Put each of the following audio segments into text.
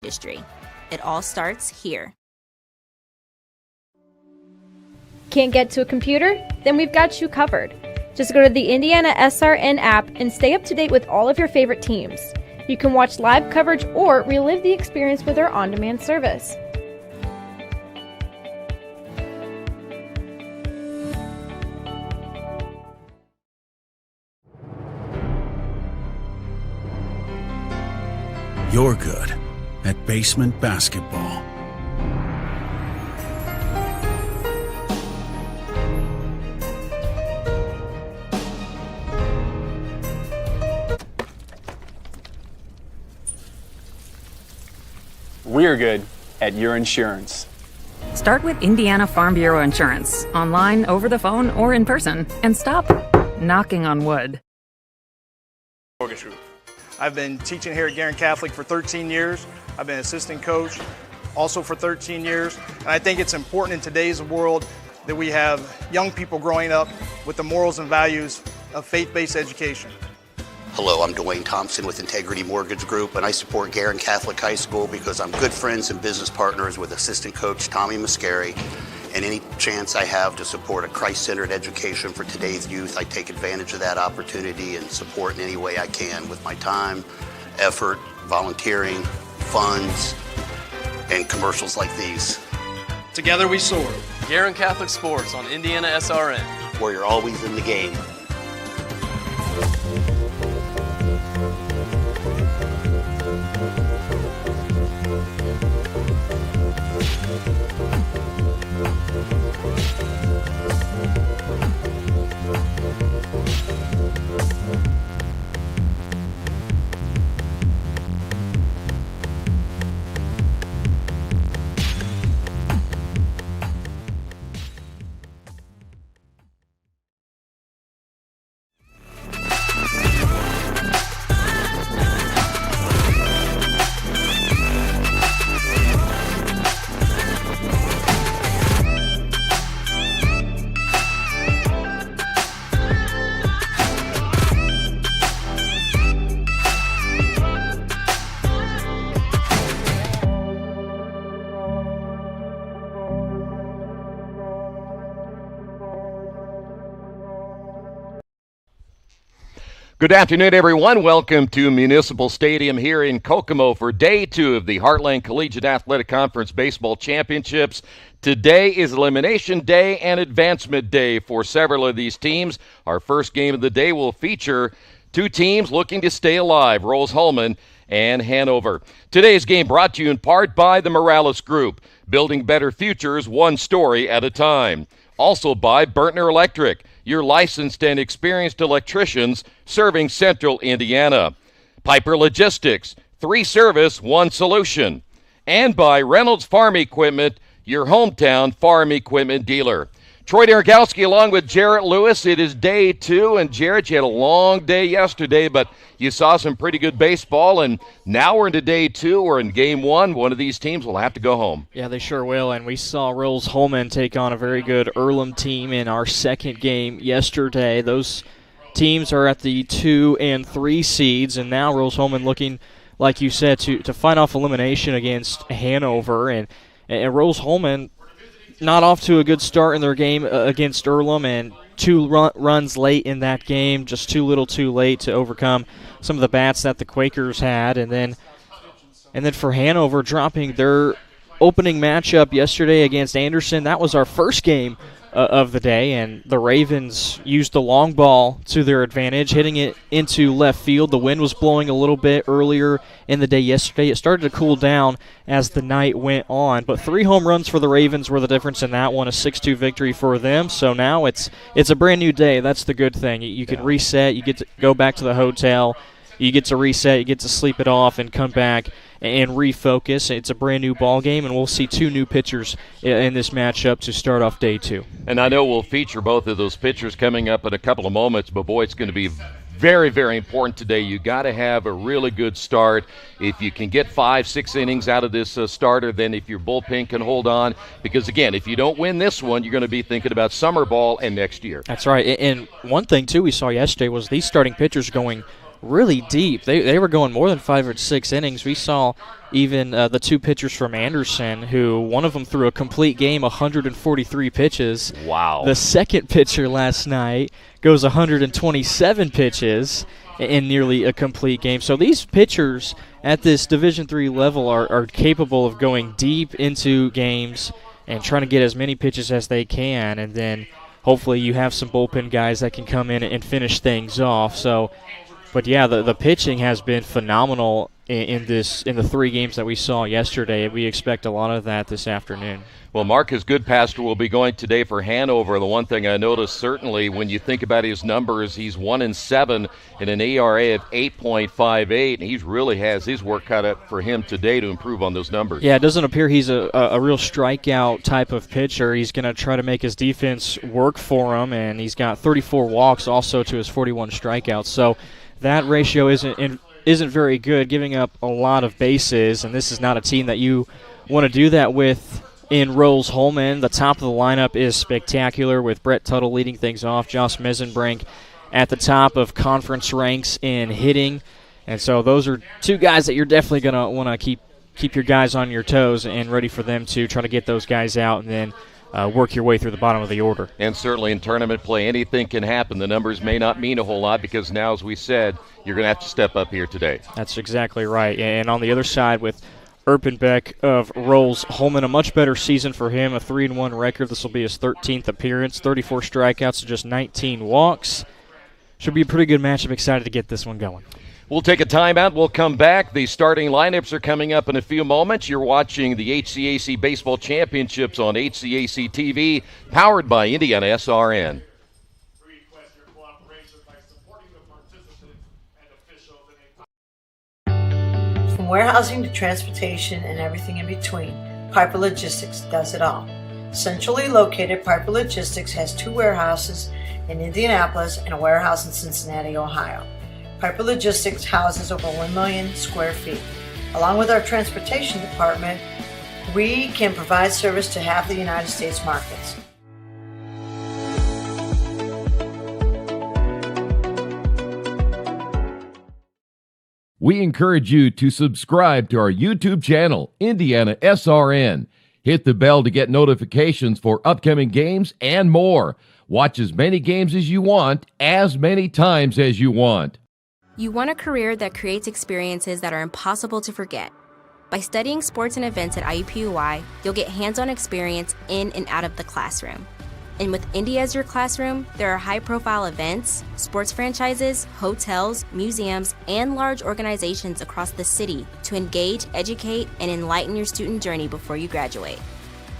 industry. It all starts here. Can't get to a computer? Then we've got you covered. Just go to the IndianaSRN app and stay up to date with all of your favorite teams. You can watch live coverage or relive the experience with our on-demand service. You're good at basement basketball. We're good at your insurance. Start with Indiana Farm Bureau Insurance, online, over the phone, or in person, and stop knocking on wood. Mortgage Group. I've been teaching here at Guerin Catholic for 13 years. I've been assistant coach also for 13 years. And I think it's important in today's world that we have young people growing up with the morals and values of faith-based education. Hello, I'm Dwayne Thompson with Integrity Mortgage Group, and I support Guerin Catholic High School because I'm good friends and business partners with assistant coach Tommy Mascari. And any chance I have to support a Christ-centered education for today's youth, I take advantage of that opportunity and support in any way I can with my time, effort, volunteering, funds, and commercials like these. Together we soar. Guerin Catholic Sports on IndianaSRN, where you're always in the game. Good afternoon, everyone. Welcome to Municipal Stadium here in Kokomo for Day 2 of the Heartland Collegiate Athletic Conference Baseball Championships. Today is Elimination Day and Advancement Day for several of these teams. Our first game of the day will feature two teams looking to stay alive, Rose-Hulman and Hanover. Today's game brought to you in part by the Morales Group, building better futures one story at a time. Also by Burtner Electric, your licensed and experienced electricians serving Central Indiana. Piper Logistics, 3 service, 1 solution. And by Reynolds Farm Equipment, your hometown farm equipment dealer. Troy Dergowski along with Jarrett Lewis. It is Day 2, and Jarrett, you had a long day yesterday, but you saw some pretty good baseball, and now we're into Day 2. We're in Game 1. One of these teams will have to go home. Yeah, they sure will, and we saw Rose-Hulman take on a very good Earlham team in our second game yesterday. Those teams are at the 2 and 3 seeds, and now Rose-Hulman looking, like you said, to fight off elimination against Hanover, and Rose-Hulman not off to a good start in their game against Earlham, and 2 runs late in that game, just too little too late to overcome some of the bats that the Quakers had. And then for Hanover, dropping their opening matchup yesterday against Anderson, that was our first game of the day, and the Ravens used the long ball to their advantage, hitting it into left field. The wind was blowing a little bit earlier in the day yesterday. It started to cool down as the night went on, but 3 home runs for the Ravens were the difference in that one, a 6-2 victory for them. So now it's a brand new day. That's the good thing. You can reset, you get to go back to the hotel, you get to reset, you get to sleep it off and come back and refocus. It's a brand new ball game, and we'll see 2 new pitchers in this matchup to start off Day 2. And I know we'll feature both of those pitchers coming up in a couple of moments, but boy, it's going to be very, very important today. You got to have a really good start. If you can get 5-6 innings out of this starter, then if your bullpen can hold on, because again, if you don't win this one, you're going to be thinking about summer ball and next year. That's right. And one thing too we saw yesterday was these starting pitchers going really deep. They were going more than 5 or 6 innings. We saw even the 2 pitchers from Anderson, who one of them threw a complete game, 143 pitches. Wow. The second pitcher last night goes 127 pitches in nearly a complete game. So these pitchers at this Division III level are capable of going deep into games and trying to get as many pitches as they can, and then hopefully you have some bullpen guys that can come in and finish things off. So, but yeah, the pitching has been phenomenal in the 3 games that we saw yesterday. We expect a lot of that this afternoon. Well, Marcus Goodpaster will be going today for Hanover. The one thing I noticed, certainly, when you think about his numbers, he's 1-7 in an ERA of 8.58, and he really has his work cut out for him today to improve on those numbers. Yeah, it doesn't appear he's a real strikeout type of pitcher. He's going to try to make his defense work for him, and he's got 34 walks also to his 41 strikeouts. So that ratio isn't very good, giving up a lot of bases, and this is not a team that you want to do that with. In Rose-Hulman, the top of the lineup is spectacular with Brett Tuttle leading things off, Josh Mesenbrink at the top of conference ranks in hitting. And so those are 2 guys that you're definitely going to want to keep your guys on your toes and ready for them to try to get those guys out and then work your way through the bottom of the order. And certainly in tournament play, anything can happen. The numbers may not mean a whole lot because now, as we said, you're going to have to step up here today. That's exactly right. And on the other side with Erpenbeck of Rose-Hulman, a much better season for him, a 3-1 record. This will be his 13th appearance, 34 strikeouts to just 19 walks. Should be a pretty good match. I'm excited to get this one going. We'll take a timeout. We'll come back. The starting lineups are coming up in a few moments. You're watching the HCAC Baseball Championships on HCAC TV, powered by IndianaSRN. From warehousing to transportation and everything in between, Piper Logistics does it all. Centrally located, Piper Logistics has 2 warehouses in Indianapolis and a warehouse in Cincinnati, Ohio. Piper Logistics houses over 1 million square feet. Along with our transportation department, we can provide service to half the United States markets. We encourage you to subscribe to our YouTube channel, IndianaSRN. Hit the bell to get notifications for upcoming games and more. Watch as many games as you want, as many times as you want. You want a career that creates experiences that are impossible to forget. By studying sports and events at IUPUI, you'll get hands-on experience in and out of the classroom. And with Indy as your classroom, there are high-profile events, sports franchises, hotels, museums, and large organizations across the city to engage, educate, and enlighten your student journey before you graduate.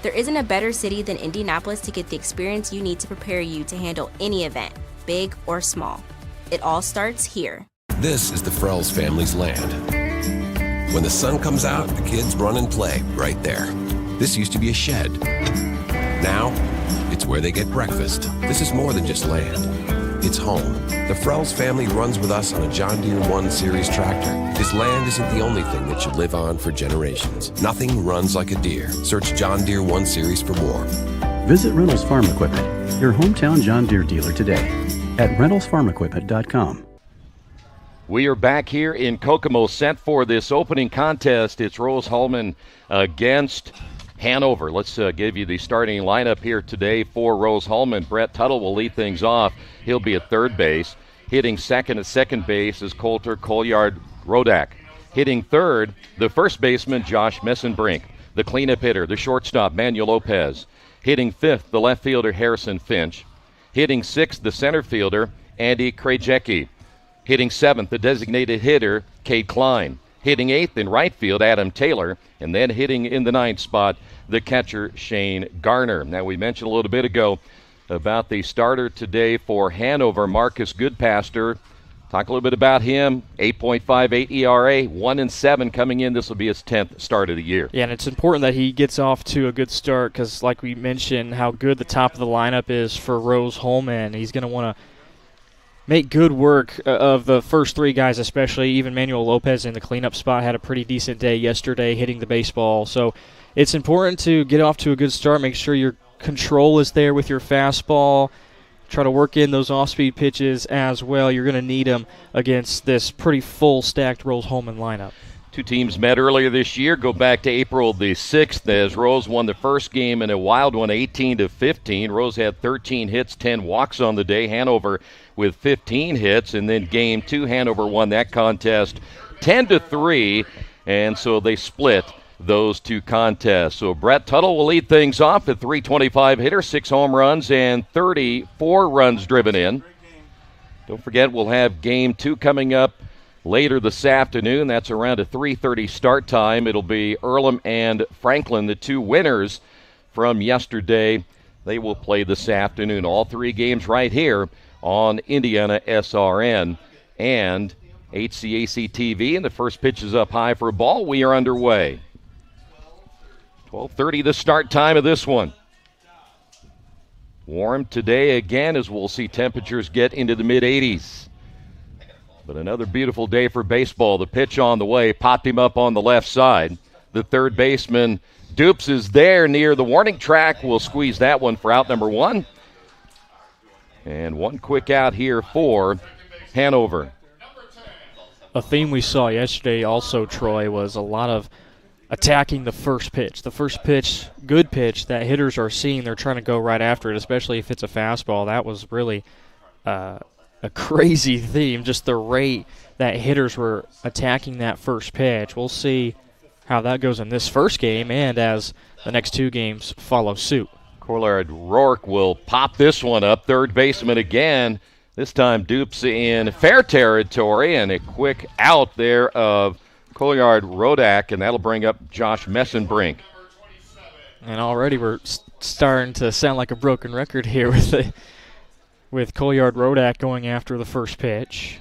There isn't a better city than Indianapolis to get the experience you need to prepare you to handle any event, big or small. It all starts here. This is the Frells family's land. When the sun comes out, the kids run and play right there. This used to be a shed. Now, it's where they get breakfast. This is more than just land. It's home. The Frells family runs with us on a John Deere 1 Series tractor. His land isn't the only thing that should live on for generations. Nothing runs like a Deere. Search John Deere 1 Series for more. Visit Reynolds Farm Equipment, your hometown John Deere dealer today at reynoldsfarmequipment.com. We are back here in Kokomo, set for this opening contest. It's Rose-Hulman against Hanover. Let's give you the starting lineup here today for Rose-Hulman. Brett Tuttle will lead things off. He'll be at third base. Hitting second at second base is Coulter Colliard-Rodak. Hitting third, the first baseman, Josh Mesenbrink. The cleanup hitter, the shortstop, Manuel Lopez. Hitting fifth, the left fielder, Harrison Finch. Hitting sixth, the center fielder, Andy Krajecki. Hitting seventh, the designated hitter, Cade Klein. Hitting eighth in right field, Adam Taylor. And then hitting in the ninth spot, the catcher, Shane Garner. Now, we mentioned a little bit ago about the starter today for Hanover, Marcus Goodpaster. Talk a little bit about him. 8.58 ERA, 1-7 coming in. This will be his 10th start of the year. Yeah, and it's important that he gets off to a good start because, like we mentioned, how good the top of the lineup is for Rose-Hulman. He's going to want to make good work of the first 3 guys, especially. Even Manuel Lopez in the cleanup spot had a pretty decent day yesterday hitting the baseball. So it's important to get off to a good start. Make sure your control is there with your fastball. try to work in those off-speed pitches as well. You're going to need them against this pretty full stacked Rose-Hulman lineup. Two teams met earlier this year. Go back to April the 6th as Rose won the first game in a wild one, 18-15. Rose had 13 hits, 10 walks on the day. Hanover with 15 hits. And then game 2, Hanover won that contest 10-3. And so they split those two contests. So Brett Tuttle will lead things off, a .325 hitter, 6 home runs and 34 runs driven in. Don't forget, we'll have game 2 coming up later this afternoon. That's around a 3:30 start time. It'll be Earlham and Franklin, the two winners from yesterday. They will play this afternoon. All 3 games right here on IndianaSRN and HCAC TV. And the first pitch is up high for a ball. We are underway. 12:30 the start time of this one. Warm today again, as we'll see temperatures get into the mid-80s. But another beautiful day for baseball. The pitch on the way, popped him up on the left side. The third baseman, Dupes, is there near the warning track. We'll squeeze that one for out number 1. And one quick out here for Hanover. A theme we saw yesterday also, Troy, was a lot of attacking the first pitch. The first pitch, good pitch that hitters are seeing, they're trying to go right after it, especially if it's a fastball. That was really a crazy theme, just the rate that hitters were attacking that first pitch. We'll see how that goes in this first game and as the next 2 games follow suit. Collard Rourke will pop this one up. Third baseman again. This time Dupes in fair territory, and a quick out there of Collard Rodak, and that'll bring up Josh Messenbrink. And already we're starting to sound like a broken record here with Collard Rodak going after the first pitch.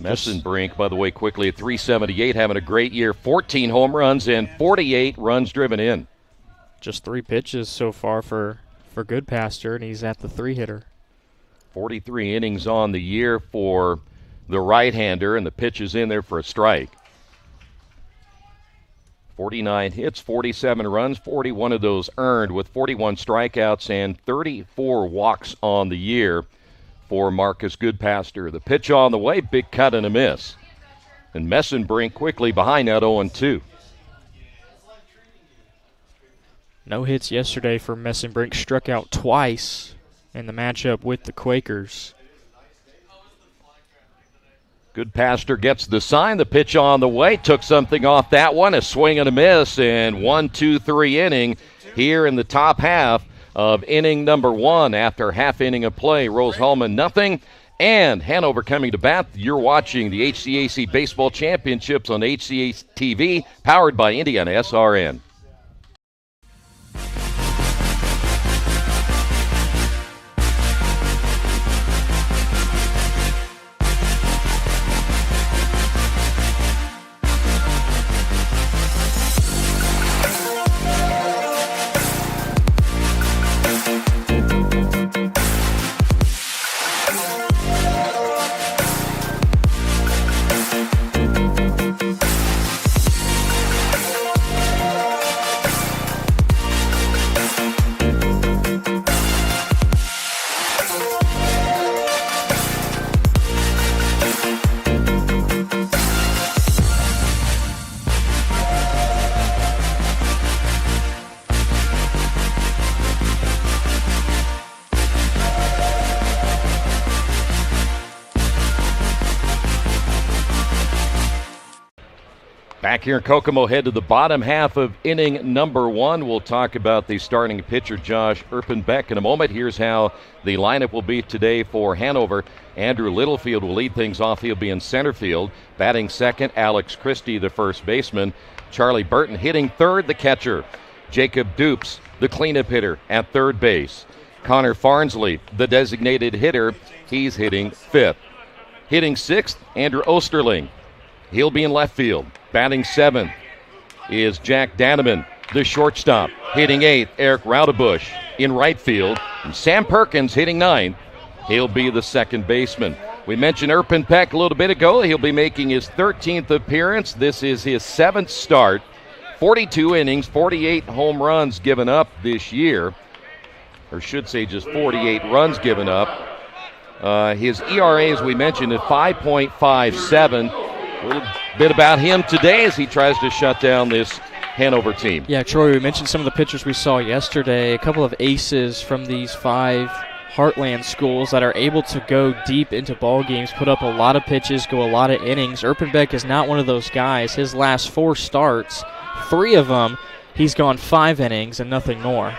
Messenbrink, by the way, quickly at .378, having a great year. 14 home runs and 48 runs driven in. Just 3 pitches so far for Goodpaster, and he's at the 3-hitter. 43 innings on the year for the right-hander, and the pitch is in there for a strike. 49 hits, 47 runs, 41 of those earned, with 41 strikeouts and 34 walks on the year for Marcus Goodpaster. The pitch on the way, big cut and a miss. And Messenbrink quickly behind that 0-2. No hits yesterday for Messenbrink. Struck out twice in the matchup with the Quakers. Goodpaster gets the sign. The pitch on the way. Took something off that one. A swing and a miss. And 1-2-3 inning here in the top half of inning number 1 after half inning of play. Rose-Hulman nothing. And Hanover coming to bat. You're watching the HCAC Baseball Championships on HCAC TV, powered by IndianaSRN. Back here in Kokomo, head to the bottom half of inning number 1. We'll talk about the starting pitcher, Josh Erpenbeck, in a moment. Here's how the lineup will be today for Hanover. Andrew Littlefield will lead things off. He'll be in center field. Batting second, Alex Christie, the first baseman. Charlie Burton hitting third, the catcher. Jacob Dupes, the cleanup hitter, at third base. Connor Farnsley, the designated hitter. He's hitting fifth. Hitting sixth, Andrew Osterling. He'll be in left field. Batting seventh is Jack Daneman, the shortstop. Hitting eighth, Eric Raudebush in right field. And Sam Perkins hitting ninth. He'll be the second baseman. We mentioned Erpenbeck a little bit ago. He'll be making his 13th appearance. This is his 7th start. 42 innings, 48 home runs given up this year. or should say just 48 runs given up. His ERA, as we mentioned, at 5.57. A little bit about him today as he tries to shut down this Hanover team. Yeah, Troy, we mentioned some of the pitchers we saw yesterday, a couple of aces from these 5 Heartland schools that are able to go deep into ball games, put up a lot of pitches, go a lot of innings. Erpenbeck is not one of those guys. His last 4 starts, 3 of them, he's gone 5 innings and nothing more.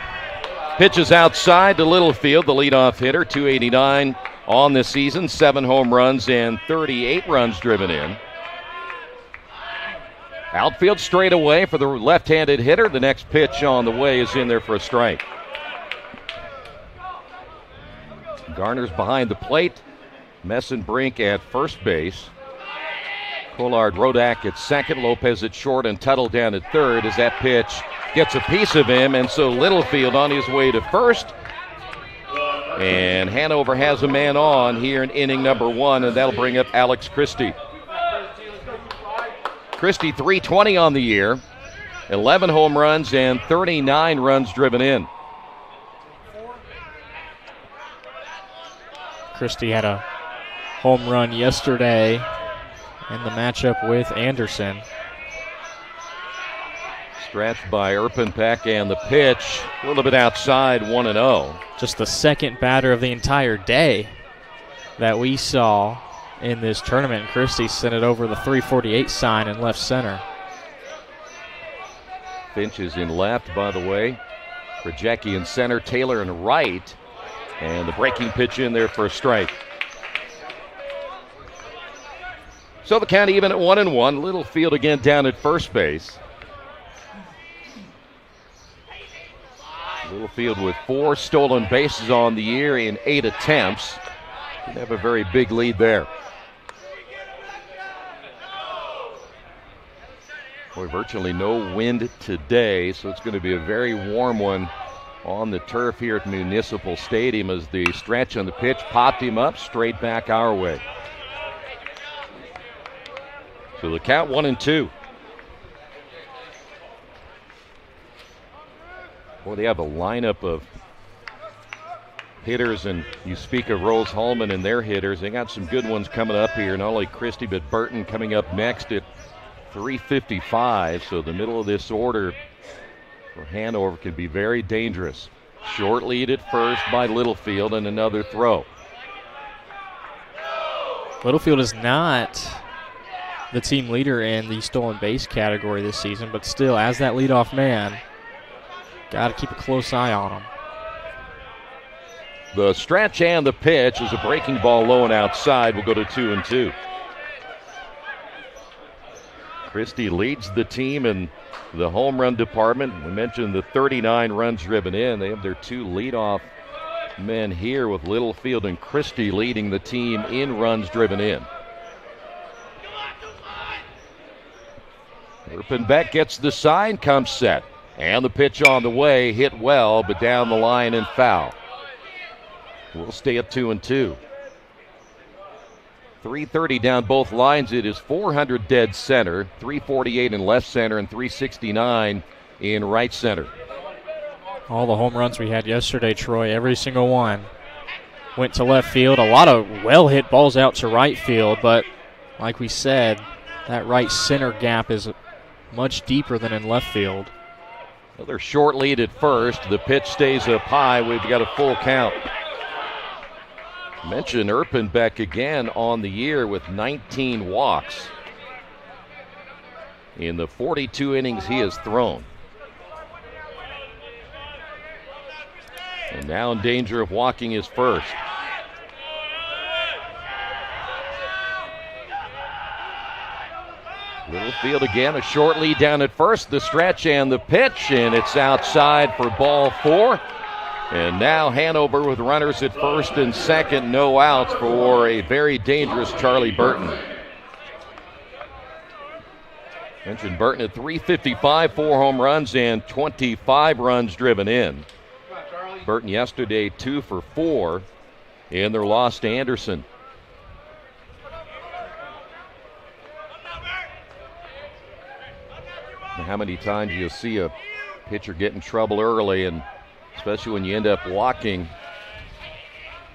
Pitches outside to Littlefield, the leadoff hitter, 289 on the season, 7 home runs and 38 runs driven in. Outfield straight away for the left-handed hitter. The next pitch on the way is in there for a strike. Garner's behind the plate. Messenbrink at first base. Collard Rodak at second. Lopez at short and Tuttle down at third as that pitch gets a piece of him. And so Littlefield on his way to first. And Hanover has a man on here in inning number 1, and that'll bring up Alex Christie. Christie, 320 on the year, 11 home runs and 39 runs driven in. Christie had a home run yesterday in the matchup with Anderson. Scratched by Erpenbeck, and the pitch a little bit outside, 1-0. Just the second batter of the entire day that we saw in this tournament. Christie sent it over the 348 sign in left center. Finch is in left, by the way. Krajecki in center, Taylor in right. And the breaking pitch in there for a strike. So the count even at 1-1. Littlefield again down at first base. Littlefield with 4 stolen bases on the year in 8 attempts. Didn't have a very big lead there. Boy, virtually no wind today, so it's going to be a very warm one on the turf here at Municipal Stadium as the stretch on the pitch popped him up straight back our way. So the count 1-2. Boy, they have a lineup of hitters, and you speak of Rose-Hulman and their hitters. They got some good ones coming up here. Not only Christie, but Burton coming up next at 3:55. So the middle of this order for Hanover can be very dangerous. Short lead at first by Littlefield and another throw. Littlefield is not the team leader in the stolen base category this season, but still, as that leadoff man, got to keep a close eye on him. The stretch and the pitch is a breaking ball low and outside. We'll go to 2-2. Christie leads the team in the home run department. We mentioned the 39 runs driven in. They have their 2 leadoff men here with Littlefield and Christie leading the team in runs driven in. Erpenbeck gets the sign, comes set. And the pitch on the way, hit well, but down the line and foul. We'll stay at 2-2. 330 down both lines. It is 400 dead center, 348 in left center, and 369 in right center. All the home runs we had yesterday, Troy, every single one went to left field. A lot of well-hit balls out to right field, but like we said, that right center gap is much deeper than in left field. Another short lead at first. The pitch stays up high. We've got a full count. Mention Erpenbeck again on the year with 19 walks in the 42 innings he has thrown. And now in danger of walking his first. Littlefield again, a short lead down at first. The stretch and the pitch, and it's outside for ball 4. And now Hanover with runners at first and second, no outs for a very dangerous Charlie Burton. Mentioned Burton at 355, 4 home runs and 25 runs driven in. Burton yesterday 2 for 4 in their loss to Anderson. How many times you'll see a pitcher get in trouble early and especially when you end up walking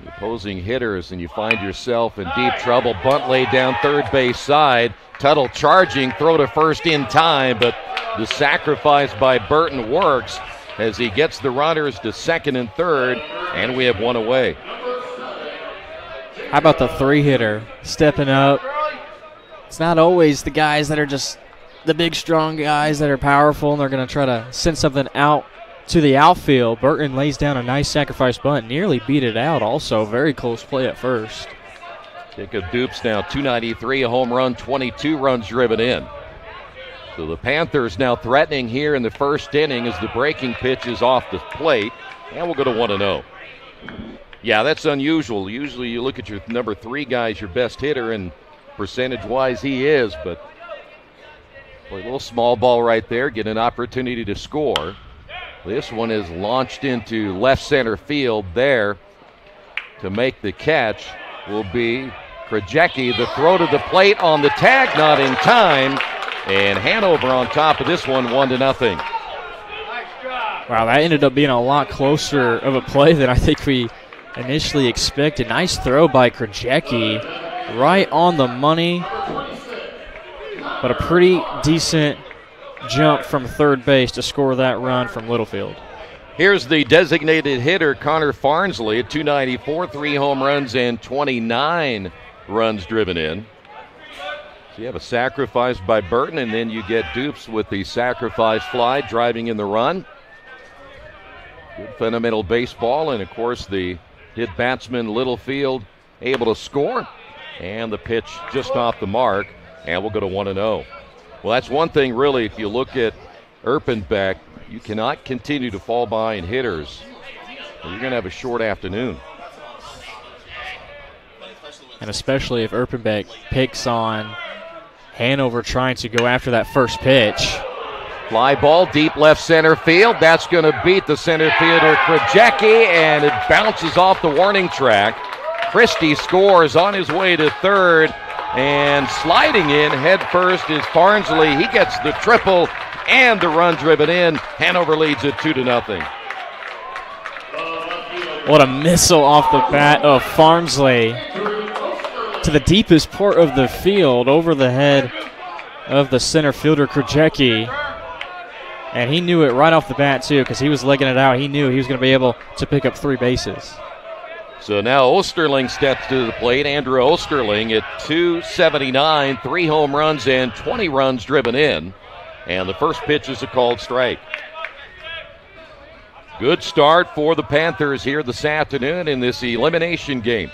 the opposing hitters and you find yourself in deep trouble. Bunt laid down third base side. Tuttle charging, throw to first in time, but the sacrifice by Burton works as he gets the runners to second and third, and we have one away. How about the three-hitter stepping up? It's not always the guys that are just the big, strong guys that are powerful and they're going to try to send something out to the outfield. Burton lays down a nice sacrifice bunt, nearly beat it out also. Very close play at first. Jacob Dupes now 293, a home run, 22 runs driven in. So the Panthers now threatening here in the first inning as the breaking pitch is off the plate, and we'll go to 1-0. Yeah, that's unusual. Usually you look at your number 3 guy as your best hitter, and percentage-wise he is, but boy, a little small ball right there, get an opportunity to score. This one is launched into left center field there. To make the catch will be Krajewski. The throw to the plate on the tag, not in time. And Hanover on top of this one, 1-0. Wow, that ended up being a lot closer of a play than I think we initially expected. Nice throw by Krajewski, right on the money. But a pretty decent jump from third base to score that run from Littlefield. Here's the designated hitter, Connor Farnsley, at 294, 3 home runs and 29 runs driven in. So you have a sacrifice by Burton, and then you get Dupes with the sacrifice fly, driving in the run. Good fundamental baseball, and of course the hit batsman Littlefield able to score. And the pitch just off the mark, and we'll go to 1-0. Well, that's one thing really, if you look at Erpenbeck, you cannot continue to fall behind hitters. You're going to have a short afternoon. And especially if Erpenbeck picks on Hanover trying to go after that first pitch. Fly ball deep left center field. That's going to beat the center fielder Krajewski, and it bounces off the warning track. Christie scores on his way to third, and sliding in head first is Farnsley. He gets the triple and the run driven in. Hanover leads it 2-0. What a missile off the bat of Farnsley to the deepest part of the field over the head of the center fielder Krajewski. And he knew it right off the bat too, because he was legging it out. He knew he was going to be able to pick up 3 bases. So now Osterling steps to the plate. Andrew Osterling at 279, 3 home runs and 20 runs driven in. And the first pitch is a called strike. Good start for the Panthers here this afternoon in this elimination game.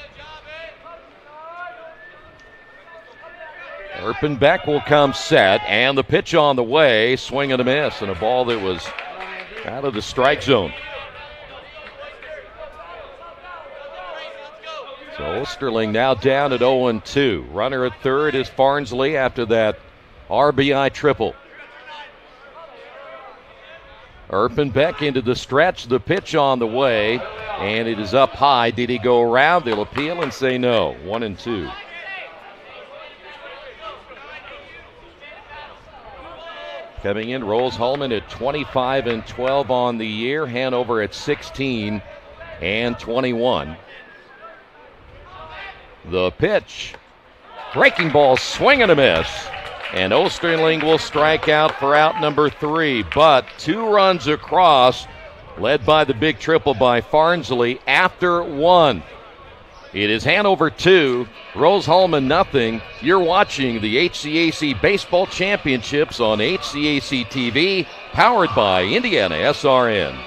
Erpenbeck will come set, and the pitch on the way, swing and a miss, and a ball that was out of the strike zone. So Osterling now down at 0-2. Runner at third is Farnsley after that RBI triple. Erpenbeck into the stretch, the pitch on the way, and it is up high. Did he go around? They'll appeal and say no. 1-2. Coming in, Rose-Hulman at 25-12 on the year. Hanover at 16-21. The pitch. Breaking ball, swing and a miss. And Osterling will strike out for out number 3. But 2 runs across, led by the big triple by Farnsley after 1. It is Hanover 2, Rose-Hulman nothing. You're watching the HCAC Baseball Championships on HCAC TV, powered by IndianaSRN.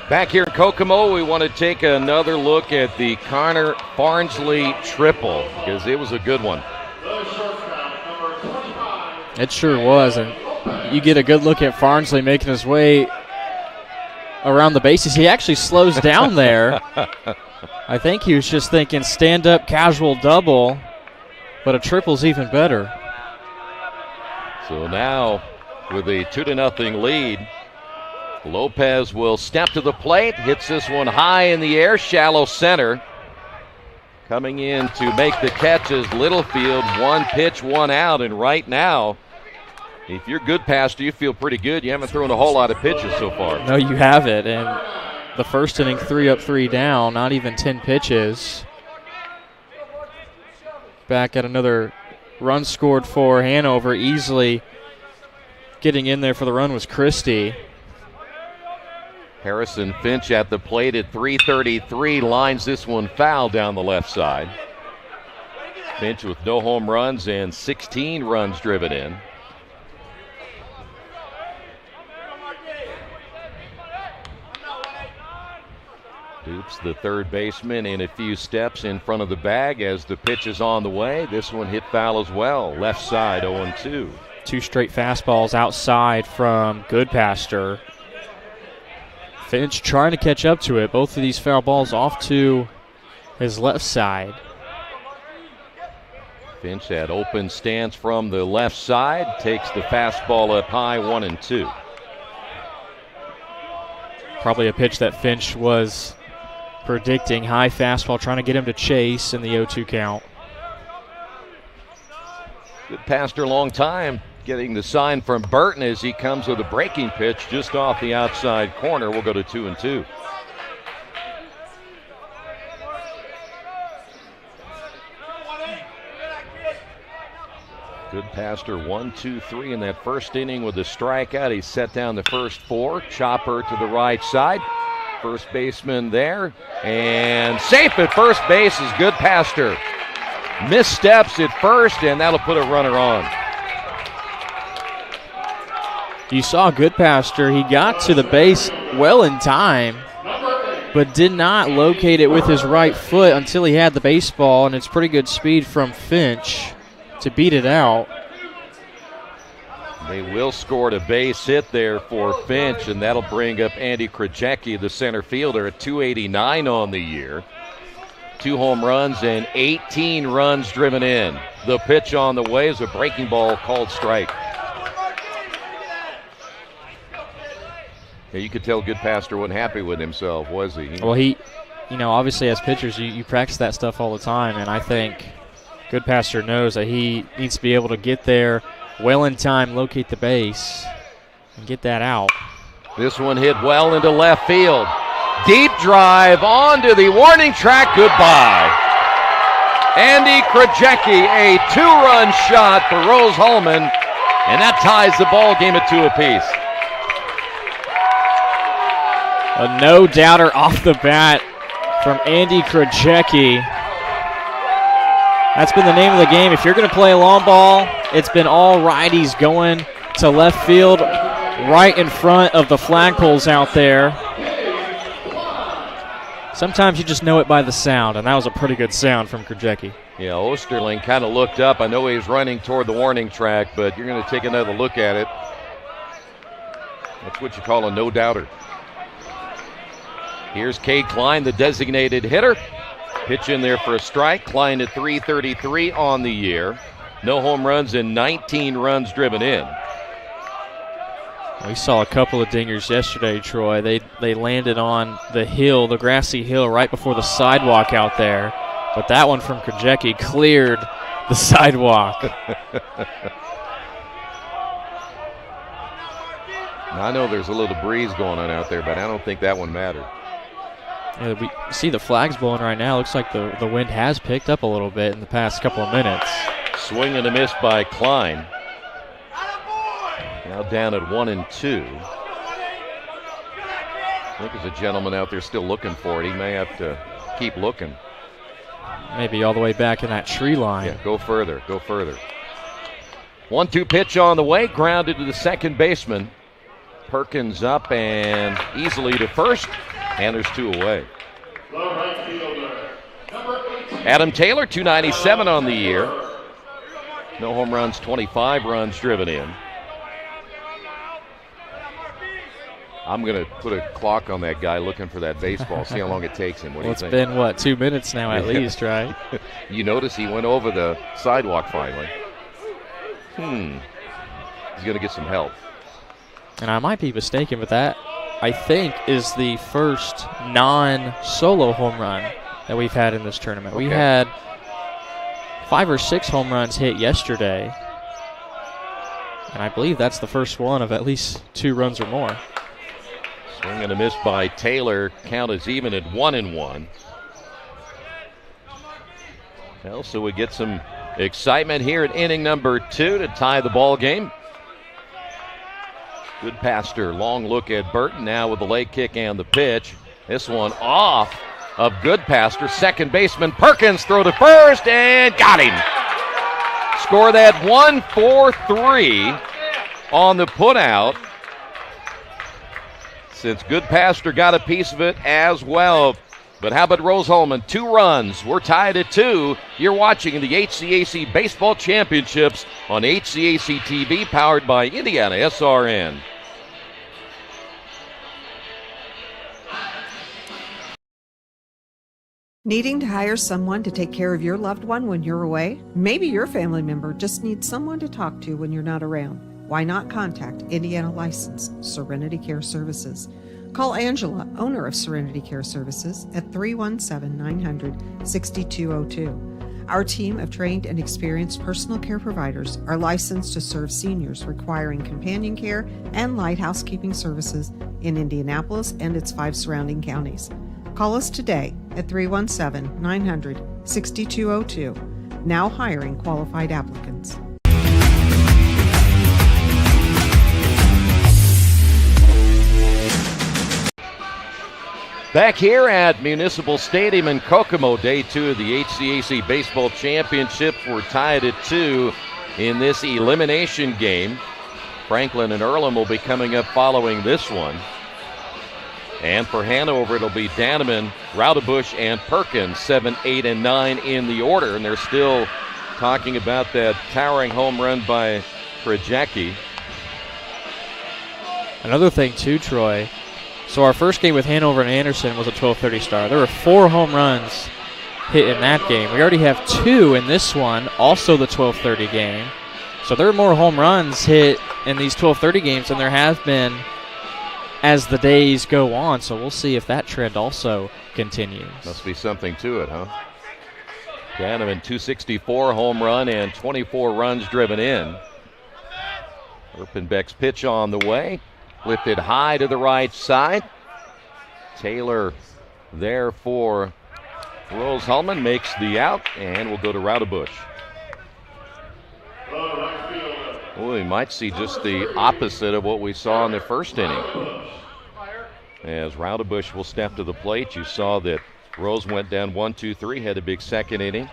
Back here in Kokomo, we want to take another look at the Connor Farnsley triple because it was a good one. It sure was, and you get a good look at Farnsley making his way around the bases. He actually slows down there. I think he was just thinking stand-up casual double, but a triple's even better. So now, with a 2-0 lead, Lopez will step to the plate, hits this one high in the air, shallow center. Coming in to make the catch is Littlefield. 1 pitch, 1 out, and right now, if you're Goodpaster, you feel pretty good. You haven't thrown a whole lot of pitches so far. No, you haven't, and the first inning, 3 up, 3 down, not even 10 pitches. Back at another run scored for Hanover. Easily getting in there for the run was Christie. Harrison Finch at the plate at 333, lines this one foul down the left side. Finch with no home runs and 16 runs driven in. Dupes, the third baseman, in a few steps in front of the bag as the pitch is on the way. This one hit foul as well, left side 0-2. 2 straight fastballs outside from Goodpaster. Finch trying to catch up to it. Both of these foul balls off to his left side. Finch at open stance from the left side. Takes the fastball up high, 1-2. Probably a pitch that Finch was predicting. High fastball, trying to get him to chase in the 0-2 count. Goodpaster, long time. Getting the sign from Burton as he comes with a breaking pitch just off the outside corner. We'll go to 2-2. Goodpaster 1-2-3 in that first inning with a strikeout. He set down the first 4. Chopper to the right side. First baseman there. And safe at first base is Goodpaster. Missteps at first, and that'll put a runner on. You saw Goodpaster. He got to the base well in time, but did not locate it with his right foot until he had the baseball, and it's pretty good speed from Finch to beat it out. They will score a base hit there for Finch, and that'll bring up Andy Krajewski, the center fielder, at 289 on the year. 2 home runs and 18 runs driven in. The pitch on the way is a breaking ball called strike. Yeah, you could tell Goodpaster wasn't happy with himself, was he? Well, he, obviously as pitchers, you practice that stuff all the time, and I think Goodpaster knows that he needs to be able to get there well in time, locate the base, and get that out. This one hit well into left field. Deep drive onto the warning track. Goodbye. Andy Krajewski, a 2-run shot for Rose-Hulman, and that ties the ball game at 2 apiece. A no-doubter off the bat from Andy Krajewski. That's been the name of the game. If you're going to play a long ball, it's been all righties going to left field right in front of the flagpoles out there. Sometimes you just know it by the sound, and that was a pretty good sound from Krajewski. Yeah, Osterling kind of looked up. I know he was running toward the warning track, but you're going to take another look at it. That's what you call a no-doubter. Here's Cade Klein, the designated hitter. Pitch in there for a strike. Klein at 333 on the year. No home runs and 19 runs driven in. We saw a couple of dingers yesterday, Troy. They landed on the hill, the grassy hill, right before the sidewalk out there. But that one from Krajewski cleared the sidewalk. I know there's a little breeze going on out there, but I don't think that one mattered. Yeah, we see the flags blowing right now. Looks like the wind has picked up a little bit in the past couple of minutes. Swing and a miss by Klein. Now down at 1-2. I think there's a gentleman out there still looking for it. He may have to keep looking. Maybe all the way back in that tree line. Yeah, go further, go further. 1-2 pitch on the way, grounded to the second baseman. Perkins up and easily to first, and there's 2 away. Adam Taylor, 297 on the year. No home runs, 25 runs driven in. I'm going to put a clock on that guy looking for that baseball, see how long it takes him. What do you think? It's been, 2 minutes now at least, right? You notice he went over the sidewalk finally. He's going to get some help. And I might be mistaken, but that, I think, is the first non-solo home run that we've had in this tournament. We had 5 or 6 home runs hit yesterday, and I believe that's the first one of at least 2 runs or more. Swing and a miss by Taylor. Count is even at 1-1. Well, so we get some excitement here at inning number 2 to tie the ball game. Goodpaster, long look at Burton now with the leg kick and the pitch. This one off of Goodpaster. Second baseman Perkins throw to first and got him. Score that 1-4-3 on the putout. Since Goodpaster got a piece of it as well. But how about Rose-Hulman? 2 runs. We're tied at 2. You're watching the HCAC Baseball Championships on HCAC TV, powered by IndianaSRN. Needing to hire someone to take care of your loved one when you're away? Maybe your family member just needs someone to talk to when you're not around. Why not contact Indiana licensed Serenity Care Services? Call Angela, owner of Serenity Care Services, at 317-900-6202. Our team of trained and experienced personal care providers are licensed to serve seniors requiring companion care and light housekeeping services in Indianapolis and its 5 surrounding counties. Call us today at 317-900-6202. Now hiring qualified applicants. Back here at Municipal Stadium in Kokomo, day 2 of the HCAC Baseball Championship. We're tied at 2 in this elimination game. Franklin and Earlham will be coming up following this one. And for Hanover, it'll be Danneman, Raudebusch, and Perkins, 7, 8, and 9 in the order. And they're still talking about that towering home run by Krajewski. Another thing, too, Troy. So our first game with Hanover and Anderson was a 12:30 start. There were 4 home runs hit in that game. We already have 2 in this one, also the 12:30 game. So there are more home runs hit in these 12:30 games than there have been as the days go on. So we'll see if that trend also continues. Must be something to it, huh? Danneman, 264 home run and 24 runs driven in. Erpenbeck's pitch on the way. Lifted high to the right side. Taylor there for Rose-Hulman, makes the out, and we'll go to Raudebusch. Well, we might see just the opposite of what we saw in the first inning. As Raudebusch will step to the plate, you saw that Rose went down 1-2-3, had a big second inning.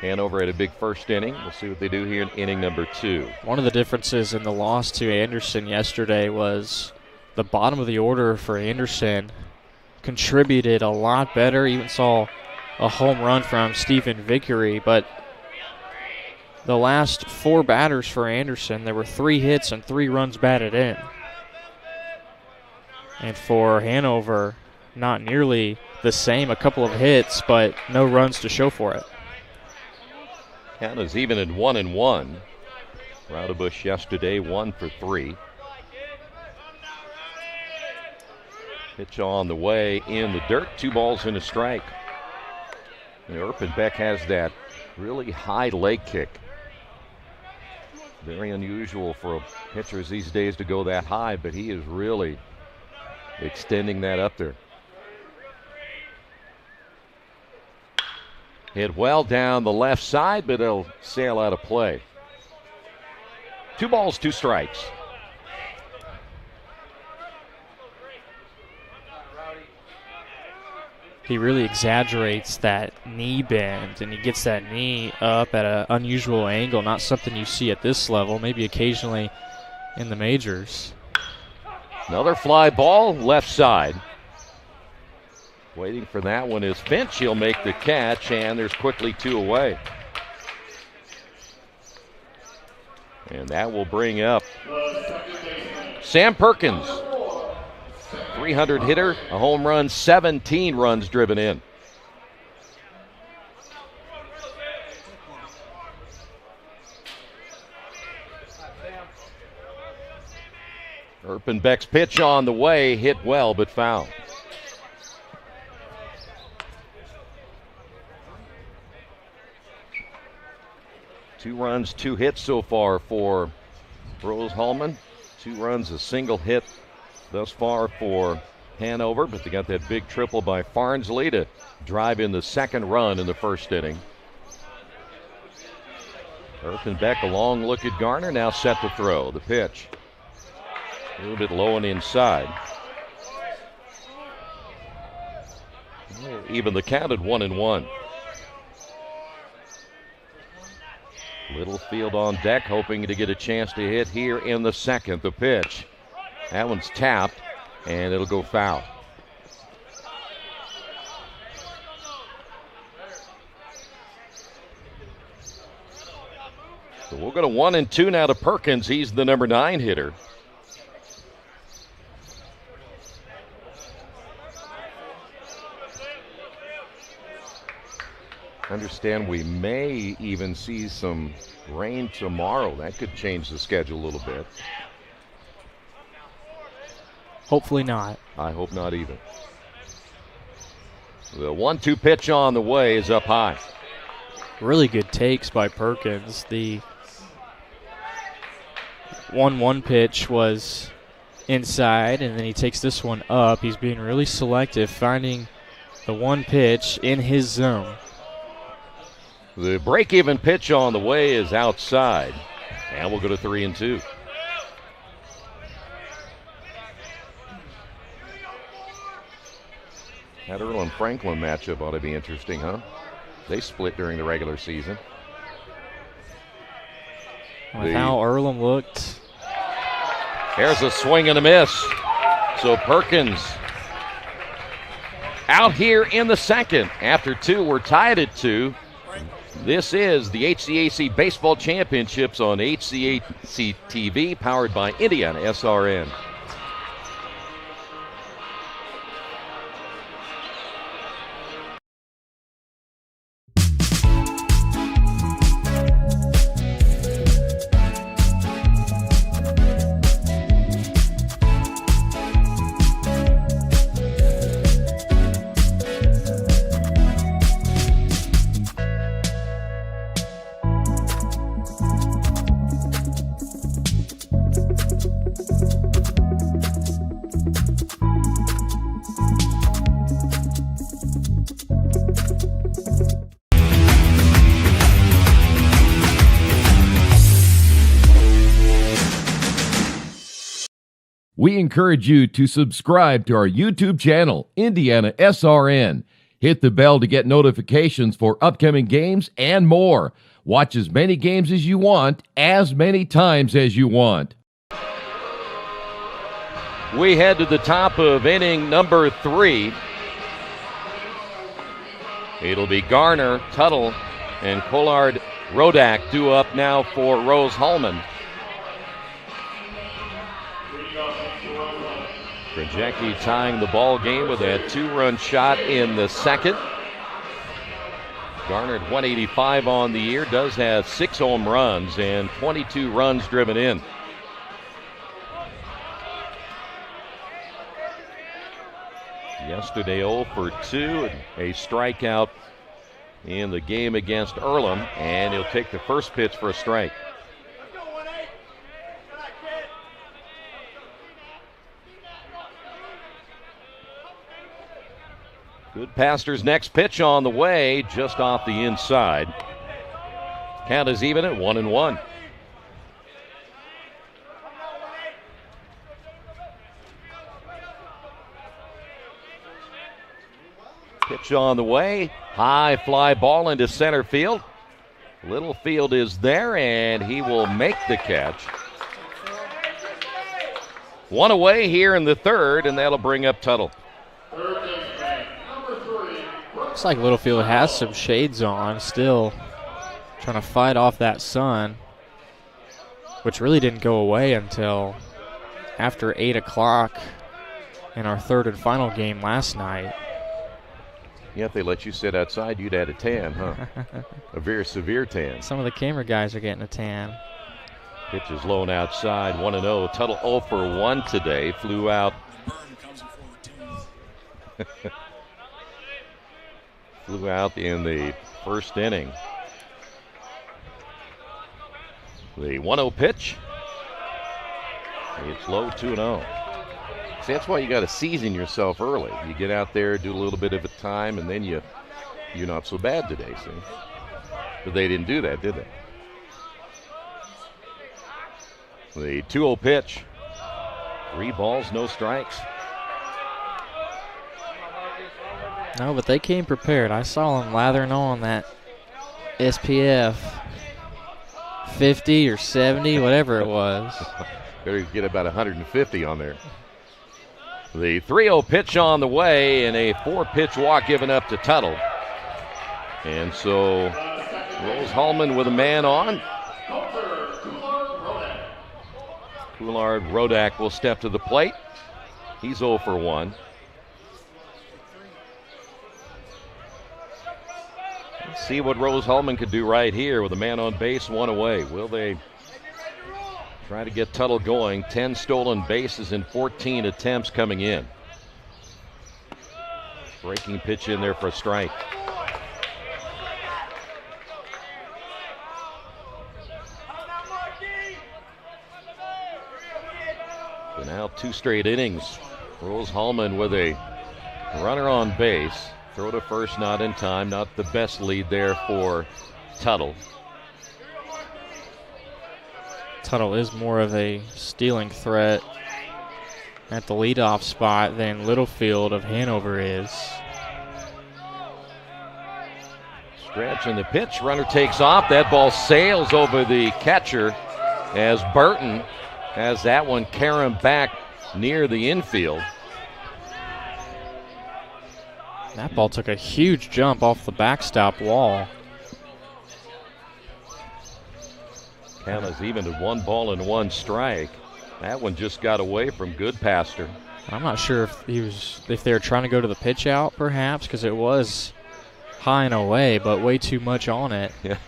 Hanover had a big first inning. We'll see what they do here in inning number 2. One of the differences in the loss to Anderson yesterday was the bottom of the order for Anderson contributed a lot better. Even saw a home run from Stephen Vickery, but the last 4 batters for Anderson, there were 3 hits and 3 runs batted in. And for Hanover, not nearly the same, a couple of hits, but no runs to show for it. Count is even at 1-1. Raudebusch yesterday 1 for 3. Pitch on the way in the dirt. 2 balls and a strike. And Erpenbeck has that really high leg kick. Very unusual for pitchers these days to go that high, but he is really extending that up there. Hit well down the left side, but it'll sail out of play. 2 balls, 2 strikes. He really exaggerates that knee bend, and he gets that knee up at an unusual angle, not something you see at this level, maybe occasionally in the majors. Another fly ball, left side. Waiting for that one is Finch. He'll make the catch, and there's quickly 2 away. And that will bring up Sam Perkins. 300 hitter, a home run, 17 runs driven in. Erpenbeck's pitch on the way, hit well but foul. Two runs, 2 hits so far for Rose-Hulman. 2 runs, a single hit thus far for Hanover, but they got that big triple by Farnsley to drive in the second run in the first inning. Erpenbeck, a long look at Garner, now set to throw. The pitch. A little bit low and inside. Even the count at 1-1. Littlefield on deck, hoping to get a chance to hit here in the second. The pitch. That one's tapped, and it'll go foul. So we'll go to 1-2 now to Perkins. He's the number 9 hitter. Understand we may even see some rain tomorrow. That could change the schedule a little bit. Hopefully not. I hope not either. The 1-2 pitch on the way is up high. Really good takes by Perkins. The 1-1 pitch was inside, and then he takes this one up. He's being really selective, finding the one pitch in his zone. The break-even pitch on the way is outside, and we'll go to 3-2. That Earl and Franklin matchup ought to be interesting, huh? They split during the regular season. With how Earlham looked. There's a swing and a miss. So Perkins out here in the second. After 2, we're tied at 2. This is the HCAC Baseball Championships on HCAC TV, powered by IndianaSRN. We encourage you to subscribe to our YouTube channel, IndianaSRN. Hit the bell to get notifications for upcoming games and more. Watch as many games as you want, as many times as you want. We head to the top of inning number 3. It'll be Garner, Tuttle, and Collard Rodak due up now for Rose-Hulman. Krajewski tying the ball game with a 2-run shot in the second. Garner at 185 on the year, does have 6 home runs and 22 runs driven in. Yesterday 0 for 2, a strikeout in the game against Earlham, and he'll take the first pitch for a strike. Goodpaster's next pitch on the way, just off the inside. Count is even at 1-1. Pitch on the way, high fly ball into center field. Littlefield is there, and he will make the catch. One away here in the third, and that'll bring up Tuttle. Looks like Littlefield has some shades on, still trying to fight off that sun, which really didn't go away until after 8 o'clock in our third and final game last night. Yeah, if they let you sit outside, you'd add a tan, huh? A very severe tan. Some of the camera guys are getting a tan. Pitch is low and outside, 1-0. Tuttle 0 for 1 today. Flew out. Flew out in the first inning. The 1-0 pitch. It's low, 2-0. See, that's why you got to season yourself early. You get out there, do a little bit of a time, and then you're not so bad today, see? But they didn't do that, did they? The 2-0 pitch. 3 balls, no strikes. No, but they came prepared. I saw them lathering on that SPF 50 or 70, whatever it was. Better get about 150 on there. The 3-0 pitch on the way, and a 4-pitch walk given up to Tuttle. And so Rose-Hulman with a man on. Coulard-Rodak will step to the plate. He's 0 for 1. Let's see what Rose-Hulman could do right here with a man on base, 1 away. Will they try to get Tuttle going? 10 stolen bases in 14 attempts coming in. Breaking pitch in there for a strike. So now 2 straight innings. Rose-Hulman with a runner on base. Throw to first, not in time. Not the best lead there for Tuttle. Tuttle is more of a stealing threat at the leadoff spot than Littlefield of Hanover is. Stretch and the pitch. Runner takes off. That ball sails over the catcher as Burton has that one carry back near the infield. That ball took a huge jump off the backstop wall. Count is even at 1 ball and 1 strike. That one just got away from Goodpaster. I'm not sure if they were trying to go to the pitch out, perhaps, because it was high and away, but way too much on it. Yeah.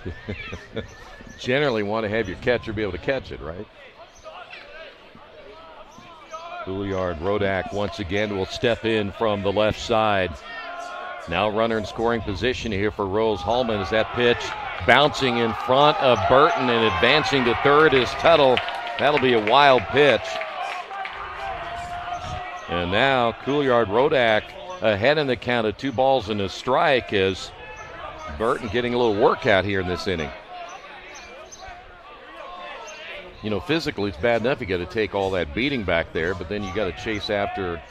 Generally want to have your catcher be able to catch it, right? Coulard-Rodak once again will step in from the left side. Now runner in scoring position here for Rose-Hulman as that pitch bouncing in front of Burton and advancing to third is Tuttle. That'll be a wild pitch. And now Coulard-Rodak ahead in the count of 2 balls and a strike as Burton getting a little workout here in this inning. You know, physically it's bad enough you got to take all that beating back there, but then you got to chase after a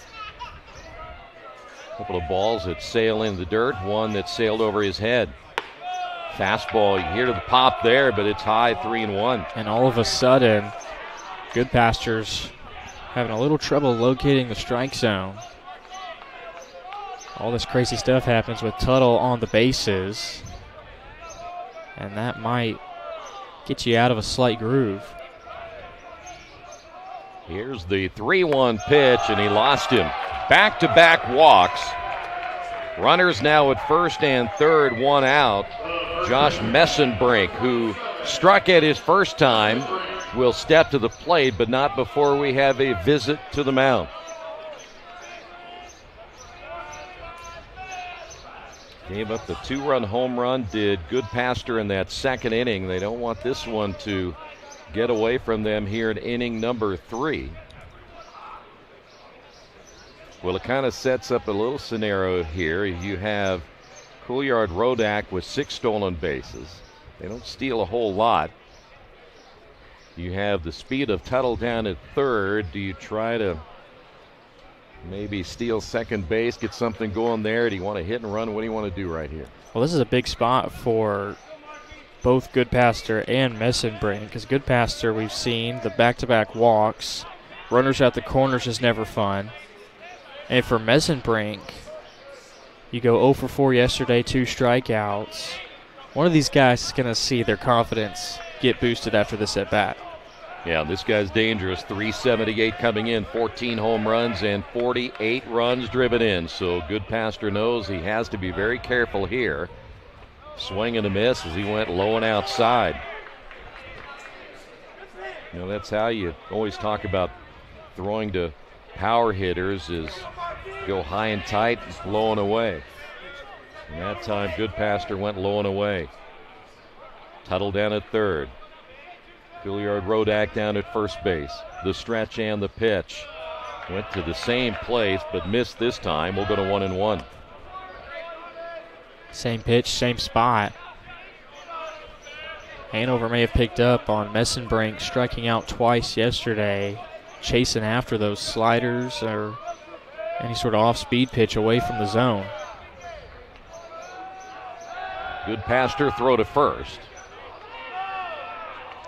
couple of balls that sail in the dirt, one that sailed over his head. Fastball, you hear the pop there, but it's high, 3-1. And all of a sudden, Goodpaster's having a little trouble locating the strike zone. All this crazy stuff happens with Tuttle on the bases, and that might get you out of a slight groove. Here's the 3-1 pitch, and he lost him. Back-to-back walks. Runners now at first and third, 1 out. Josh Messenbrink, who struck at his first time, will step to the plate, but not before we have a visit to the mound. Gave up the 2-run home run, did Goodpaster in that second inning. They don't want this one to get away from them here in inning number 3. Well, it kind of sets up a little scenario here. You have Coulard-Rodak with 6 stolen bases. They don't steal a whole lot. You have the speed of Tuttle down at third. Do you try to maybe steal second base, get something going there? Do you want to hit and run? What do you want to do right here? Well, this is a big spot for both Goodpaster and Messenbrink, because Goodpaster, we've seen the back-to-back walks, runners at the corners is never fun. And for Messenbrink, you go 0 for 4 yesterday, 2 strikeouts. One of these guys is going to see their confidence get boosted after this at-bat. Yeah, this guy's dangerous. 378 coming in, 14 home runs and 48 runs driven in. So Goodpaster knows he has to be very careful here. Swing and a miss as he went low and outside. You know, that's how you always talk about throwing to power hitters, is go high and tight, low and away. And that time Goodpaster went low and away. Tuttle down at third. Couillard-Rodak down at first base. The stretch and the pitch. Went to the same place but missed this time. We'll go to 1-1. Same pitch, same spot. Hanover may have picked up on Messenbrink striking out twice yesterday, chasing after those sliders or any sort of off-speed pitch away from the zone. Goodpaster throw to first.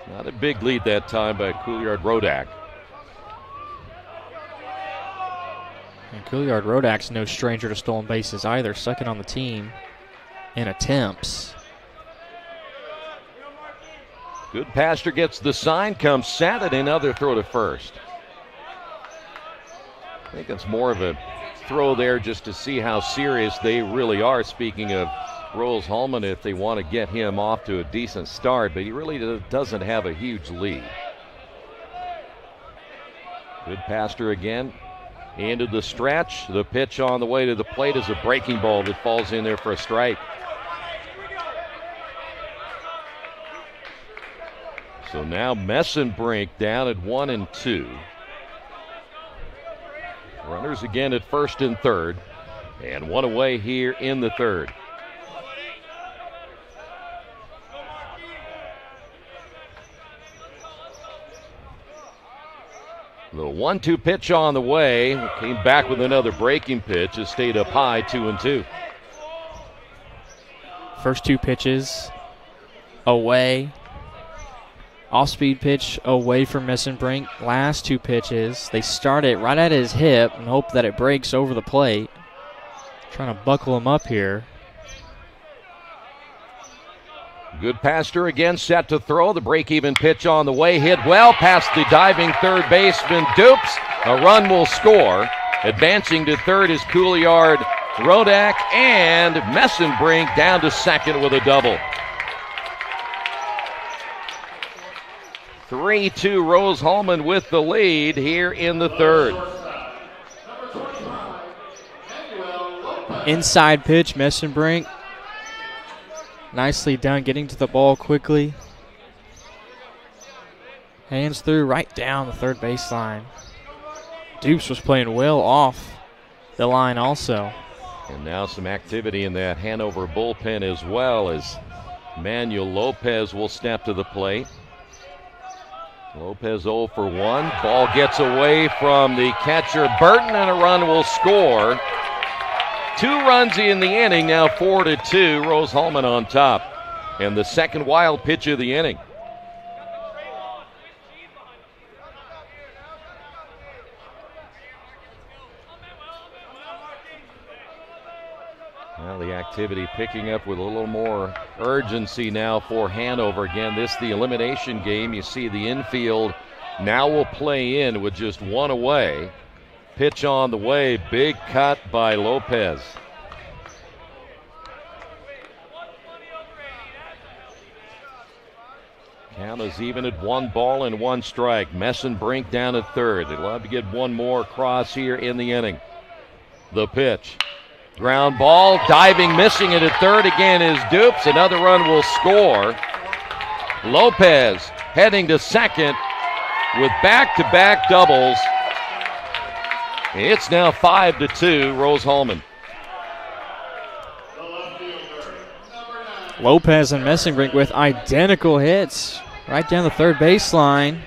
Not a big lead that time by Couillard-Rodak. And Couillard-Rodak's no stranger to stolen bases either, second on the team in attempts. Goodpaster gets the sign, comes set, and another throw to first. I think it's more of a throw there just to see how serious they really are. Speaking of Rose-Hulman, if they want to get him off to a decent start, but he really doesn't have a huge lead. Goodpaster again into the stretch. The pitch on the way to the plate is a breaking ball that falls in there for a strike. So now Messenbrink down at 1-2. Runners again at first and third, and one away here in the third. The 1-2 pitch on the way. Came back with another breaking pitch. Has stayed up high, 2-2. First 2 pitches away. Off-speed pitch away from Messenbrink. Last 2 pitches, they start it right at his hip and hope that it breaks over the plate. Trying to buckle him up here. Goodpaster again set to throw. The break-even pitch on the way. Hit well past the diving third baseman Dupes. A run will score. Advancing to third is Couillard-Rodak, and Messenbrink down to second with a double. 3-2 Rose-Hulman with the lead here in the third. Inside pitch, Messenbrink. Nicely done, getting to the ball quickly. Hands through right down the third baseline. Dupes was playing well off the line also. And now some activity in that Hanover bullpen as well, as Manuel Lopez will step to the plate. Lopez 0 for 1. Ball gets away from the catcher Burton, and a run will score. 2 runs in the inning, now 4-2. Rose-Hulman on top. And the second wild pitch of the inning. Well, the activity picking up with a little more urgency now for Hanover. Again, this the elimination game. You see the infield now will play in with just 1 away. Pitch on the way, big cut by Lopez. Count is even at 1 ball and 1 strike. Messenbrink down at third. They'd love to get 1 more across here in the inning. The pitch. Ground ball, diving, missing it at third again is Dupes. Another run will score. Lopez heading to second with back-to-back doubles. It's now 5-2, Rose-Hulman. Lopez and Messenbrink with identical hits right down the third baseline.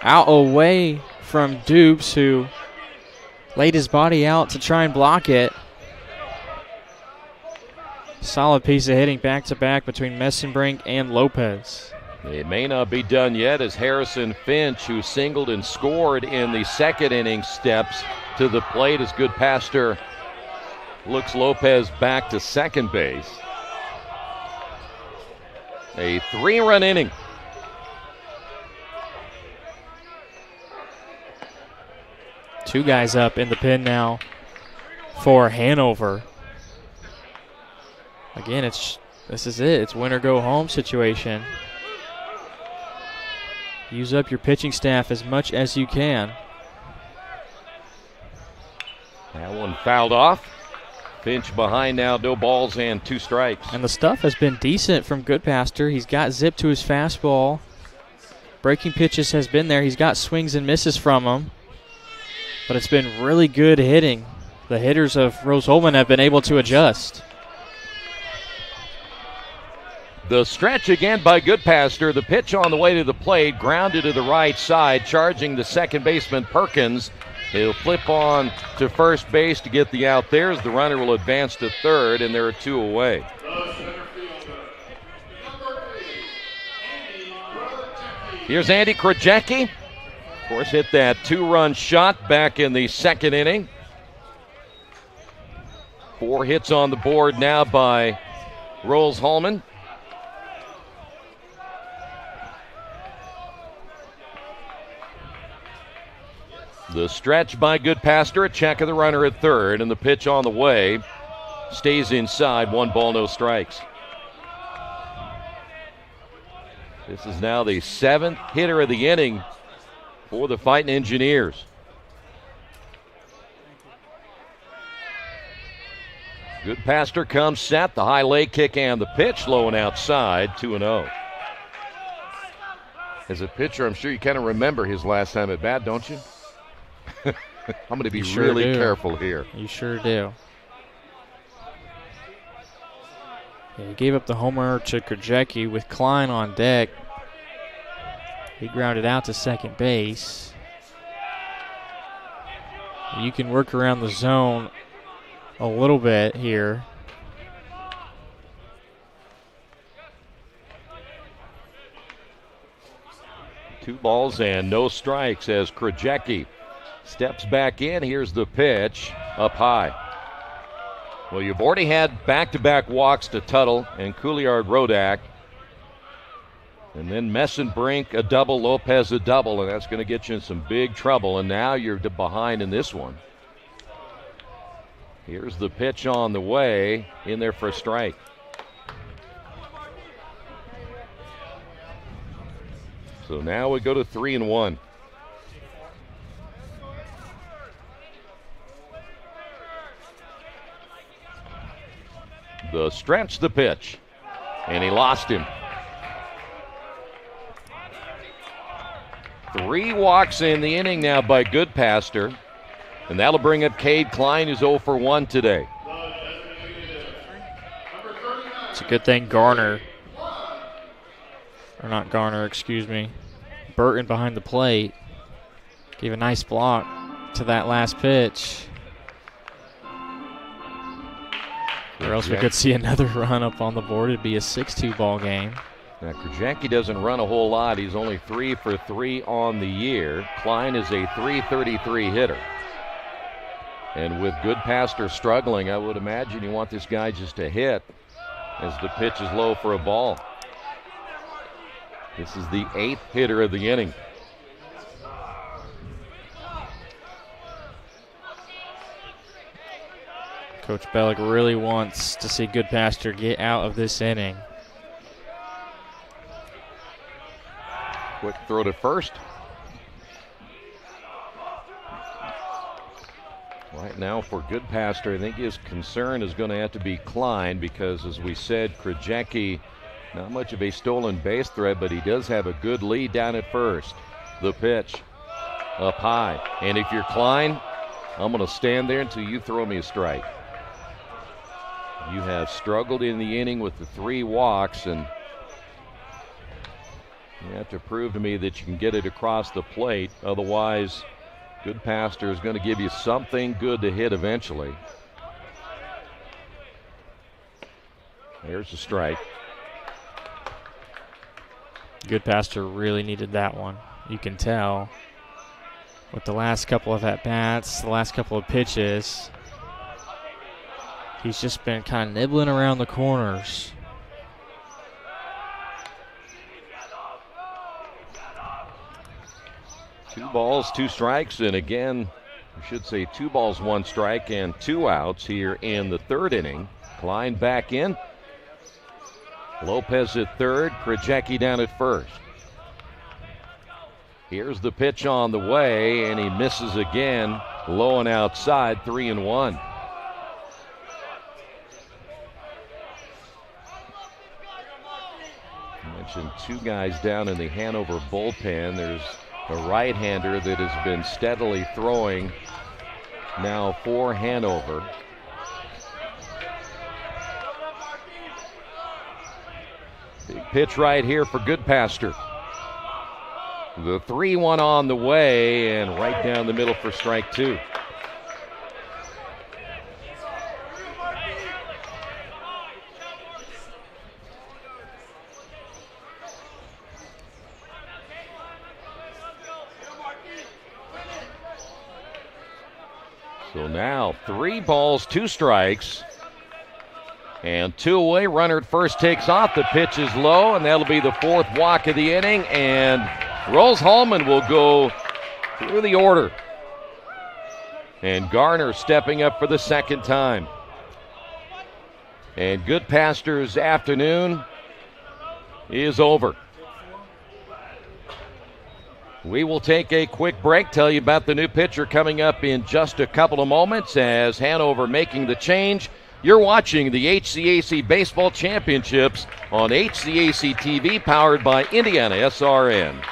Out away from Dupes, who laid his body out to try and block it. Solid piece of hitting back-to-back between Messenbrink and Lopez. It may not be done yet as Harrison Finch, who singled and scored in the second inning, steps to the plate as Goodpaster looks Lopez back to second base. A 3-run inning. Two guys up in the pen now for Hanover. Again, this is it. It's win or go home situation. Use up your pitching staff as much as you can. That one fouled off. Finch behind now, no balls and 2 strikes. And the stuff has been decent from Goodpaster. He's got zip to his fastball. Breaking pitches has been there. He's got swings and misses from them. But it's been really good hitting. The hitters of Rose-Hulman have been able to adjust. The stretch again by Goodpaster. The pitch on the way to the plate, grounded to the right side, charging the second baseman Perkins. He'll flip on to first base to get the out there as the runner will advance to third, and there are 2 away. Here's Andy Krajewski. Of course, hit that 2-run shot back in the second inning. 4 hits on the board now by Rose-Hulman. The stretch by Goodpaster, a check of the runner at third, and the pitch on the way stays inside. 1 ball, no strikes. This is now the 7th hitter of the inning for the Fighting Engineers. Goodpaster comes set, the high leg kick and the pitch low and outside, 2-0. As a pitcher, I'm sure you kind of remember his last time at bat, don't you? I'm going to be really careful here. You sure do. Yeah, he gave up the homer to Krajewski with Klein on deck. He grounded out to second base. You can work around the zone a little bit here. Two balls and no strikes as Krajewski steps back in. Here's the pitch up high. Well, you've already had back-to-back walks to Tuttle and Couliard-Rodak. And then Messenbrink a double, Lopez a double, and that's going to get you in some big trouble. And now you're behind in this one. Here's the pitch on the way, in there for a strike. So now we go to 3-1. The stretch, the pitch, and he lost him. 3 walks in the inning now by Goodpaster, and that'll bring up Cade Klein, who's 0 for 1 today. It's a good thing Burton behind the plate gave a nice block to that last pitch. Or else we could see another run up on the board. It'd be a 6-2 ball game. Now, Krajewski doesn't run a whole lot. He's only 3 for 3 on the year. Klein is a .333 hitter. And with Goodpaster struggling, I would imagine you want this guy just to hit as the pitch is low for a ball. This is the 8th hitter of the inning. Coach Bellick really wants to see Goodpaster get out of this inning. Quick throw to first. Right now for Goodpaster, I think his concern is going to have to be Klein because, as we said, Krajewski, not much of a stolen base threat, but he does have a good lead down at first. The pitch up high. And if you're Klein, I'm going to stand there until you throw me a strike. You have struggled in the inning with the 3 walks, and you have to prove to me that you can get it across the plate. Otherwise, Goodpaster is going to give you something good to hit eventually. There's a strike. Goodpaster really needed that one. You can tell with the last couple of at-bats, the last couple of pitches, he's just been kind of nibbling around the corners. Two balls, two strikes, and again, I should say 2 balls, 1 strike, and 2 outs here in the 3rd inning. Klein back in. Lopez at 3rd, Krajewski down at 1st. Here's the pitch on the way, and he misses again. Low and outside, 3-1. I mentioned 2 guys down in the Hanover bullpen. There's a right-hander that has been steadily throwing now for Hanover. Big pitch right here for Goodpaster. The 3-1 on the way and right down the middle for strike 2. So now 3 balls, 2 strikes, and 2 away. Runner at first takes off. The pitch is low, and that'll be the 4th walk of the inning. And Rose-Hulman will go through the order. And Garner stepping up for the 2nd time. And Goodpaster's afternoon is over. We will take a quick break, tell you about the new pitcher coming up in just a couple of moments as Hanover making the change. You're watching the HCAC Baseball Championships on HCAC TV, powered by IndianaSRN.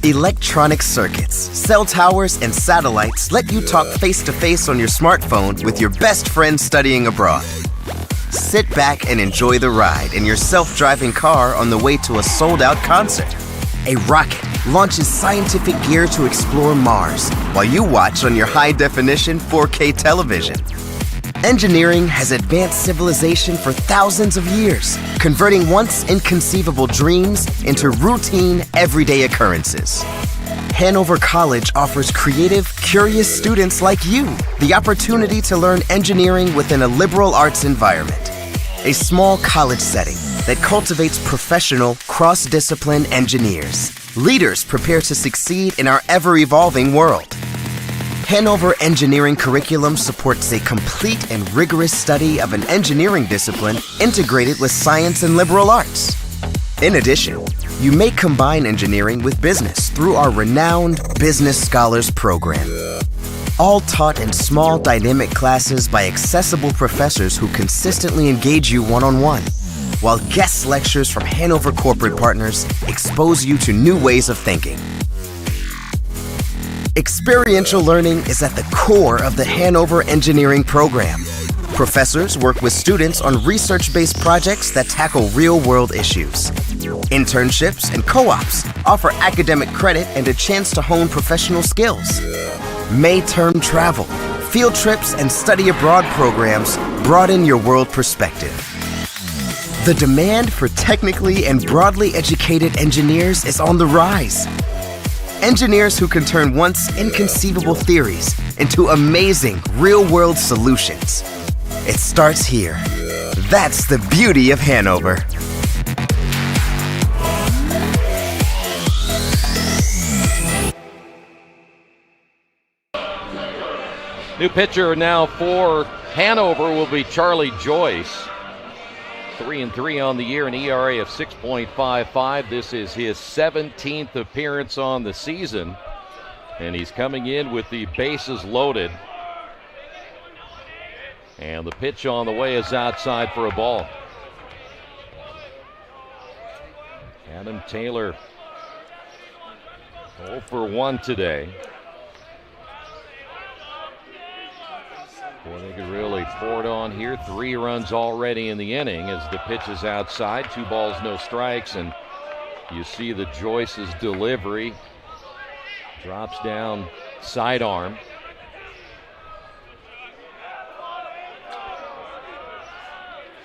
Electronic circuits, cell towers, and satellites let you talk face-to-face on your smartphone with your best friend studying abroad. Sit back and enjoy the ride in your self-driving car on the way to a sold-out concert. A rocket launches scientific gear to explore Mars while you watch on your high-definition 4K television. Engineering has advanced civilization for thousands of years, converting once inconceivable dreams into routine, everyday occurrences. Hanover College offers creative, curious students like you the opportunity to learn engineering within a liberal arts environment. A small college setting that cultivates professional, cross-discipline engineers. Leaders prepare to succeed in our ever-evolving world. Hanover Engineering Curriculum supports a complete and rigorous study of an engineering discipline integrated with science and liberal arts. In addition, you may combine engineering with business through our renowned Business Scholars Program. All taught in small, dynamic classes by accessible professors who consistently engage you one-on-one, while guest lectures from Hanover corporate partners expose you to new ways of thinking. Experiential learning is at the core of the Hanover Engineering Program. Professors work with students on research-based projects that tackle real-world issues. Internships and co-ops offer academic credit and a chance to hone professional skills. May-term travel, field trips, and study abroad programs broaden your world perspective. The demand for technically and broadly educated engineers is on the rise. Engineers who can turn once inconceivable theories into amazing real-world solutions. It starts here. That's the beauty of Hanover. New pitcher now for Hanover will be Charlie Joyce. 3-3 on the year, an ERA of 6.55. This is his 17th appearance on the season, and he's coming in with the bases loaded. And the pitch on the way is outside for a ball. Adam Taylor 0 for 1 today. Boy, they could really pour it on here. 3 runs already in the inning as the pitch is outside. 2 balls, no strikes, and you see the Joyce's delivery. Drops down sidearm.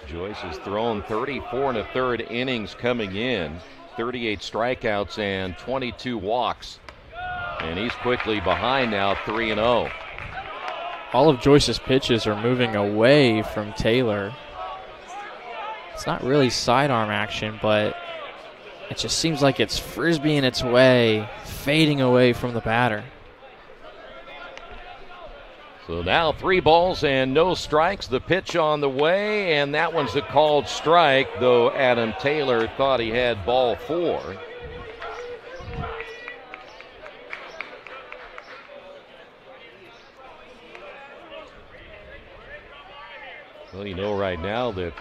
Joyce has thrown 34 1/3 innings coming in, 38 strikeouts and 22 walks. And he's quickly behind now, 3-0. All of Joyce's pitches are moving away from Taylor. It's not really sidearm action, but it just seems like it's frisbeeing its way, fading away from the batter. So now 3 balls and no strikes. The pitch on the way, and that one's a called strike, though Adam Taylor thought he had ball 4. Well, you know right now that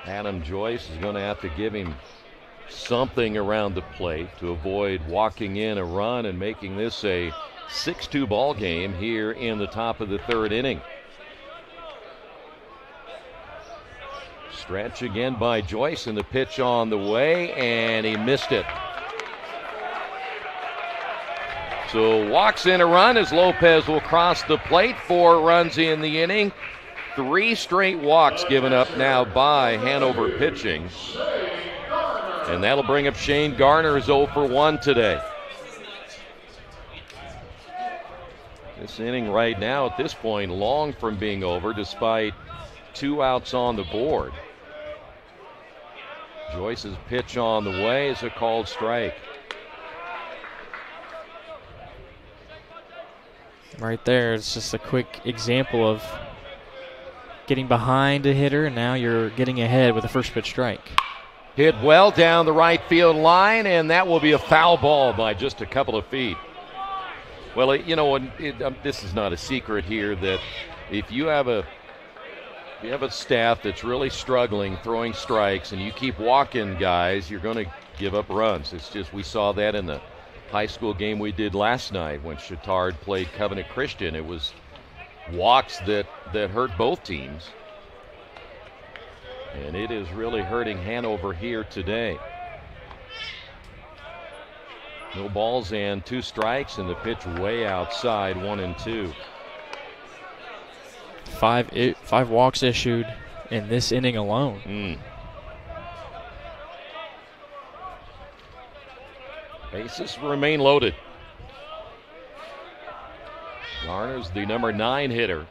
Adam Joyce is going to have to give him something around the plate to avoid walking in a run and making this a 6-2 ball game here in the top of the 3rd inning. Stretch again by Joyce, and the pitch on the way, and he missed it. So walks in a run as Lopez will cross the plate. 4 runs in the inning. 3 straight walks given up now by Hanover pitching. And that'll bring up Shane Garner's 0 for 1 today. This inning right now at this point long from being over despite 2 outs on the board. Joyce's pitch on the way is a called strike. Right there, it's just a quick example of getting behind a hitter, and now you're getting ahead with a first pitch strike. Hit well down the right field line, and that will be a foul ball by just a couple of feet. Well, you know, this is not a secret here that if you have a staff that's really struggling throwing strikes and you keep walking guys, you're going to give up runs. It's just we saw that in the high school game we did last night when Chittard played Covenant Christian. It was walks that hurt both teams. And it is really hurting Hanover here today. No balls and 2 strikes, and the pitch way outside, 1-2. 5 walks issued in this inning alone. Bases remain loaded. Garner's the number 9 hitter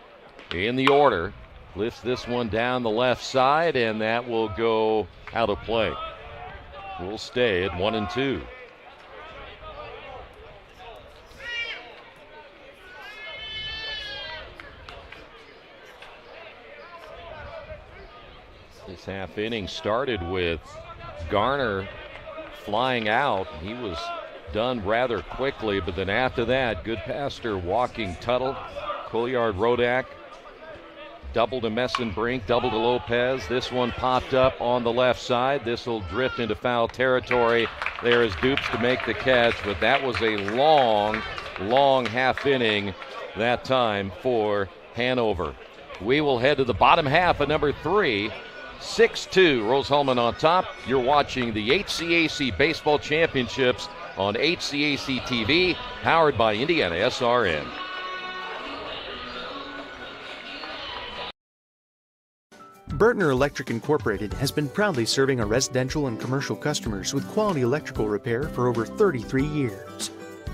in the order. Lifts this one down the left side, and that will go out of play. We'll stay at 1-2. This half inning started with Garner flying out. He was done rather quickly, but then after that, Goodpaster walking Tuttle, Couillard Rodak, double to Messenbrink, double to Lopez. This one popped up on the left side. This will drift into foul territory. There is Dupes to make the catch, but that was a long half inning that time for Hanover. We will head to the bottom half of number 3. 6-2, Rose-Hulman on top. You're watching the HCAC Baseball Championships on HCAC TV, powered by IndianaSRN. Burtner Electric Incorporated has been proudly serving our residential and commercial customers with quality electrical repair for over 33 years.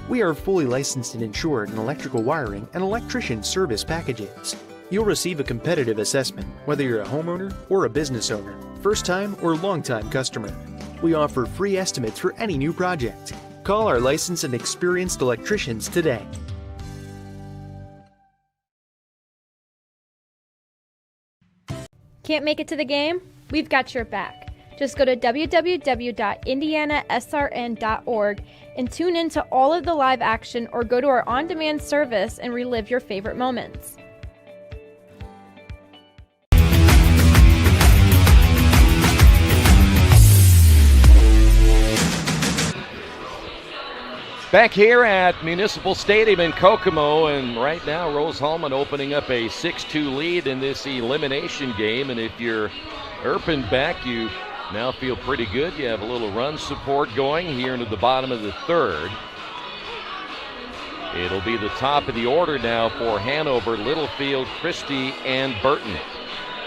We are fully licensed and insured in electrical wiring and electrician service packages. You'll receive a competitive assessment whether you're a homeowner or a business owner, first-time or long-time customer. We offer free estimates for any new project. Call our licensed and experienced electricians today. Can't make it to the game? We've got your back. Just go to www.IndianaSRN.org and tune in to all of the live action, or go to our on-demand service and relive your favorite moments. Back here at Municipal Stadium in Kokomo, and right now Rose-Hulman opening up a 6-2 lead in this elimination game. And if you're Erpenbeck, you now feel pretty good. You have a little run support going here into the bottom of the 3rd. It'll be the top of the order now for Hanover, Littlefield, Christie, and Burton.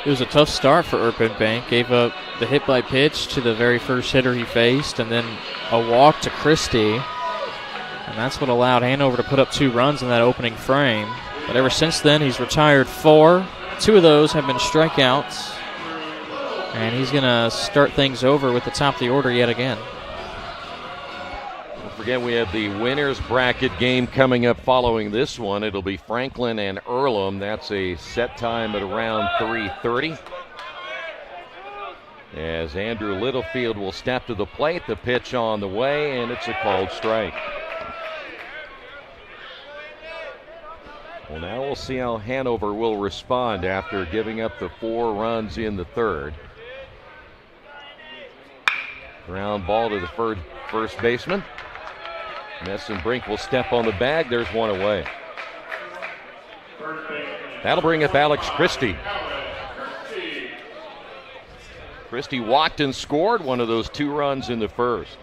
It was a tough start for Erpenbank. Gave up the hit by pitch to the very first hitter he faced, and then a walk to Christie. And that's what allowed Hanover to put up 2 runs in that opening frame. But ever since then, he's retired 4. 2 of those have been strikeouts. And he's going to start things over with the top of the order yet again. Don't forget, we have the winners bracket game coming up following this one. It'll be Franklin and Earlham. That's a set time at around 3:30. As Andrew Littlefield will step to the plate, the pitch on the way, and it's a called strike. Well, now we'll see how Hanover will respond after giving up the 4 runs in the third. Ground ball to the first baseman. Messenbrink will step on the bag. There's one away. That'll bring up Alex Christie. Christie walked and scored one of those 2 runs in the first.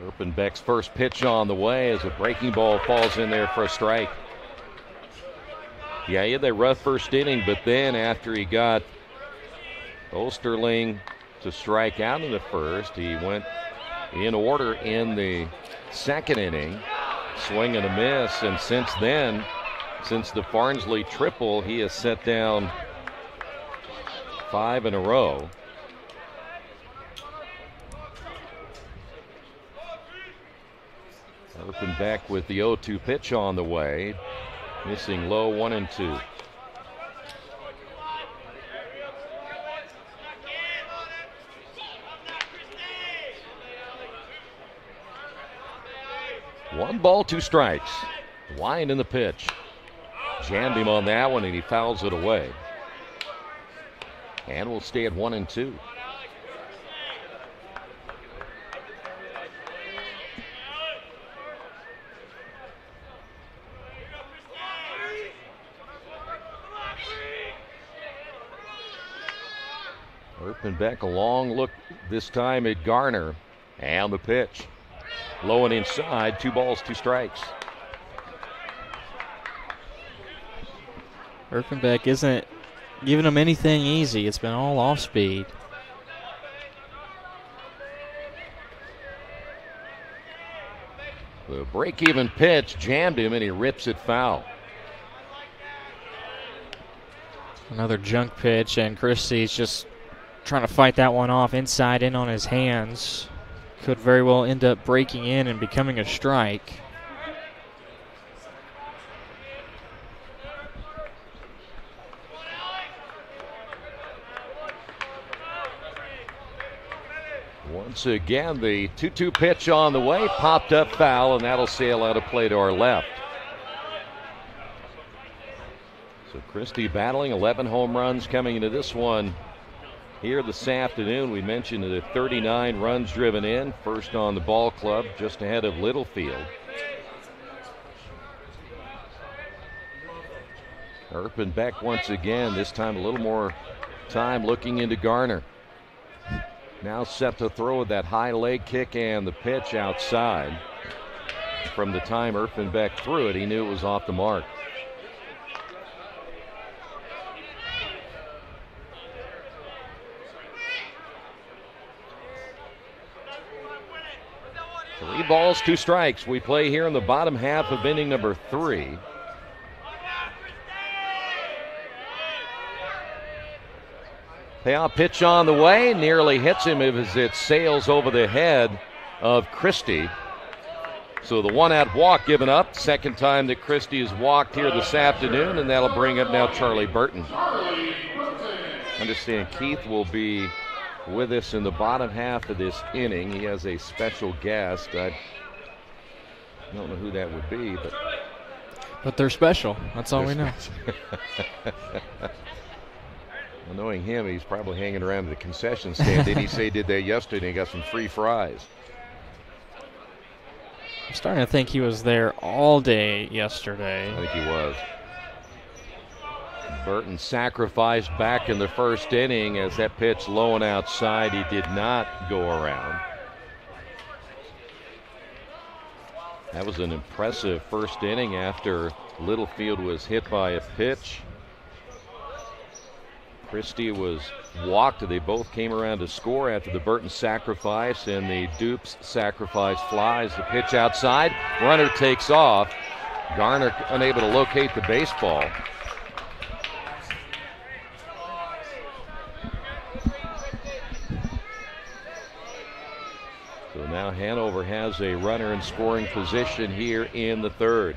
Erpenbeck's first pitch on the way as a breaking ball falls in there for a strike. Yeah, he had that rough first inning, but then after he got Osterling to strike out in the first, he went in order in the second inning, swing and a miss, and since then, since the Farnsley triple, he has set down 5 in a row. Erpenbeck with the 0-2 pitch on the way, missing low 1-2. One ball, 2 strikes. Line in the pitch. Jammed him on that one and he fouls it away. And we'll stay at 1-2. Erpenbeck, a long look this time at Garner. And the pitch. Low and inside, 2 balls, 2 strikes. Erpenbeck isn't giving him anything easy. It's been all off speed. The break-even pitch jammed him and he rips it foul. Another junk pitch, and Christie's just trying to fight that one off inside in on his hands. Could very well end up breaking in and becoming a strike. Once again, the 2-2 pitch on the way, popped up foul, and that'll sail out of play to our left. So Christie battling 11 home runs coming into this one here this afternoon. We mentioned the 39 runs driven in, first on the ball club, just ahead of Littlefield. Erpenbeck once again, this time a little more time looking into Garner. Now set to throw with that high leg kick and the pitch outside. From the time Erpenbeck threw it, he knew it was off the mark. Three balls, 2 strikes. We play here in the bottom half of inning number 3. Payoff pitch on the way, nearly hits him as it sails over the head of Christie. So the 1-out walk given up. Second time that Christie has walked here this afternoon, and that'll bring up now Charlie Burton. Understand Keith will be with us in the bottom half of this inning. He has a special guest. I don't know who that would be, but they're special. That's all we know. Well, knowing him, he's probably hanging around the concession stand. Did he say did that yesterday? He got some free fries. I'm starting to think he was there all day yesterday. I think he was. Burton sacrificed back in the first inning as that pitch low and outside. He did not go around. That was an impressive first inning after Littlefield was hit by a pitch. Christie was walked. They both came around to score after the Burton sacrifice, and the Dupes sacrifice flies. The pitch outside. Runner takes off. Garner unable to locate the baseball. So now Hanover has a runner in scoring position here in the third.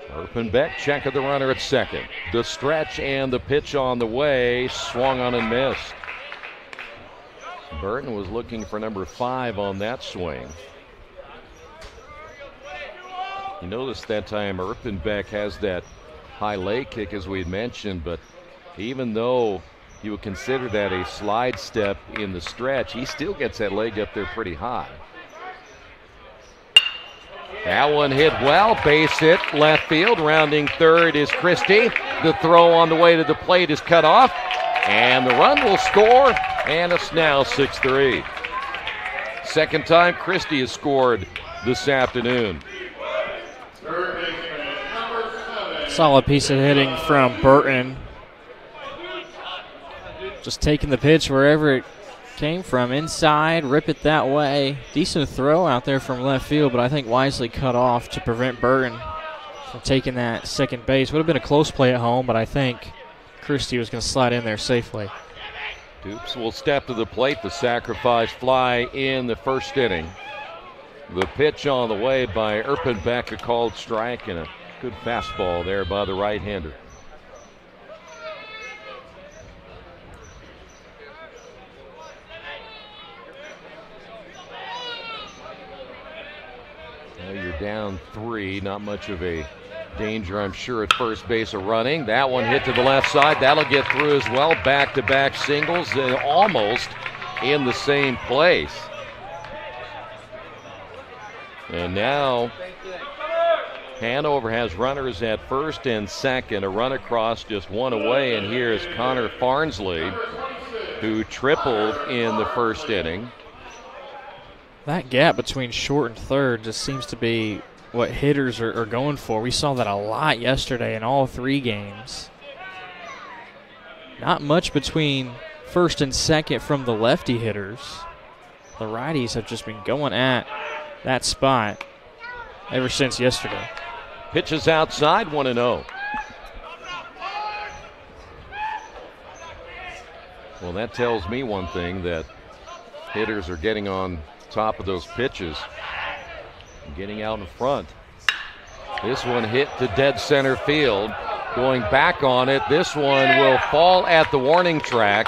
Erpenbeck checking the runner at second. The stretch and the pitch on the way, swung on and missed. Burton was looking for number 5 on that swing. You notice that time Erpenbeck has that high leg kick as we had mentioned, but even though you would consider that a slide step in the stretch, he still gets that leg up there pretty high. That one hit well, base hit, left field. Rounding third is Christie. The throw on the way to the plate is cut off, and the run will score, and it's now 6-3. Second time Christie has scored this afternoon. Solid piece of hitting from Burton. Just taking the pitch wherever it came from, inside, rip it that way. Decent throw out there from left field, but I think wisely cut off to prevent Burton from taking that second base. Would have been a close play at home, but I think Christie was going to slide in there safely. Dupes will step to the plate. The sacrifice fly in the first inning. The pitch on the way by Erpenbeck, a called strike, and a good fastball there by the right-hander. You're down 3, not much of a danger, I'm sure, at first base of running. That one hit to the left side. That'll get through as well. Back-to-back singles, almost in the same place. And now Hanover has runners at first and second. A run across, just one away, and here's Connor Farnsley, who tripled in the first inning. That gap between short and third just seems to be what hitters are going for. We saw that a lot yesterday in all 3 games. Not much between first and second from the lefty hitters. The righties have just been going at that spot ever since yesterday. Pitches outside, 1-0. Well, that tells me one thing, that hitters are getting on top of those pitches, getting out in front. This one hit to dead center field. Going back on it, this one will fall at the warning track.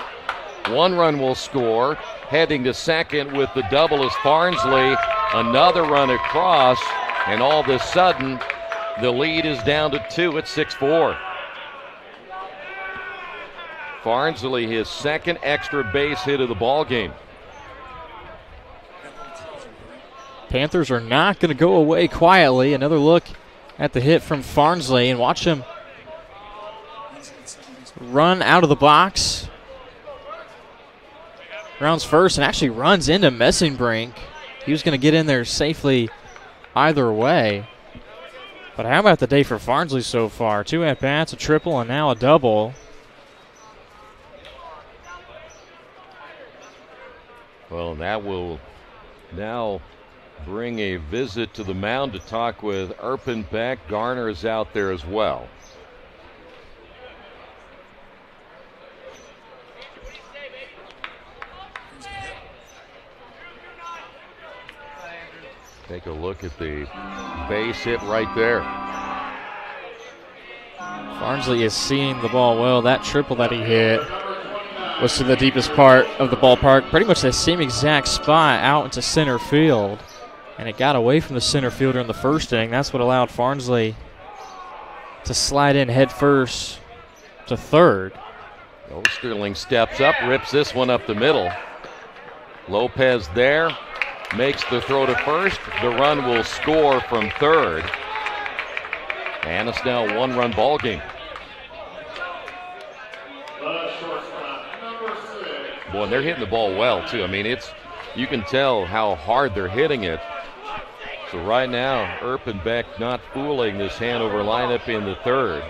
1 run will score. Heading to second with the double is Farnsley. Another run across, and all of a sudden the lead is down to 2 at 6-4. Farnsley, his second extra base hit of the ball game. Panthers are not going to go away quietly. Another look at the hit from Farnsley, and watch him run out of the box. Rounds first and actually runs into Messingbrink. He was going to get in there safely either way. But how about the day for Farnsley so far? 2 at-bats, a triple, and now a double. Well, that will now bring a visit to the mound to talk with Erpenbeck. Garner is out there as well. Take a look at the base hit right there. Farnsley is seeing the ball well. That triple that he hit was to the deepest part of the ballpark, pretty much the same exact spot out into center field. And it got away from the center fielder in the first inning. That's what allowed Farnsley to slide in head first to third. Osterling steps up, rips this one up the middle. Lopez there, makes the throw to first. The run will score from third. And it's now a one-run ball game. Boy, and they're hitting the ball well, too. I mean, you can tell how hard they're hitting it. So right now, Erpenbeck not fooling this Hanover lineup in the third.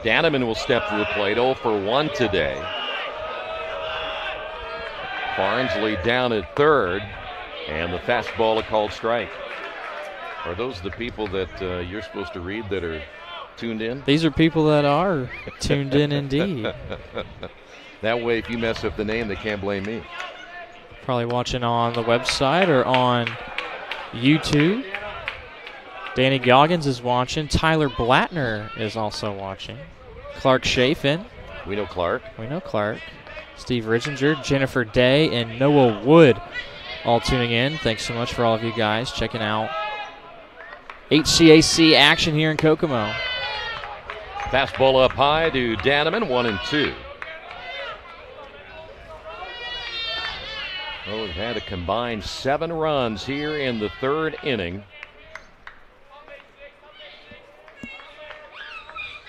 Danneman will step to the plate, 0 for 1 today. Farnsley down at third, and the fastball a called strike. Are those the people that you're supposed to read that are tuned in? These are people that are tuned in indeed. That way, if you mess up the name, they can't blame me. Probably watching on the website or on YouTube. Danny Goggins is watching. Tyler Blattner is also watching. Clark Chafin. We know Clark. Steve Ridginger, Jennifer Day, and Noah Wood all tuning in. Thanks so much for all of you guys checking out HCAC action here in Kokomo. Fastball up high to Danneman, 1-2. Well, we've had a combined 7 runs here in the third inning.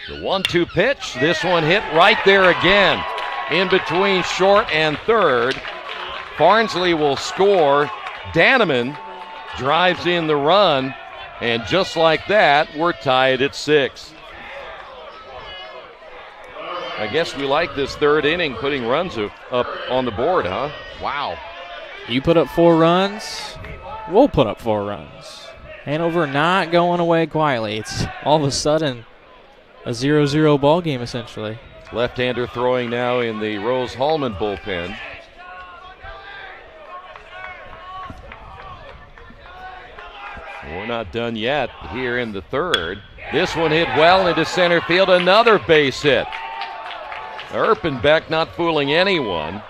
The 1-2 pitch. This one hit right there again. In between short and third. Farnsley will score. Danneman drives in the run. And just like that, we're tied at 6. I guess we like this third inning, putting runs up on the board, huh? Wow. You put up 4 runs, we'll put up 4 runs. Hanover not going away quietly. It's all of a sudden a 0-0 ball game, essentially. Left-hander throwing now in the Rose-Hulman bullpen. We're not done yet here in the third. This one hit well into center field. Another base hit. Erpenbeck not fooling anyone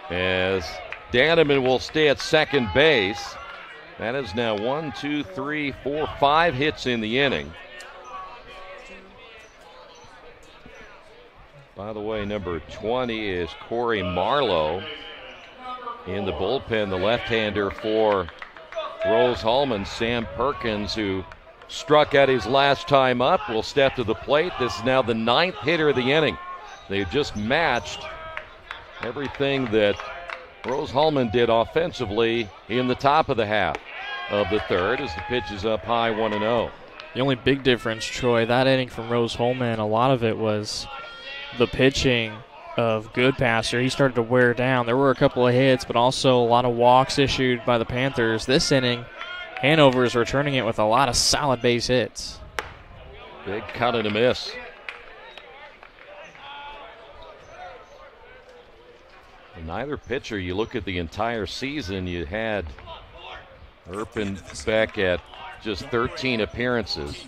as Danneman will stay at second base. That is now 1, 2, 3, 4, 5 hits in the inning. By the way, number 20 is Corey Marlowe in the bullpen, the left-hander for Rose-Hulman. Sam Perkins, who struck out his last time up, will step to the plate. This is now the 9th hitter of the inning. They've just matched everything that Rose-Hulman did offensively in the top of the half of the third as the pitch is up high, 1-0. The only big difference, Troy, that inning from Rose-Hulman, a lot of it was the pitching of Goodpasser. He started to wear down. There were a couple of hits, but also a lot of walks issued by the Panthers. This inning, Hanover is returning it with a lot of solid base hits. Big cut and a miss. Neither pitcher, you look at the entire season, you had Erpenbeck at just 13 appearances.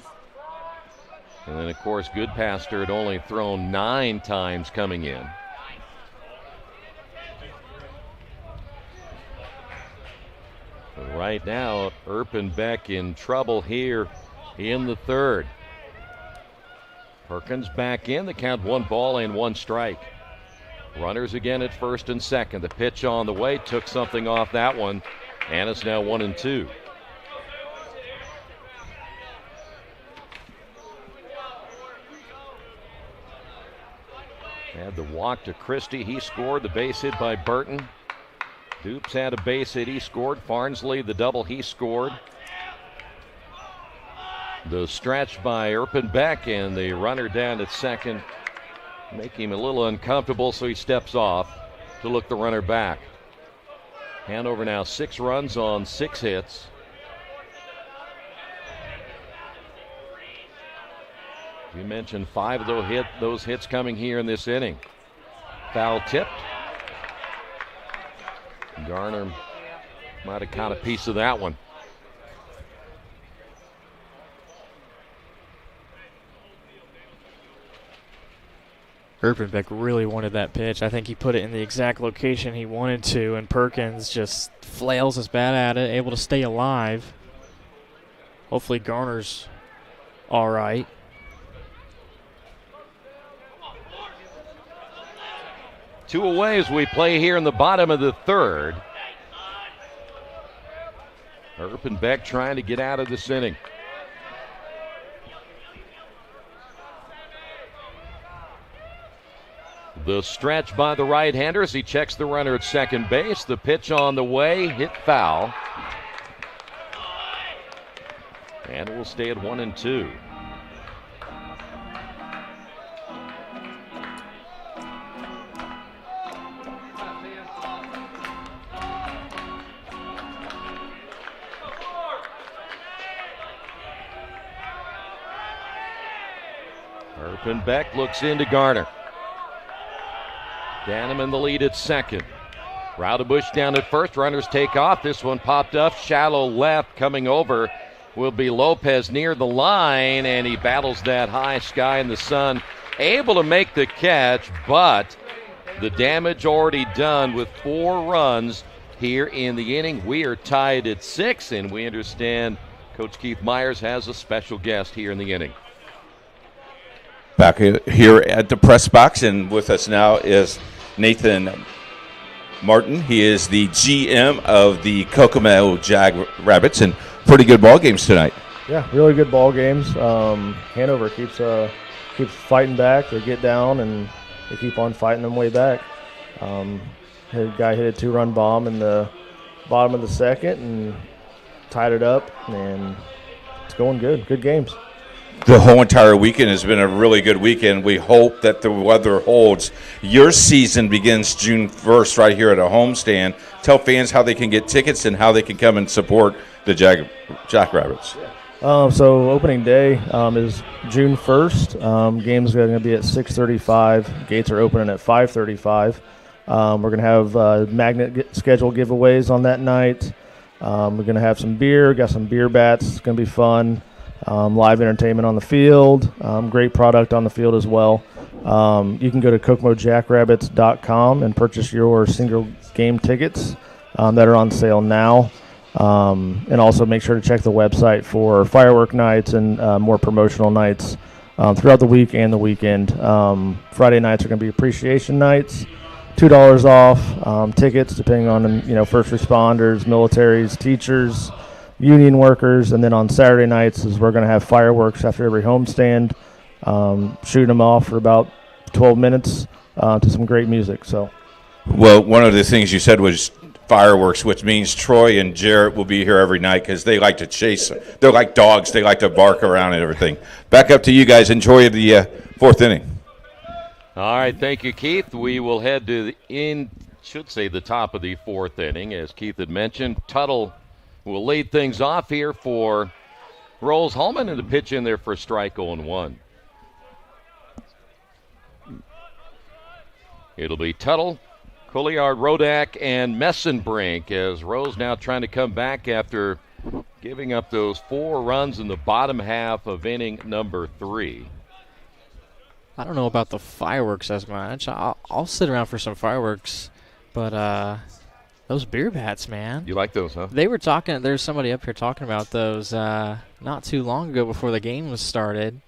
And then, of course, Goodpasser had only thrown 9 times coming in. But right now, Erpenbeck in trouble here in the third. Perkins back in. The count 1 ball and 1 strike. Runners again at first and second. The pitch on the way took something off that one, and it's now 1-2. Had the walk to Christie. He scored. The base hit by Burton. Dupes had a base hit. He scored. Farnsley, the double. He scored. The stretch by Erpenbeck, and the runner down at second. Make him a little uncomfortable, so he steps off to look the runner back. Hanover now 6 runs on 6 hits. You mentioned 5 of those hits coming here in this inning. Foul tipped. Garner might have caught a piece of that one. Erpenbeck really wanted that pitch. I think he put it in the exact location he wanted to, and Perkins just flails his bat at it, able to stay alive. Hopefully Garner's all right. 2 away as we play here in the bottom of the third. Erpenbeck trying to get out of this inning. The stretch by the right-hander as he checks the runner at second base. The pitch on the way, hit foul. And it will stay at 1-2. Erpenbeck looks into Garner. Danham in the lead at second. Raudebush down at first. Runners take off. This one popped up. Shallow left. Coming over will be Lopez near the line, and he battles that high sky in the sun. Able to make the catch, but the damage already done with 4 runs here in the inning. We are tied at 6, and we understand Coach Keith Myers has a special guest here in the inning. Back here at the press box, and with us now is Nathan Martin. He is the GM of the Kokomo Jackrabbits, and pretty good ball games tonight. Yeah, really good ball games. Hanover keeps fighting back. They get down, and they keep on fighting them way back. The guy hit a 2-run bomb in the bottom of the second and tied it up, and it's going good. Good games. The whole entire weekend has been a really good weekend. We hope that the weather holds. Your season begins June 1st right here at a homestand. Tell fans how they can get tickets and how they can come and support the Jackrabbits. So opening day is June 1st. Games are going to be at 6:35. Gates are opening at 5:35. We're going to have magnet schedule giveaways on that night. We're going to have some beer. Got some beer bats. It's going to be fun. Live entertainment on the field, great product on the field as well. You can go to KokomoJackrabbits.com and purchase your single game tickets that are on sale now. And also make sure to check the website for firework nights and more promotional nights throughout the week and the weekend. Friday nights are going to be appreciation nights, $2 off tickets depending on first responders, militaries, teachers, union workers, and then on Saturday nights is we're going to have fireworks after every homestand, shooting them off for about 12 minutes to some great music. So, well, one of the things you said was fireworks, which means Troy and Jarrett will be here every night because they like to chase. They're like dogs. They like to bark around and everything. Back up to you guys. Enjoy the 4th inning. All right, thank you, Keith. We will head to the top of the 4th inning. As Keith had mentioned, Tuttle will lead things off here for Rose-Hulman, and the pitch in there for strike 0-1. It'll be Tuttle, Couillard, Rodak, and Messenbrink as Rose now trying to come back after giving up those 4 runs in the bottom half of inning number 3. I don't know about the fireworks as much. I'll sit around for some fireworks, but those beer bats, man. You like those, huh? They were talking. There's somebody up here talking about those not too long ago before the game was started,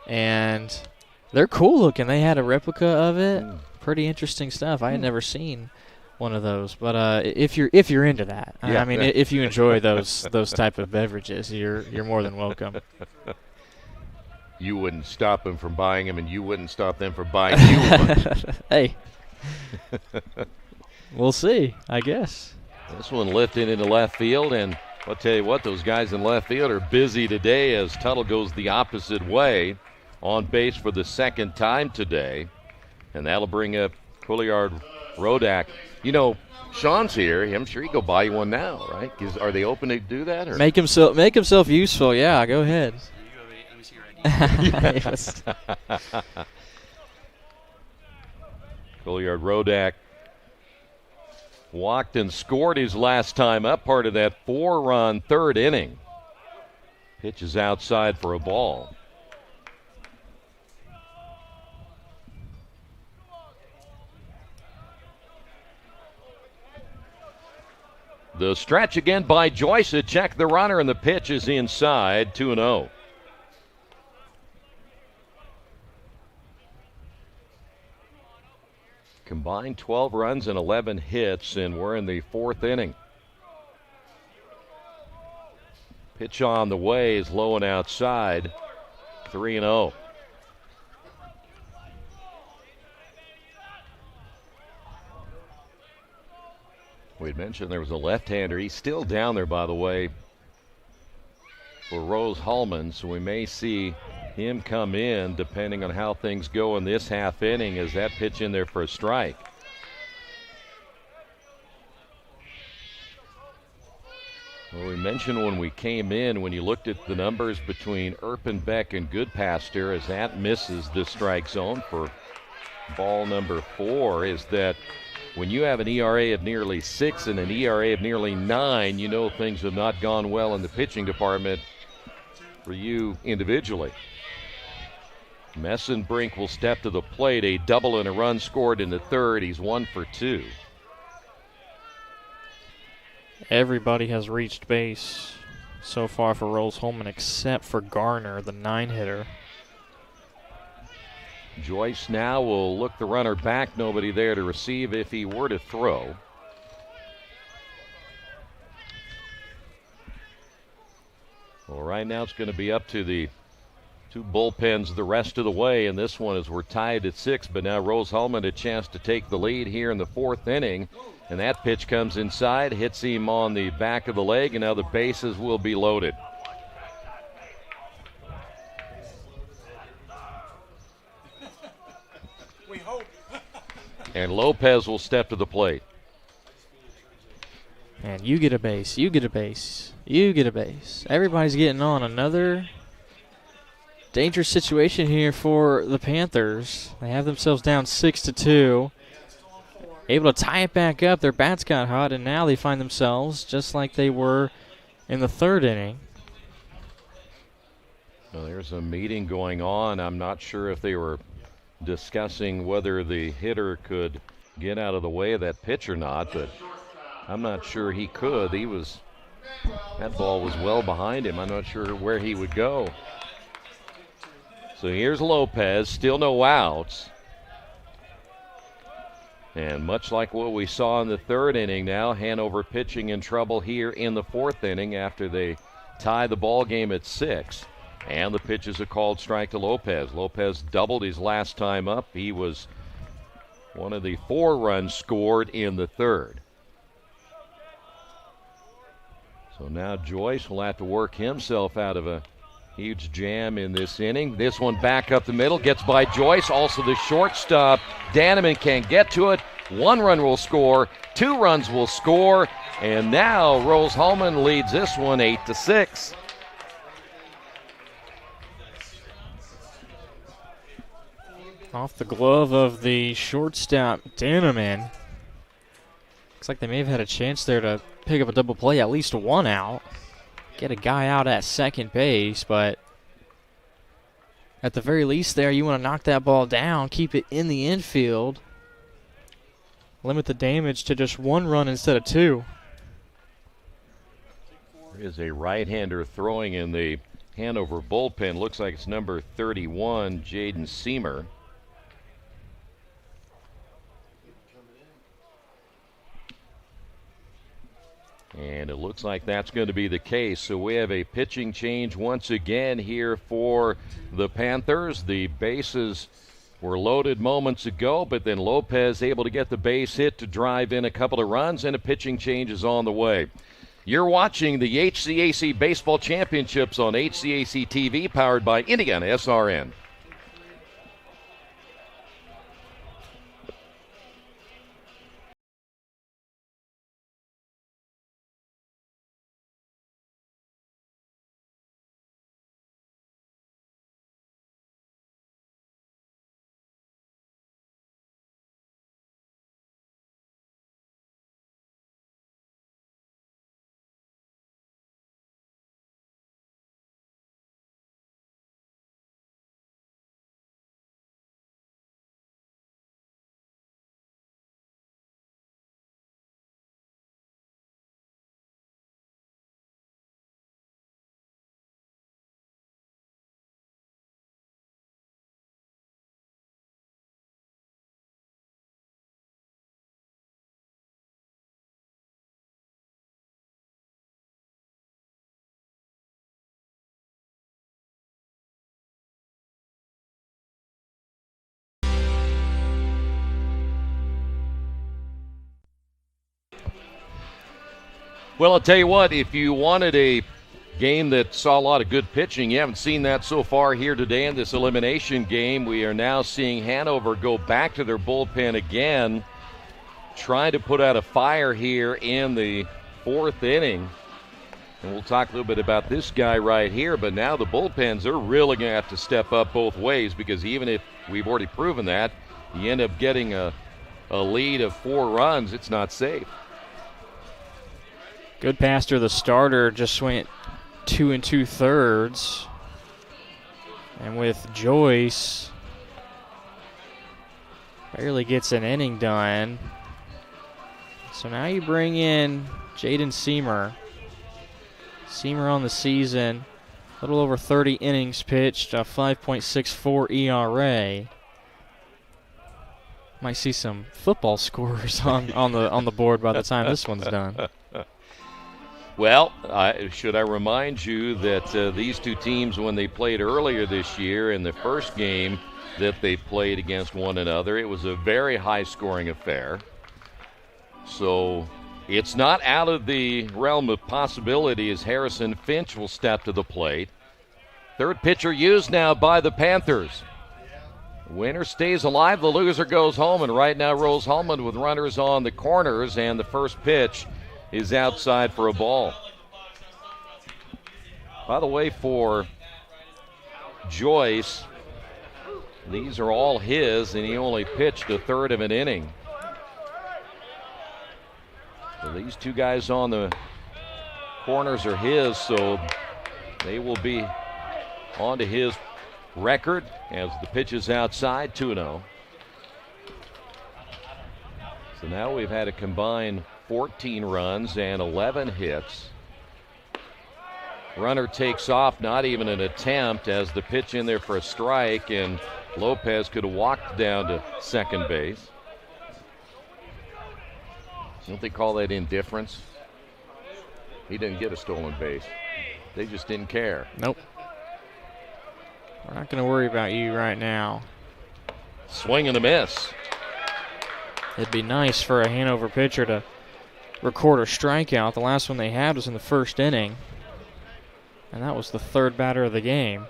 and they're cool looking. They had a replica of it. Pretty interesting stuff. I had never seen one of those, but if you're into that, yeah. I mean, if you enjoy those type of beverages, you're more than welcome. You wouldn't stop them from buying them, and you wouldn't stop them from buying you one. Hey. We'll see, I guess. This one lifted into left field, and I'll tell you what, those guys in left field are busy today as Tuttle goes the opposite way on base for the second time today. And that'll bring up Couillard, Rodak. You know, Sean's here. I'm sure he go buy you one now, right? Are they open to do that? Or? Make himself useful. Yeah, go ahead. Let me see your ID. Yes. Couillard, Rodak walked and scored his last time up, part of that 4-run 3rd inning. Pitch is outside for a ball. The stretch again by Joyce to check the runner, and the pitch is inside, 2-0. Combined 12 runs and 11 hits, and we're in the 4th inning. Pitch on the way is low and outside. 3-0. We'd mentioned there was a left-hander. He's still down there, by the way, for Rose-Hulman, so we may see him come in depending on how things go in this half inning as that pitch in there for a strike. Well, we mentioned when we came in, when you looked at the numbers between Erpenbeck and Goodpaster, as that misses the strike zone for ball number 4, is that when you have an ERA of nearly 6 and an ERA of nearly 9, you know things have not gone well in the pitching department for you individually. Messenbrink will step to the plate. A double and a run scored in the 3rd. He's 1 for 2. Everybody has reached base so far for Rose-Hulman except for Garner, the 9-hitter. Joyce now will look the runner back. Nobody there to receive if he were to throw. Well, right now it's going to be up to the 2 bullpens the rest of the way, and this one is we're tied at 6, but now Rose-Hulman a chance to take the lead here in the 4th inning, and that pitch comes inside, hits him on the back of the leg, and now the bases will be loaded. And Lopez will step to the plate. And you get a base, you get a base, you get a base. Everybody's getting on. Another dangerous situation here for the Panthers. They have themselves down 6-2. Able to tie it back up. Their bats got hot, and now they find themselves just like they were in the 3rd inning. Well, there's a meeting going on. I'm not sure if they were discussing whether the hitter could get out of the way of that pitch or not, but I'm not sure he could. That ball was well behind him. I'm not sure where he would go. So here's Lopez, still no outs. And much like what we saw in the 3rd inning now, Hanover pitching in trouble here in the 4th inning after they tie the ball game at 6. And the pitch is a called strike to Lopez. Lopez doubled his last time up. He was one of the 4 runs scored in the 3rd. So now Joyce will have to work himself out of a huge jam in this inning. This one back up the middle, gets by Joyce. Also the shortstop, Danneman can't get to it. 1 run will score, 2 runs will score, and now Rose-Hulman leads this one 8-6. Off the glove of the shortstop, Danneman. Looks like they may have had a chance there to pick up a double play, at least 1 out. Get a guy out at second base, but at the very least there, you want to knock that ball down, keep it in the infield, limit the damage to just 1 run instead of 2. There is a right-hander throwing in the Hanover bullpen. Looks like it's number 31, Jaden Seamer. And it looks like that's going to be the case. So we have a pitching change once again here for the Panthers. The bases were loaded moments ago, but then Lopez able to get the base hit to drive in a couple of runs, and a pitching change is on the way. You're watching the HCAC Baseball Championships on HCAC TV, powered by IndianaSRN. Well, I'll tell you what, if you wanted a game that saw a lot of good pitching, you haven't seen that so far here today in this elimination game. We are now seeing Hanover go back to their bullpen again, trying to put out a fire here in the 4th inning. And we'll talk a little bit about this guy right here, but now the bullpens are really going to have to step up both ways, because even if we've already proven that, you end up getting a lead of 4 runs, it's not safe. Good pass to the starter, just went 2 2/3. And with Joyce, barely gets an inning done. So now you bring in Jaden Seamer. Seamer on the season, a little over 30 innings pitched, a 5.64 ERA. Might see some football scores on the board by the time this one's done. Well, should I remind you that these two teams, when they played earlier this year in the first game that they played against one another, it was a very high-scoring affair. So it's not out of the realm of possibility as Harrison Finch will step to the plate. Third pitcher used now by the Panthers. The winner stays alive, the loser goes home, and right now Rose-Hulman with runners on the corners, and the first pitch is outside for a ball. By the way, for Joyce, these are all his, and he only pitched a third of an inning. So these two guys on the corners are his, so they will be on to his record as the pitch is outside, 2-0. So now we've had a combined 14 runs and 11 hits. Runner takes off, not even an attempt, as the pitch in there for a strike, and Lopez could have walked down to second base. Don't they call that indifference? He didn't get a stolen base. They just didn't care. Nope. We're not going to worry about you right now. Swing and a miss. It'd be nice for a Hanover pitcher to record a strikeout. The last one they had was in the first inning, and that was the third batter of the game.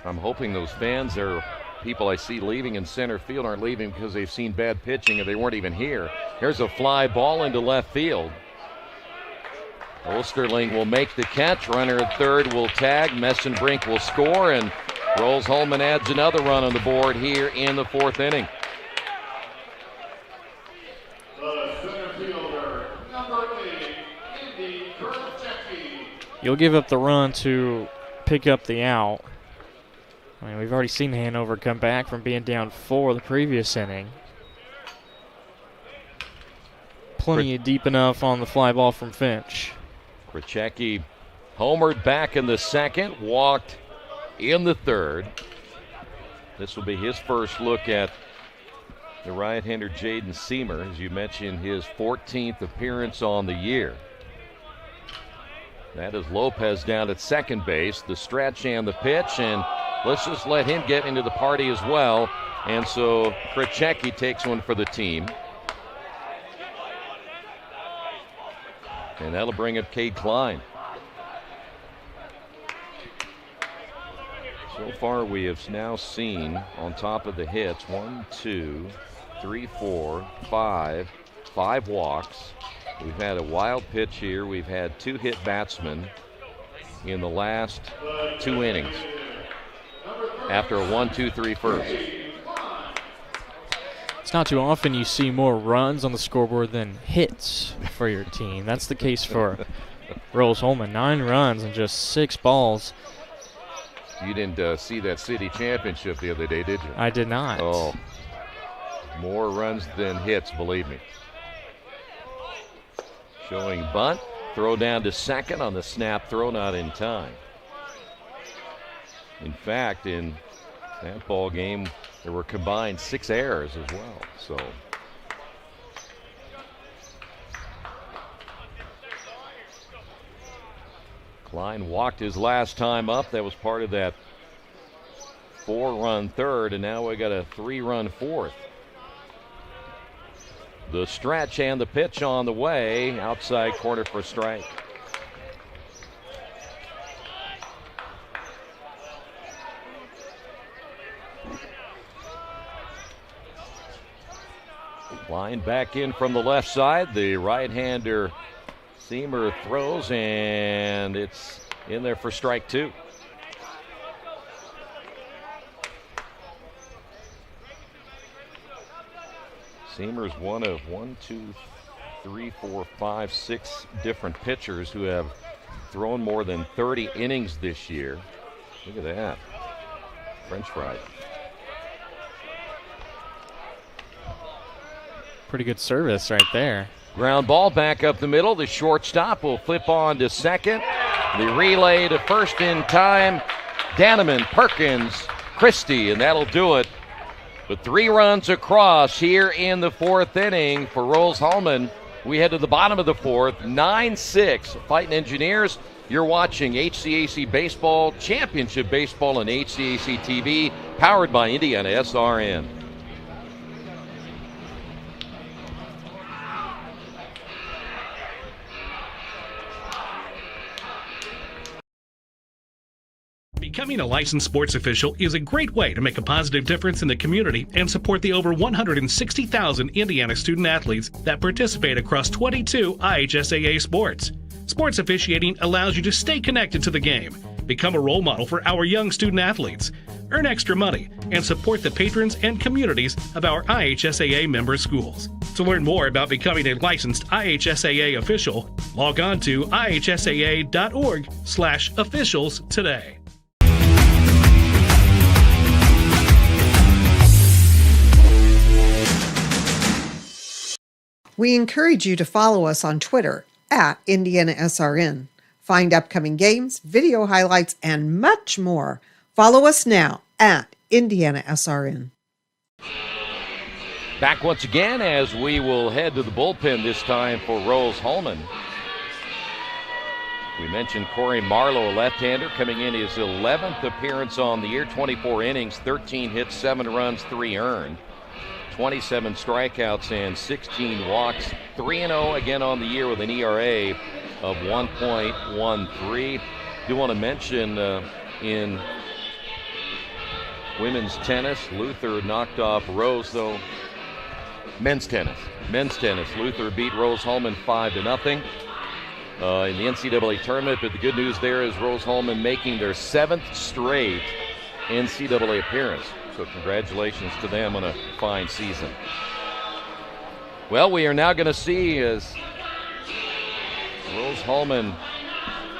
I'm hoping those fans are people I see leaving in center field aren't leaving because they've seen bad pitching and they weren't even here. Here's a fly ball into left field. Osterling will make the catch. Runner at third will tag. Messenbrink will score, and Rose-Hulman adds another run on the board here in the 4th inning. You'll give up the run to pick up the out. I mean, we've already seen Hanover come back from being down 4 the previous inning. Plenty deep enough on the fly ball from Finch. Krzyzewski homered back in the second, walked in the third. This will be his first look at the right-hander Jaden Seamer, as you mentioned, his 14th appearance on the year. That is Lopez down at second base, the stretch and the pitch, and let's just let him get into the party as well. And so Krzyzewski takes one for the team. And that'll bring up Cade Klein. So far we have now seen on top of the hits 1, 2, 3, 4, 5 walks. We've had a wild pitch here. We've had 2 hit batsmen in the last 2 innings after a 1-2-3 first. It's not too often you see more runs on the scoreboard than hits for your team. That's the case for Rose-Hulman. 9 runs and just 6 balls. You didn't see that city championship the other day, did you? I did not. Oh, more runs than hits, believe me. Showing bunt, throw down to second on the snap throw, not in time. In fact, in that ball game, there were combined 6 errors as well. So Klein walked his last time up. That was part of that 4-run third, and now we got a 3-run fourth. The stretch and the pitch on the way. Outside corner for strike. Line back in from the left side. The right-hander Seamer throws, and it's in there for strike two. Seamer's one of 6 different pitchers who have thrown more than 30 innings this year. Look at that. French fry. Pretty good service right there. Ground ball back up the middle. The shortstop will flip on to second. The relay to first in time. Danneman, Perkins, Christie, and that'll do it. But 3 runs across here in the 4th inning for Rose-Hulman. We head to the bottom of the 4th, 9-6. Fighting Engineers, you're watching HCAC Baseball, Championship Baseball on HCAC TV, powered by IndianaSRN. Becoming a licensed sports official is a great way to make a positive difference in the community and support the over 160,000 Indiana student athletes that participate across 22 IHSAA sports. Sports officiating allows you to stay connected to the game, become a role model for our young student athletes, earn extra money, and support the patrons and communities of our IHSAA member schools. To learn more about becoming a licensed IHSAA official, log on to ihsaa.org/officials today. We encourage you to follow us on Twitter at IndianaSRN. Find upcoming games, video highlights, and much more. Follow us now at IndianaSRN. Back once again as we will head to the bullpen this time for Rose-Hulman. We mentioned Corey Marlowe, a left-hander, coming in his 11th appearance on the year, 24 innings, 13 hits, 7 runs, 3 earned. 27 strikeouts and 16 walks. 3-0 again on the year with an ERA of 1.13. Do want to mention in women's tennis, Luther knocked off Rose, though. Men's tennis. Luther beat Rose-Hulman 5-0 in the NCAA tournament. But the good news there is Rose-Hulman making their 7th straight NCAA appearance. So congratulations to them on a fine season. Well, we are now going to see as Rose-Hulman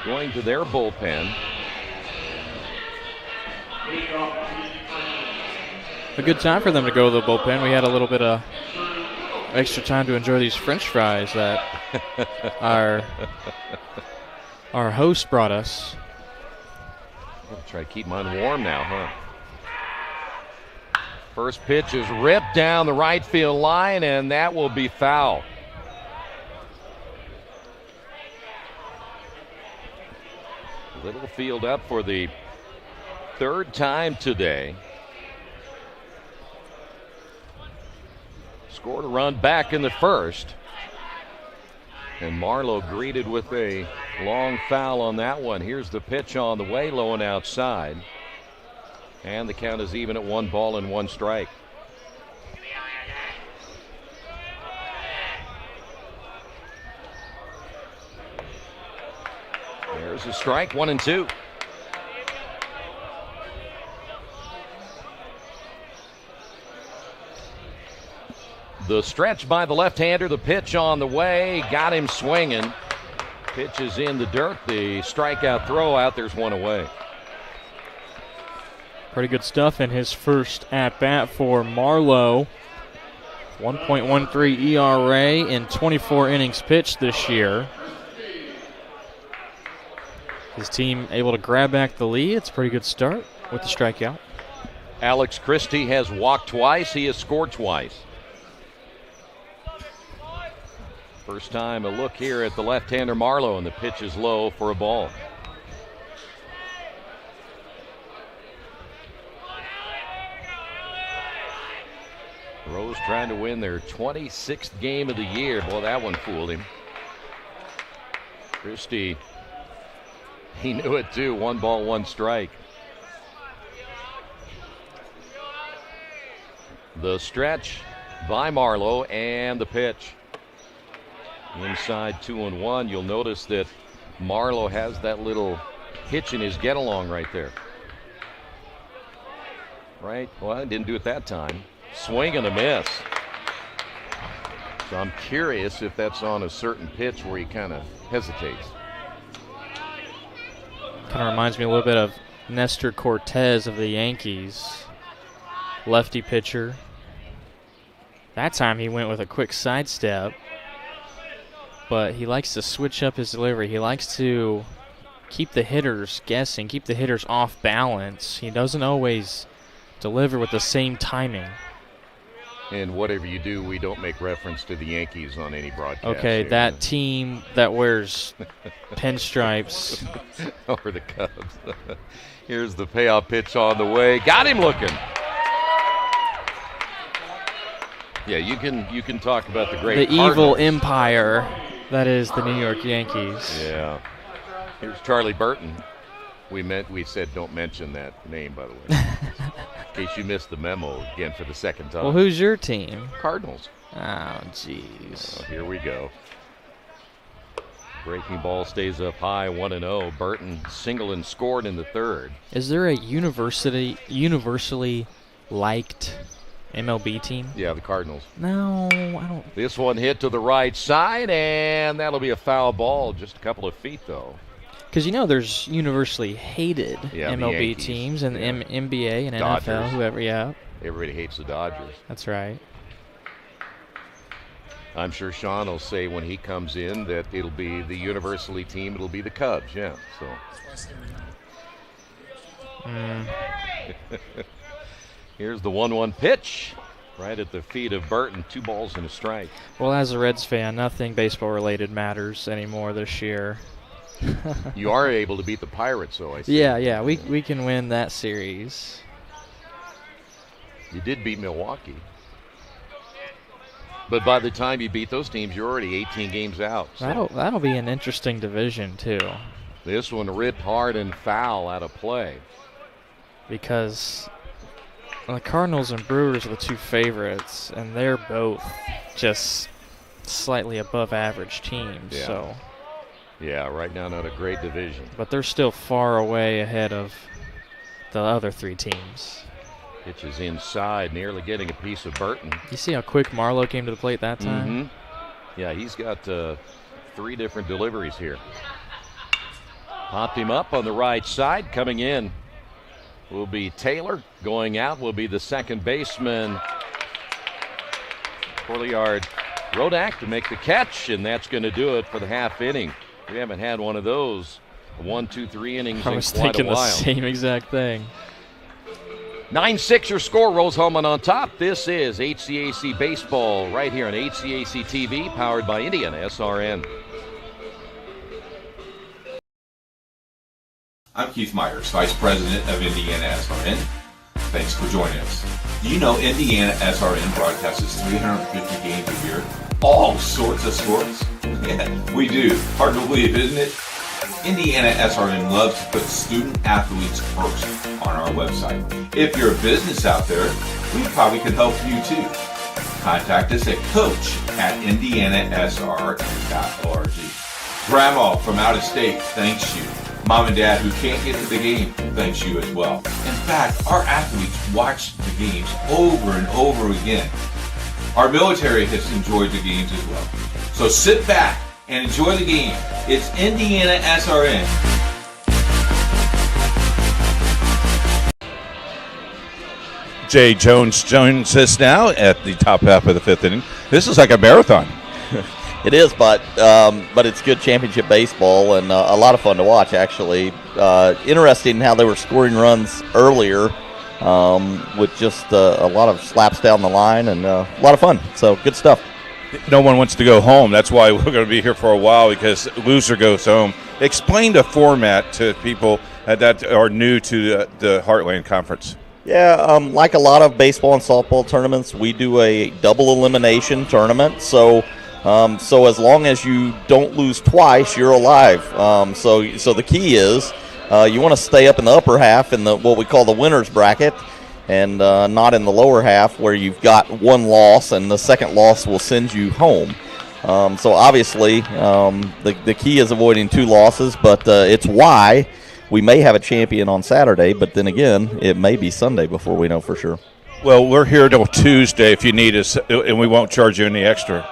going to their bullpen. A good time for them to go to the bullpen. We had a little bit of extra time to enjoy these French fries that our host brought us. I'm going to try to keep mine warm now, huh? First pitch is ripped down the right field line, and that will be foul. Littlefield up for the 3rd time today. Scored a run back in the 1st. And Marlowe greeted with a long foul on that one. Here's the pitch on the way, low and outside. And the count is even at 1 ball and 1 strike. There's a strike, 1-2. The stretch by the left-hander, the pitch on the way, got him swinging. Pitch is in the dirt, the strikeout throw out, there's 1 away. Pretty good stuff in his first at-bat for Marlowe. 1.13 ERA in 24 innings pitched this year. His team able to grab back the lead. It's a pretty good start with the strikeout. Alex Christie has walked twice. He has scored twice. First time a look here at the left-hander Marlowe, and the pitch is low for a ball. Rose trying to win their 26th game of the year. Boy, that one fooled him. Christie, he knew it too. 1 ball, 1 strike. The stretch by Marlowe and the pitch. Inside 2-1. You'll notice that Marlowe has that little hitch in his get-along right there. Right? Well, I didn't do it that time. Swing and a miss. So I'm curious if that's on a certain pitch where he kind of hesitates. Kind of reminds me a little bit of Nestor Cortez of the Yankees. Lefty pitcher. That time he went with a quick sidestep, but he likes to switch up his delivery. He likes to keep the hitters guessing, keep the hitters off balance. He doesn't always deliver with the same timing. And whatever you do, we don't make reference to the Yankees on any broadcast. Okay, here. that team that wears pinstripes. Over the Cubs. Here's the payoff pitch on the way. Got him looking. Yeah, you can talk about the great the evil empire that is the New York Yankees. Yeah. Here's Charlie Burton. We said don't mention that name, by the way. In case you missed the memo again for the second time. Well, who's your team? Cardinals. Oh, jeez. Here we go. Breaking ball stays up high, 1-0. Burton singled and scored in the third. Is there a universally liked MLB team? Yeah, the Cardinals. No, I don't. This one hit to the right side, and that'll be a foul ball. Just a couple of feet, though. Because, there's universally hated MLB Yankees, teams and NBA and Dodgers. NFL, whoever, yeah. Everybody hates the Dodgers. That's right. I'm sure Sean will say when he comes in that it'll be the universally team. It'll be the Cubs, yeah. So. Here's the 1-1 pitch. Right at the feet of Burton. 2 balls and a strike. Well, as a Reds fan, nothing baseball-related matters anymore this year. You are able to beat the Pirates, though, I see. Yeah, we can win that series. You did beat Milwaukee. But by the time you beat those teams, you're already 18 games out. So. That'll be an interesting division, too. This one ripped hard and foul out of play. Because the Cardinals and Brewers are the 2 favorites, and they're both just slightly above average teams. Yeah. So. Yeah, right now not a great division. But they're still far away ahead of the other 3 teams. Pitch is inside, nearly getting a piece of Burton. You see how quick Marlowe came to the plate that time? Mm-hmm. Yeah, he's got 3 different deliveries here. Popped him up on the right side. Coming in will be Taylor. Going out will be the second baseman, Corliard Rodak, to make the catch, and that's going to do it for the half inning. We haven't had one of those 1, 2, 3 innings in quite a while. I was thinking the same exact thing. 9-6 your score. Rose-Hulman on top. This is HCAC Baseball right here on HCAC TV, powered by IndianaSRN. I'm Keith Myers, Vice President of IndianaSRN. Thanks for joining us. Do you know IndianaSRN broadcasts 350 games a year? All sorts of sports? Yeah, we do. Hard to believe, isn't it? IndianaSRN loves to put student athletes first on our website. If you're a business out there, we probably could help you too. Contact us at coach@indianasrn.org. Grandma from out of state thanks you. Mom and Dad who can't get to the game thanks you as well. In fact, our athletes watch the games over and over again. Our military has enjoyed the games as well. So sit back and enjoy the game. It's IndianaSRN. Jay Jones joins us now at the top half of the 5th inning. This is like a marathon. It is, but it's good championship baseball and a lot of fun to watch, actually. Interesting how they were scoring runs earlier with just a lot of slaps down the line and a lot of fun. So good stuff. No one wants to go home. That's why we're going to be here for a while, because loser goes home. Explain the format to people that are new to the Heartland Conference. Yeah, like a lot of baseball and softball tournaments, we do a double elimination tournament. So as long as you don't lose twice, you're alive. So the key is you want to stay up in the upper half in what we call the winner's bracket, and not in the lower half where you've got one loss and the second loss will send you home. So obviously the key is avoiding 2 losses, but it's why we may have a champion on Saturday, but then again, it may be Sunday before we know for sure. Well, we're here till Tuesday if you need us, and we won't charge you any extra.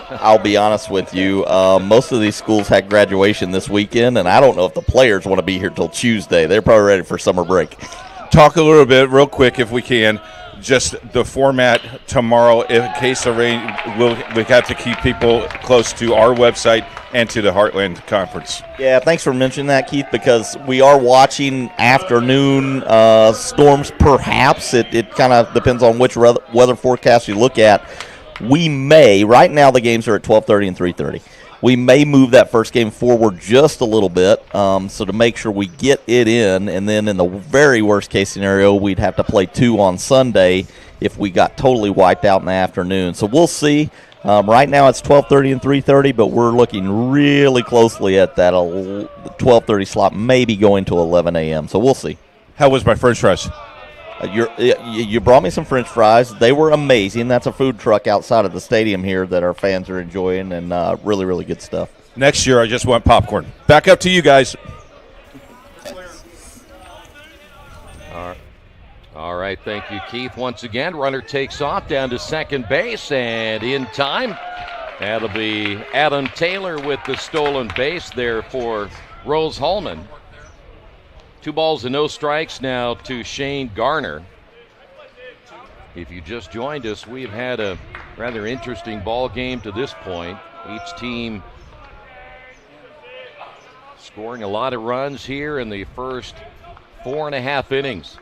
I'll be honest with you. Most of these schools had graduation this weekend, and I don't know if the players want to be here till Tuesday. They're probably ready for summer break. Talk a little bit, real quick, if we can, just the format tomorrow. In case of rain, we have to keep people close to our website and to the Heartland Conference. Yeah, thanks for mentioning that, Keith, because we are watching afternoon storms perhaps. It kind of depends on which weather forecast you look at. We may, right now the games are at 12:30 and 3:30. We may move that first game forward just a little bit, so to make sure we get it in, and then in the very worst case scenario, we'd have to play 2 on Sunday if we got totally wiped out in the afternoon. So we'll see. Right now it's 12:30 and 3:30, but we're looking really closely at that 12:30 slot, maybe going to 11 a.m. So we'll see. How was my French fries? You brought me some French fries. They were amazing. That's a food truck outside of the stadium here that our fans are enjoying, and really, really good stuff. Next year, I just want popcorn. Back up to you guys. All right, thank you, Keith. Once again, runner takes off down to second base, and in time, that'll be Adam Taylor with the stolen base there for Rose-Hulman. 2 balls and no strikes now to Shane Garner. If you just joined us, we've had a rather interesting ball game to this point. Each team scoring a lot of runs here in the first 4.5 innings.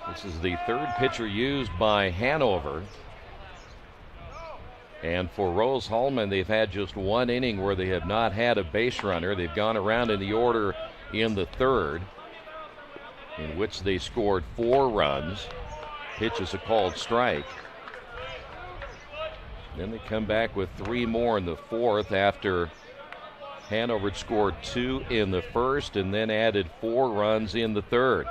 This is the 3rd pitcher used by Hanover. And for Rose-Hulman, they've had just 1 inning where they have not had a base runner. They've gone around in the order in the 3rd, in which they scored 4 runs. Pitch is a called strike. Then they come back with 3 more in the 4th after Hanover scored 2 in the 1st and then added 4 runs in the 3rd.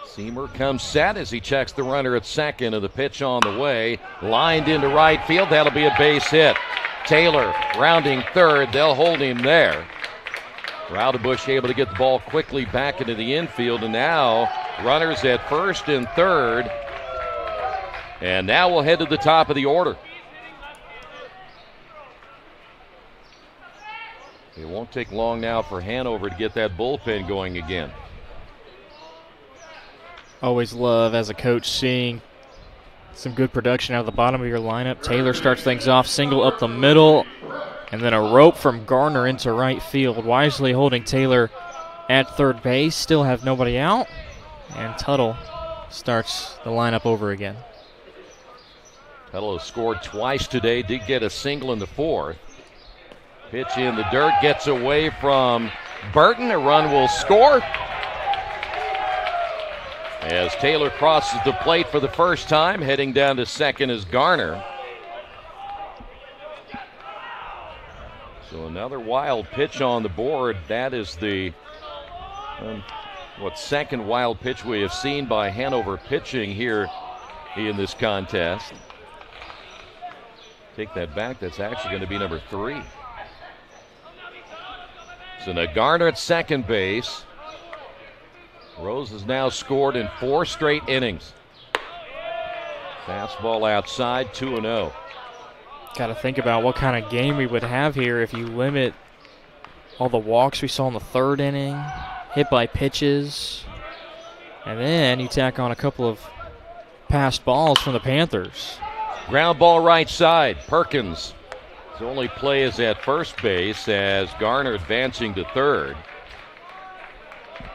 Seamer comes set as he checks the runner at second, and the pitch on the way. Lined into right field. That'll be a base hit. Taylor rounding 3rd. They'll hold him there. Raudebush able to get the ball quickly back into the infield, and now runners at 1st and 3rd. And now we'll head to the top of the order. It won't take long now for Hanover to get that bullpen going again. Always love, as a coach, seeing some good production out of the bottom of your lineup. Taylor starts things off, single up the middle, and then a rope from Garner into right field. Wisely holding Taylor at 3rd base. Still have nobody out, and Tuttle starts the lineup over again. Tuttle has scored twice today, did get a single in the 4th. Pitch in the dirt, gets away from Burton. A run will score as Taylor crosses the plate for the first time. Heading down to second is Garner. So another wild pitch on the board. That is the second wild pitch we have seen by Hanover pitching here in this contest. Take that back. That's actually going to be number 3. So now Garner at second base. Rose has now scored in 4 straight innings. Fastball outside, 2-0. Got to think about what kind of game we would have here if you limit all the walks we saw in the 3rd inning, hit by pitches, and then you tack on a couple of passed balls from the Panthers. Ground ball right side. Perkins. His only play is at first base as Garner advancing to 3rd.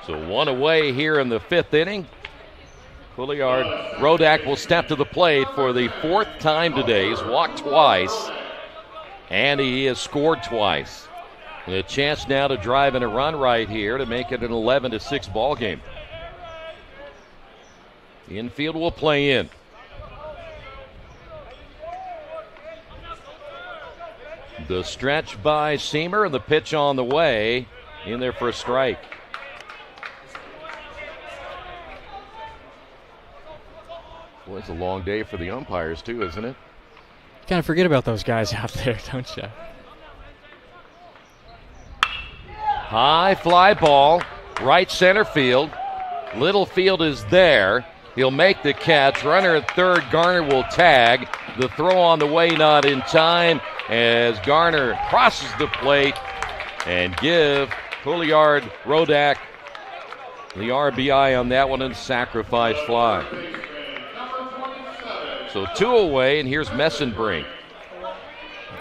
So 1 away here in the 5th inning. Couillard Rodak will step to the plate for the 4th time today. He's walked twice, and he has scored twice. And a chance now to drive in a run right here to make it an 11-6 ball game. Infield will play in. The stretch by Seamer and the pitch on the way. In there for a strike. Well, it's a long day for the umpires too, isn't it? Kind of forget about those guys out there, don't you? High fly ball, right center field. Littlefield is there. He'll make the catch. Runner at third, Garner will tag. The throw on the way not in time as Garner crosses the plate and give Pouliard Rodak the RBI on that one and sacrifice fly. So 2 away, and here's Messenbrink.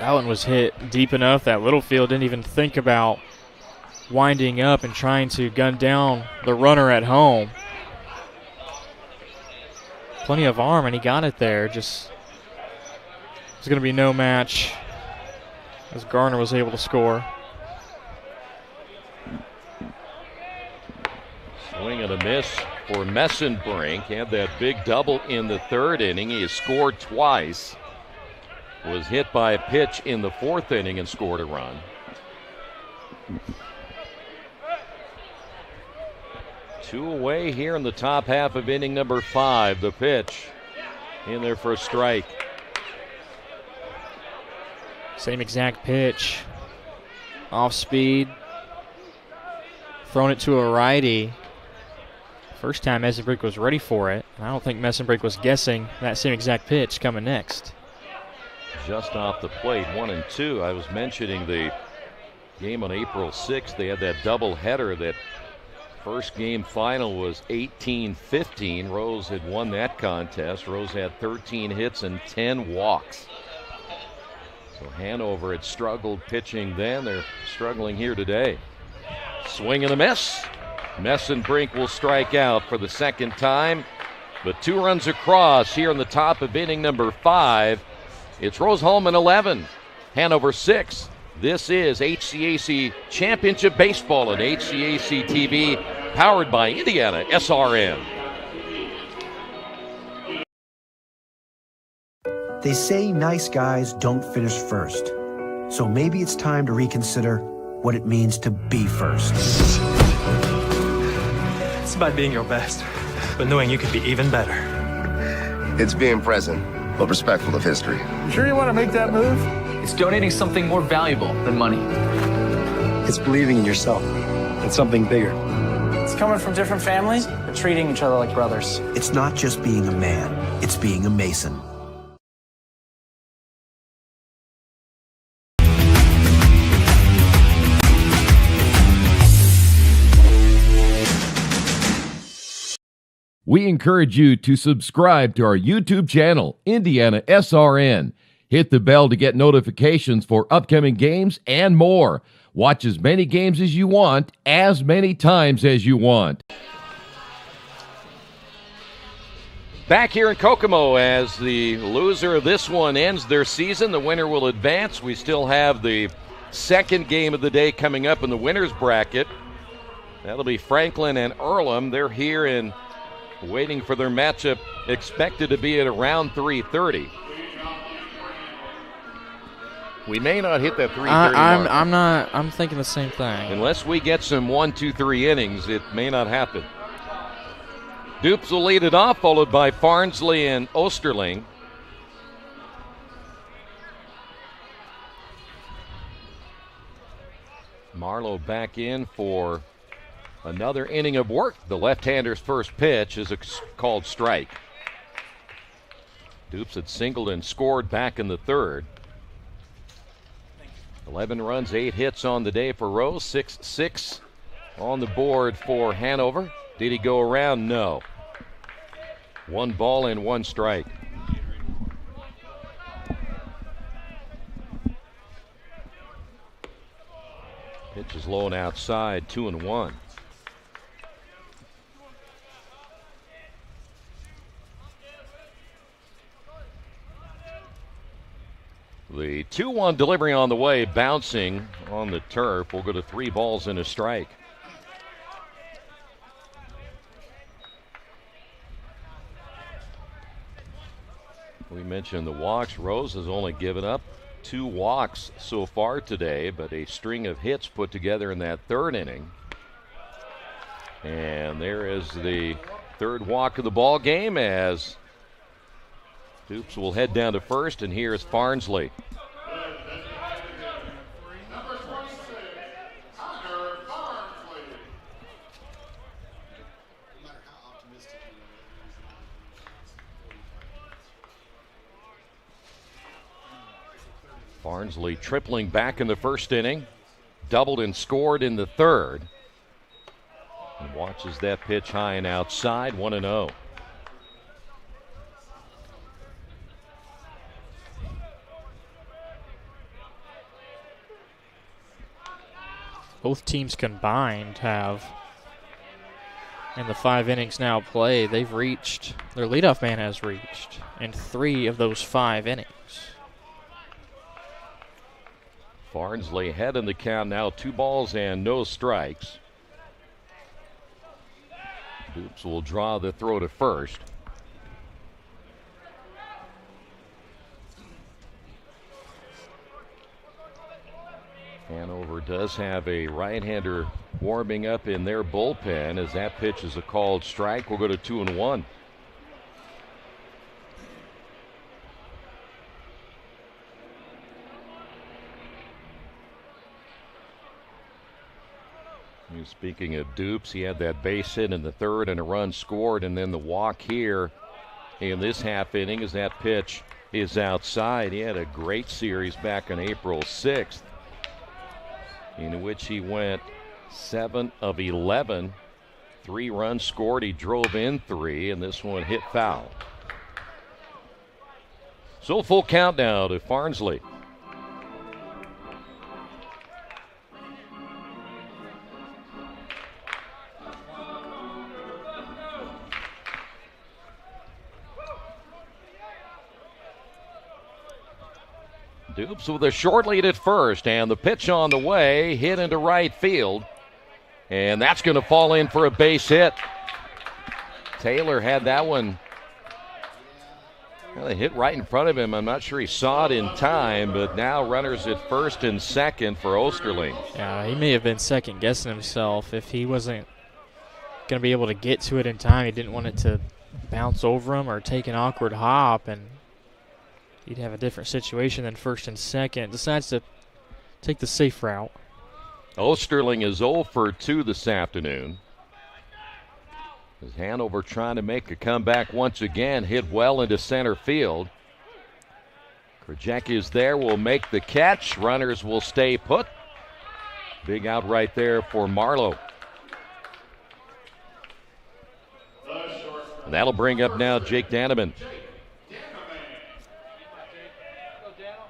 That one was hit deep enough that Littlefield didn't even think about winding up and trying to gun down the runner at home. Plenty of arm, and he got it there. Just it's going to be no match as Garner was able to score. Swing and a miss for Messenbrink. Had that big double in the third inning. He has scored twice. Was hit by a pitch in the fourth inning and scored a run. Two away here in the top half of inning number 5. The pitch in there for a strike. Same exact pitch. Off speed. Thrown it to a righty. First time Messenbrink was ready for it. I don't think Messenbrink was guessing that same exact pitch coming next. Just off the plate, 1-2. I was mentioning the game on April 6th. They had that double header. That first game final was 18-15. Rose had won that contest. Rose had 13 hits and 10 walks. So Hanover had struggled pitching then. They're struggling here today. Swing and a miss. Messenbrink will strike out for the second time. But 2 runs across here in the top of inning number 5. It's Rose-Hulman 11, Hanover 6. This is HCAC Championship Baseball on HCAC TV, powered by IndianaSRN. They say nice guys don't finish first. So maybe it's time to reconsider what it means to be first. It's about being your best, but knowing you could be even better. It's being present, but respectful of history. You sure you want to make that move? It's donating something more valuable than money. It's believing in yourself and something bigger. It's coming from different families, but treating each other like brothers. It's not just being a man, it's being a Mason. We encourage you to subscribe to our YouTube channel, IndianaSRN. Hit the bell to get notifications for upcoming games and more. Watch as many games as you want, as many times as you want. Back here in Kokomo as the loser of this one ends their season. The winner will advance. We still have the second game of the day coming up in the winner's bracket. That'll be Franklin and Earlham. They're here and waiting for their matchup, expected to be at around 3:30. We may not hit that 3:30 mark. I'm thinking the same thing. Unless we get some 1, 2, 3 innings, it may not happen. Dupes will lead it off, followed by Farnsley and Osterling. Marlowe back in for another inning of work. The left-hander's first pitch is a called strike. Dupes had singled and scored back in the third. 11 runs, 8 hits on the day for Rose. 6-6 on the board for Hanover. Did he go around? No. 1 ball and 1 strike. Pitch is low and outside, 2-1. The 2-1 delivery on the way, bouncing on the turf. We'll go to 3 balls and a strike. We mentioned the walks. Rose has only given up 2 walks so far today, but a string of hits put together in that 3rd inning. And there is the 3rd walk of the ball game as Dupes will head down to first, and here's Farnsley. Farnsley tripling back in the 1st inning, doubled and scored in the 3rd. And watches that pitch high and outside, 1-0. Both teams combined have, in the 5 innings now played, they've reached, their leadoff man has reached in 3 of those 5 innings. Farnsley ahead in the count now, 2 balls and no strikes. Dupes will draw the throw to first. Hanover does have a right-hander warming up in their bullpen as that pitch is a called strike. We'll go to 2-1. Speaking of Dupes, he had that base hit in the 3rd and a run scored, and then the walk here in this half inning as that pitch is outside. He had a great series back on April 6th in which he went 7 of 11, 3 runs scored. He drove in 3, and this one hit foul. So full count now to Farnsley. Dupes with a short lead at first, and the pitch on the way, hit into right field, and that's going to fall in for a base hit. Taylor had that one. Well, they hit right in front of him. I'm not sure he saw it in time, but now runners at first and second for Osterling. Yeah, he may have been second guessing himself if he wasn't going to be able to get to it in time. He didn't want it to bounce over him or take an awkward hop, and he'd have a different situation than first and second. Decides to take the safe route. Osterling is 0 for 2 this afternoon. As Hanover trying to make a comeback once again, hit well into center field. Krajek is there, will make the catch. Runners will stay put. Big out right there for Marlowe. And that'll bring up now Jake Danneman.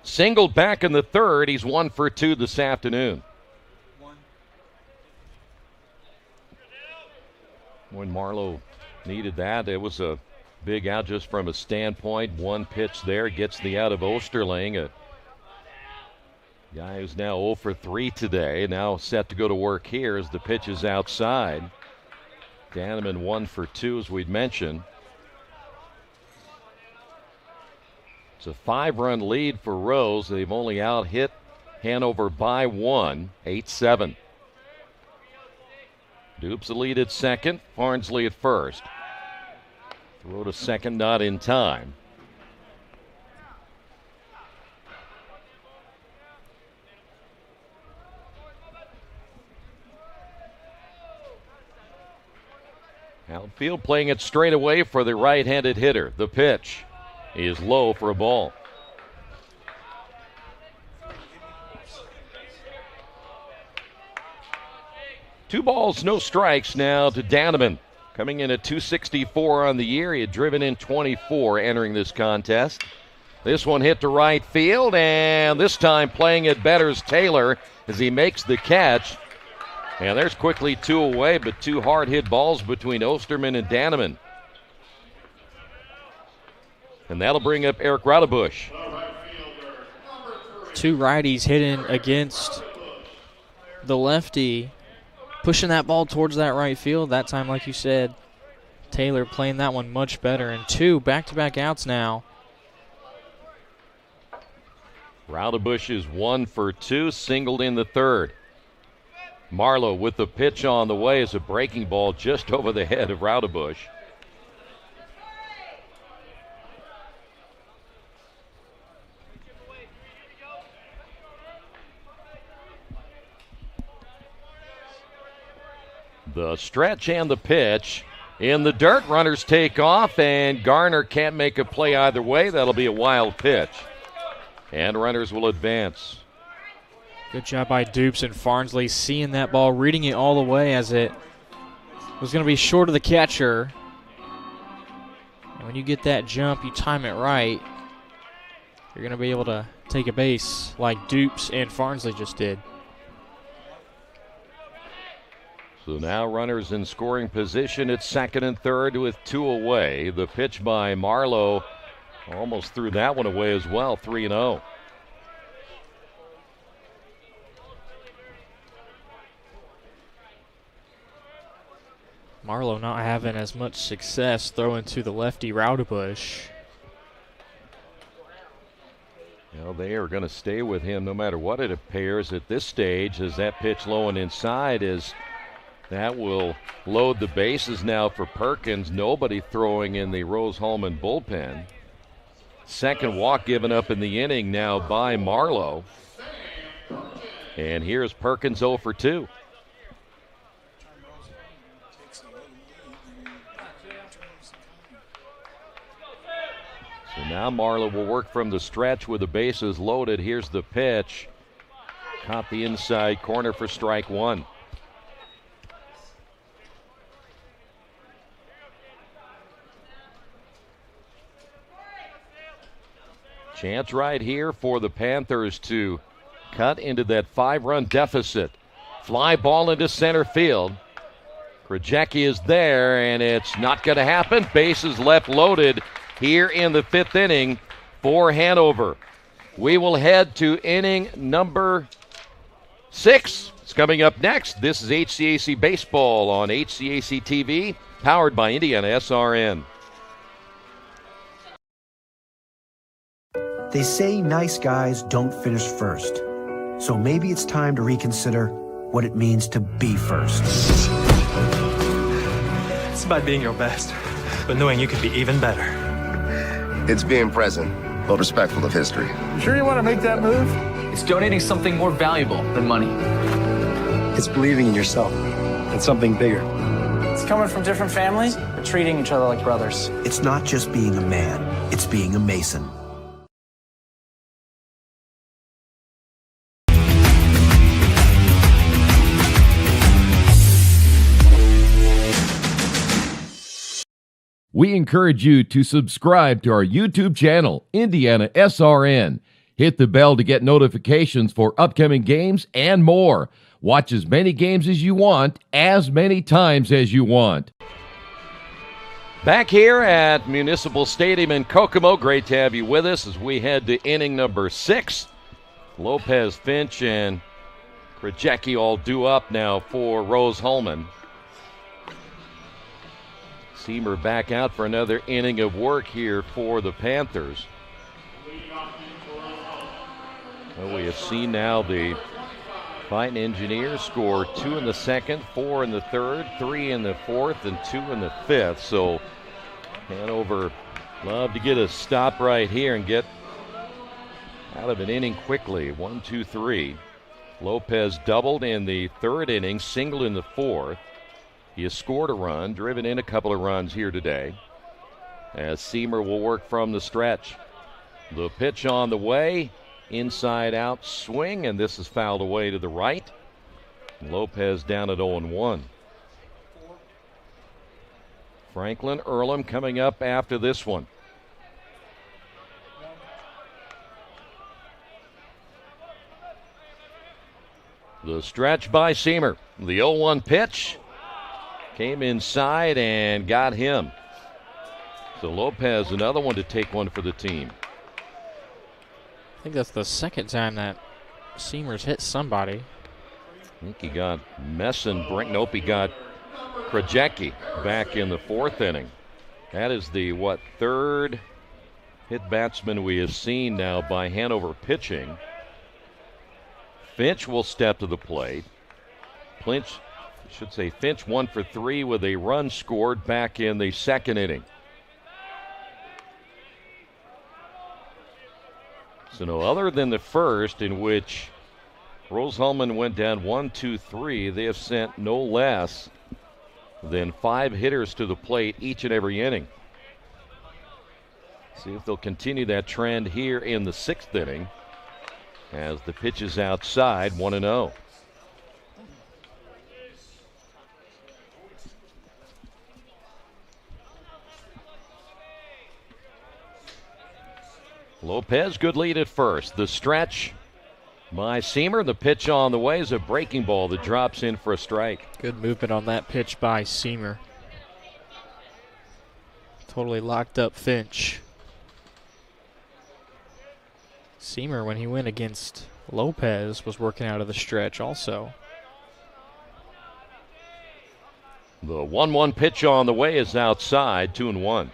Singled back in the 3rd. He's 1 for 2 this afternoon. When Marlowe needed that, it was a big out just from a standpoint. One pitch there gets the out of Osterling. A guy who's now 0 for 3 today. Now set to go to work here as the pitch is outside. Danneman 1 for 2 as we'd mentioned. It's a 5-run lead for Rose. They've only out-hit Hanover by 1, 8-7. Dupes the lead at second, Farnsley at first. Throw to second, not in time. Outfield playing it straight away for the right-handed hitter. The pitch is low for a ball. Two balls, no strikes now to Danneman. Coming in at 264 on the year. He had driven in 24 entering this contest. This one hit to right field, and this time playing it better is Taylor as he makes the catch. And there's quickly 2 away, but 2 hard-hit balls between Osterman and Danneman. And that'll bring up Eric Rodebush. Two righties hitting against the lefty, pushing that ball towards that right field. That time, like you said, Taylor playing that one much better. And two back-to-back outs now. Raudebush is 1 for 2, singled in the third. Marlowe with the pitch on the way is a breaking ball just over the head of Raudebush. The stretch and the pitch. In the dirt, runners take off, and Garner can't make a play either way. That'll be a wild pitch. And runners will advance. Good job by Dupes and Farnsley seeing that ball, reading it all the way as it was going to be short of the catcher. And when you get that jump, you time it right, you're going to be able to take a base like Dupes and Farnsley just did. So now runners in scoring position at second and third with 2 away. The pitch by Marlowe almost threw that one away as well, 3-0. Marlowe not having as much success throwing to the lefty Raudebush. Well, they are going to stay with him no matter what it appears at this stage, as that pitch low and inside is that will load the bases now for Perkins. Nobody throwing in the Rose-Hulman bullpen. Second walk given up in the inning now by Marlowe. And here's Perkins 0 for 2. So now Marlowe will work from the stretch with the bases loaded. Here's the pitch. Caught the inside corner for strike 1. Chance right here for the Panthers to cut into that 5-run deficit. Fly ball into center field. Krajewski is there, and it's not going to happen. Bases left loaded here in the 5th inning for Hanover. We will head to inning number 6. It's coming up next. This is HCAC Baseball on HCAC TV, powered by IndianaSRN. They say nice guys don't finish first. So maybe it's time to reconsider what it means to be first. It's about being your best, but knowing you could be even better. It's being present, but respectful of history. You sure you want to make that move? It's donating something more valuable than money. It's believing in yourself and something bigger. It's coming from different families, but treating each other like brothers. It's not just being a man, it's being a Mason. We encourage you to subscribe to our YouTube channel, IndianaSRN. Hit the bell to get notifications for upcoming games and more. Watch as many games as you want, as many times as you want. Back here at Municipal Stadium in Kokomo, great to have you with us as we head to inning number 6. Lopez, Finch, and Krajewski all due up now for Rose-Hulman. Seamer back out for another inning of work here for the Panthers. Well, we have seen now the Fighting Engineers score 2 in the second, 4 in the third, 3 in the fourth, and 2 in the fifth. So Hanover love to get a stop right here and get out of an inning quickly. 1, 2, 3. Lopez doubled in the third inning, singled in the fourth. He has scored a run, driven in a couple of runs here today, as Seamer will work from the stretch. The pitch on the way, inside out swing, and this is fouled away to the right. Lopez down at 0-1. Franklin Earlham coming up after this one. The stretch by Seamer. The 0-1 pitch. Came inside and got him. So Lopez, another one to take one for the team. I think that's the second time that Seamer's hit somebody. I think he got Messenbrink. Nope, he got Krajewski back in the 4th inning. That is the, third hit batsman we have seen now by Hanover pitching. Finch will step to the plate. Finch 1 for 3 with a run scored back in the 2nd inning. So no, other than the first, in which Rose-Hulman went down 1-2-3, they have sent no less than 5 hitters to the plate each and every inning. See if they'll continue that trend here in the 6th inning as the pitch is outside, 1-0. Lopez, good lead at first. The stretch by Seamer. The pitch on the way is a breaking ball that drops in for a strike. Good movement on that pitch by Seamer. Totally locked up Finch. Seamer, when he went against Lopez, was working out of the stretch also. The 1-1 pitch on the way is outside, 2-1.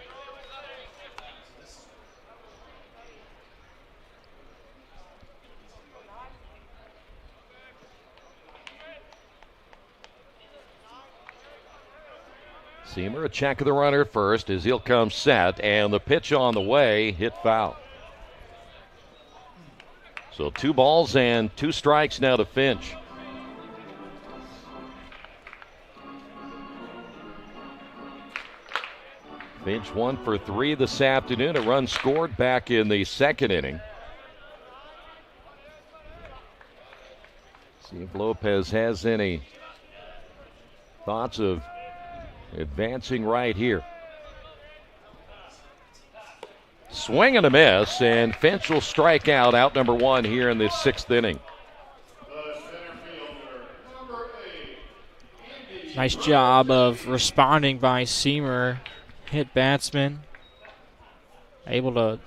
Seamer, a check of the runner at first as he'll come set, and the pitch on the way hit foul. So 2 balls and 2 strikes now to Finch. Finch 1 for 3 this afternoon. A run scored back in the 2nd inning. See if Lopez has any thoughts of advancing right here. Swing and a miss, and Finch will strike out number 1 here in the 6th inning. Nice job of responding by Seamer. Hit batsman. Able to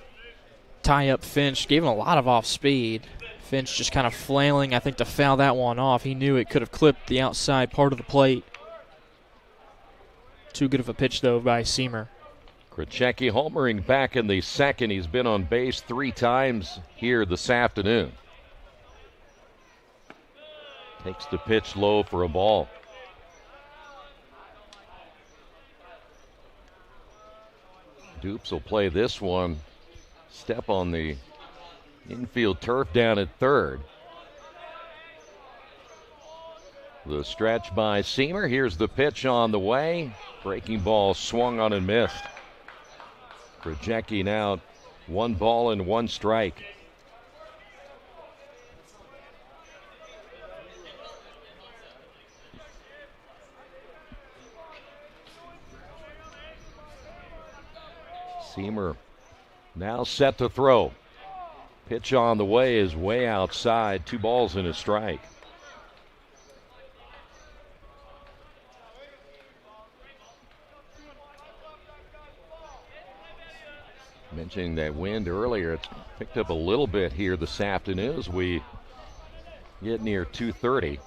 tie up Finch. Gave him a lot of off speed. Finch just kind of flailing, I think, to foul that one off. He knew it could have clipped the outside part of the plate. Too good of a pitch, though, by Seamer. Krajewski homering back in the 2nd. He's been on base 3 times here this afternoon. Takes the pitch low for a ball. Dupes will play this one. Step on the infield turf down at 3rd. The stretch by Seamer. Here's the pitch on the way. Breaking ball swung on and missed. Krajewski now 1 ball and 1 strike. Seamer now set to throw. Pitch on the way is way outside. 2 balls and a strike. Mentioning that wind earlier, it's picked up a little bit here this afternoon as we get near 2:30,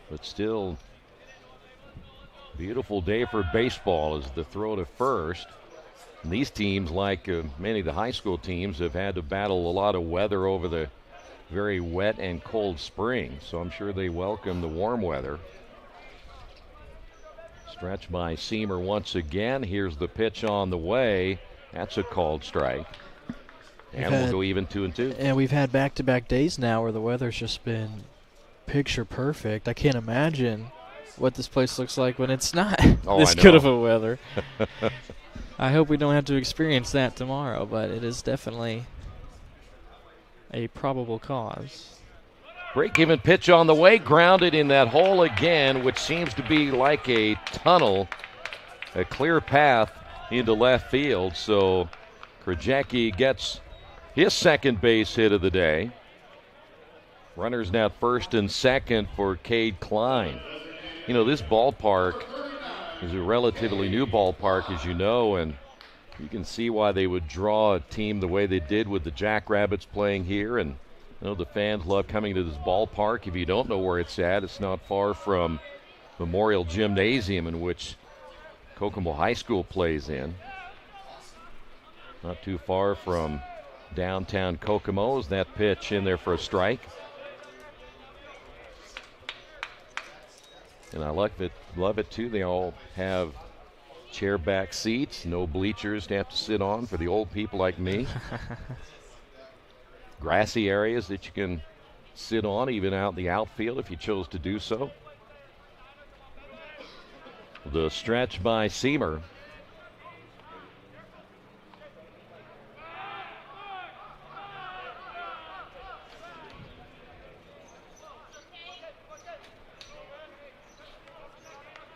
but still beautiful day for baseball as the throw to first. And these teams, like many of the high school teams, have had to battle a lot of weather over the very wet and cold spring, so I'm sure they welcome the warm weather. Stretch by Seamer once again. Here's the pitch on the way. That's a called strike. And we'll go even 2-2. And we've had back-to-back days now where the weather's just been picture perfect. I can't imagine what this place looks like when it's not this good of a weather. I hope we don't have to experience that tomorrow, but it is definitely a probable cause. Break-even pitch on the way, grounded in that hole again, which seems to be like a tunnel, a clear path into left field. So Krajewski gets his 2nd base hit of the day. Runners now 1st and 2nd for Cade Klein. You know, this ballpark is a relatively new ballpark, as you know, and You can see why they would draw a team the way they did with the Jackrabbits playing here. And you know, the fans love coming to this ballpark. If you don't know where it's at, it's not far from Memorial Gymnasium, in which Kokomo High School plays in. Not too far from downtown Kokomo. Is that pitch in there for a strike? And I love it too. They all have chair back seats, no bleachers to have to sit on for the old people like me. Grassy areas that you can sit on, even out in the outfield if you chose to do so. The stretch by Seamer.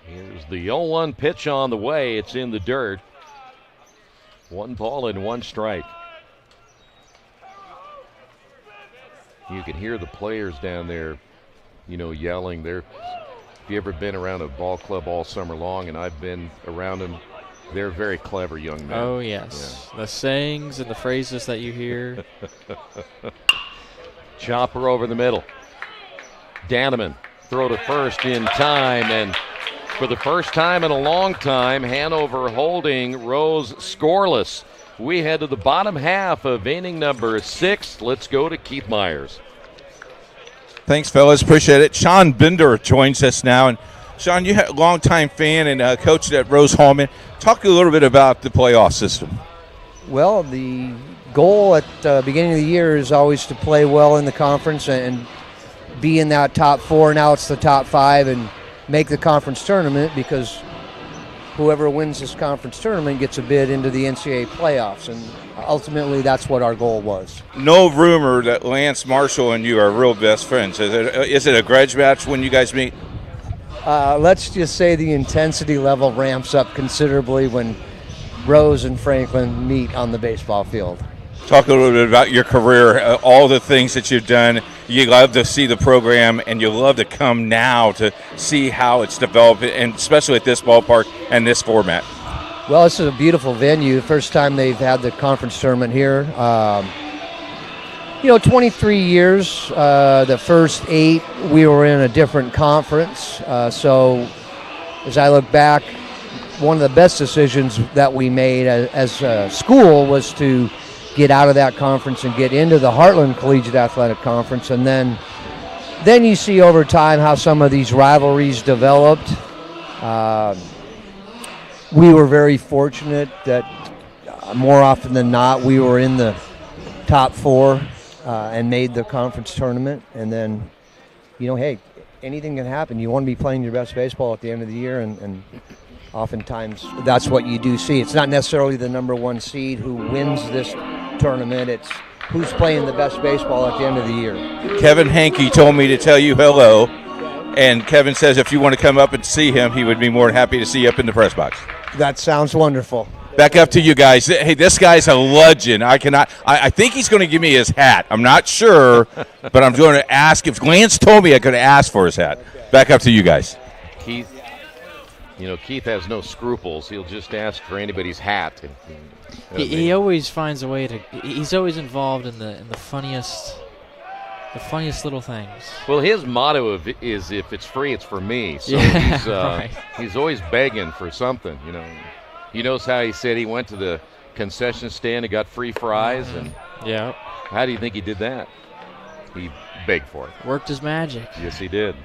Here's the 0-1 pitch on the way. It's in the dirt. 1 ball and 1 strike. You can hear the players down there, you know, yelling. If you ever been around a ball club all summer long, and I've been around them, they're very clever young men. Oh, yes. Yeah. The sayings and the phrases that you hear. Chopper over the middle. Danneman throw to first in time, and for the first time in a long time, Hanover holding Rose scoreless. We head to the bottom half of inning number 6. Let's go to Keith Myers. Thanks, fellas. Appreciate it. Sean Bender joins us now. And Sean, you're a longtime fan and coached at Rose-Hulman. Talk a little bit about the playoff system. Well, the goal at the beginning of the year is always to play well in the conference and be in that top 4. Now it's the top 5 and make the conference tournament, because whoever wins this conference tournament gets a bid into the NCAA playoffs, and ultimately that's what our goal was. No rumor that Lance Marshall and you are real best friends. Is it a grudge match when you guys meet? Let's just say the intensity level ramps up considerably when Rose and Franklin meet on the baseball field. Talk a little bit about your career, all the things that you've done. You love to see the program, and you love to come now to see how it's developed, and especially at this ballpark and this format. Well, this is a beautiful venue. First time they've had the conference tournament here. 23 years. The first 8, we were in a different conference. So as I look back, one of the best decisions that we made as a school was to get out of that conference and get into the Heartland Collegiate Athletic Conference. And then you see over time how some of these rivalries developed. We were very fortunate that more often than not we were in the top 4 and made the conference tournament. And then, hey, anything can happen. You want to be playing your best baseball at the end of the year, and oftentimes that's what you do see. It's not necessarily the number 1 seed who wins this tournament. It's who's playing the best baseball at the end of the year. Kevin Hankey told me to tell you hello, and Kevin says if you want to come up and see him, he would be more than happy to see you up in the press box. That sounds wonderful. Back up to you guys. Hey, this guy's a legend. I think he's going to give me his hat. I'm not sure, but I'm going to ask. If Lance told me I could ask for his hat. Back up to you guys. Keith has no scruples. He'll just ask for anybody's hat. He always finds a way to. He's always involved in the funniest little things. Well, his motto is if it's free, it's for me. So yeah, he's always begging for something. He knows how he said he went to the concession stand and got free fries. And yeah, how do you think he did that? He begged for it. Worked his magic. Yes, he did.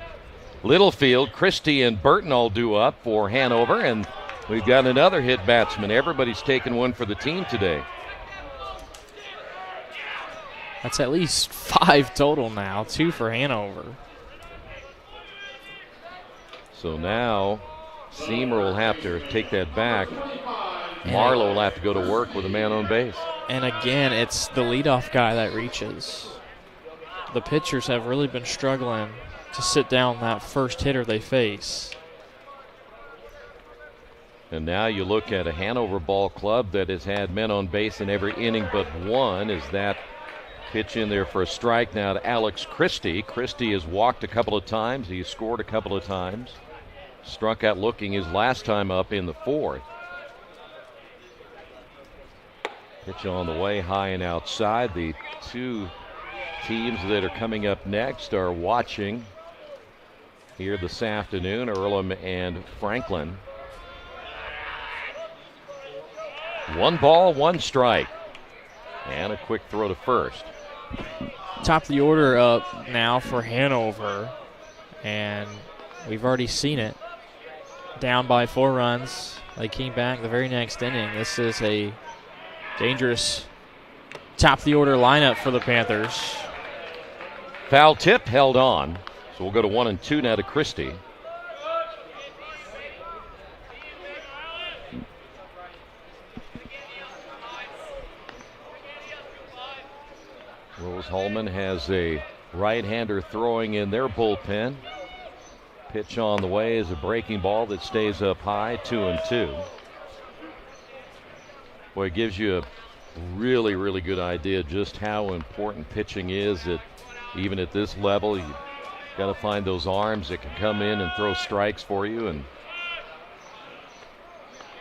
Littlefield, Christie, and Burton all due up for Hanover, and we've got another hit batsman. Everybody's taken one for the team today. That's at least 5 total now, 2 for Hanover. So now Seamer will have to take that back. Marlowe will have to go to work with a man on base. And again, it's the leadoff guy that reaches. The pitchers have really been struggling to sit down that first hitter they face. And now you look at a Hanover ball club that has had men on base in every inning but one. Is that pitch in there for a strike now to Alex Christie. Christie has walked a couple of times. He's scored a couple of times. Struck out looking his last time up in the 4th. Pitch on the way, high and outside. The two teams that are coming up next are watching here this afternoon, Earlham and Franklin. 1 ball, 1 strike. And a quick throw to first. Top of the order up now for Hanover. And we've already seen it. Down by 4 runs. They came back the very next inning. This is a dangerous top of the order lineup for the Panthers. Foul tip held on. So we'll go to 1-2 now to Christie. Rose-Hulman has a right-hander throwing in their bullpen. Pitch on the way is a breaking ball that stays up high, 2-2. Boy, it gives you a really, really good idea just how important pitching is. That even at this level, you got to find those arms that can come in and throw strikes for you, and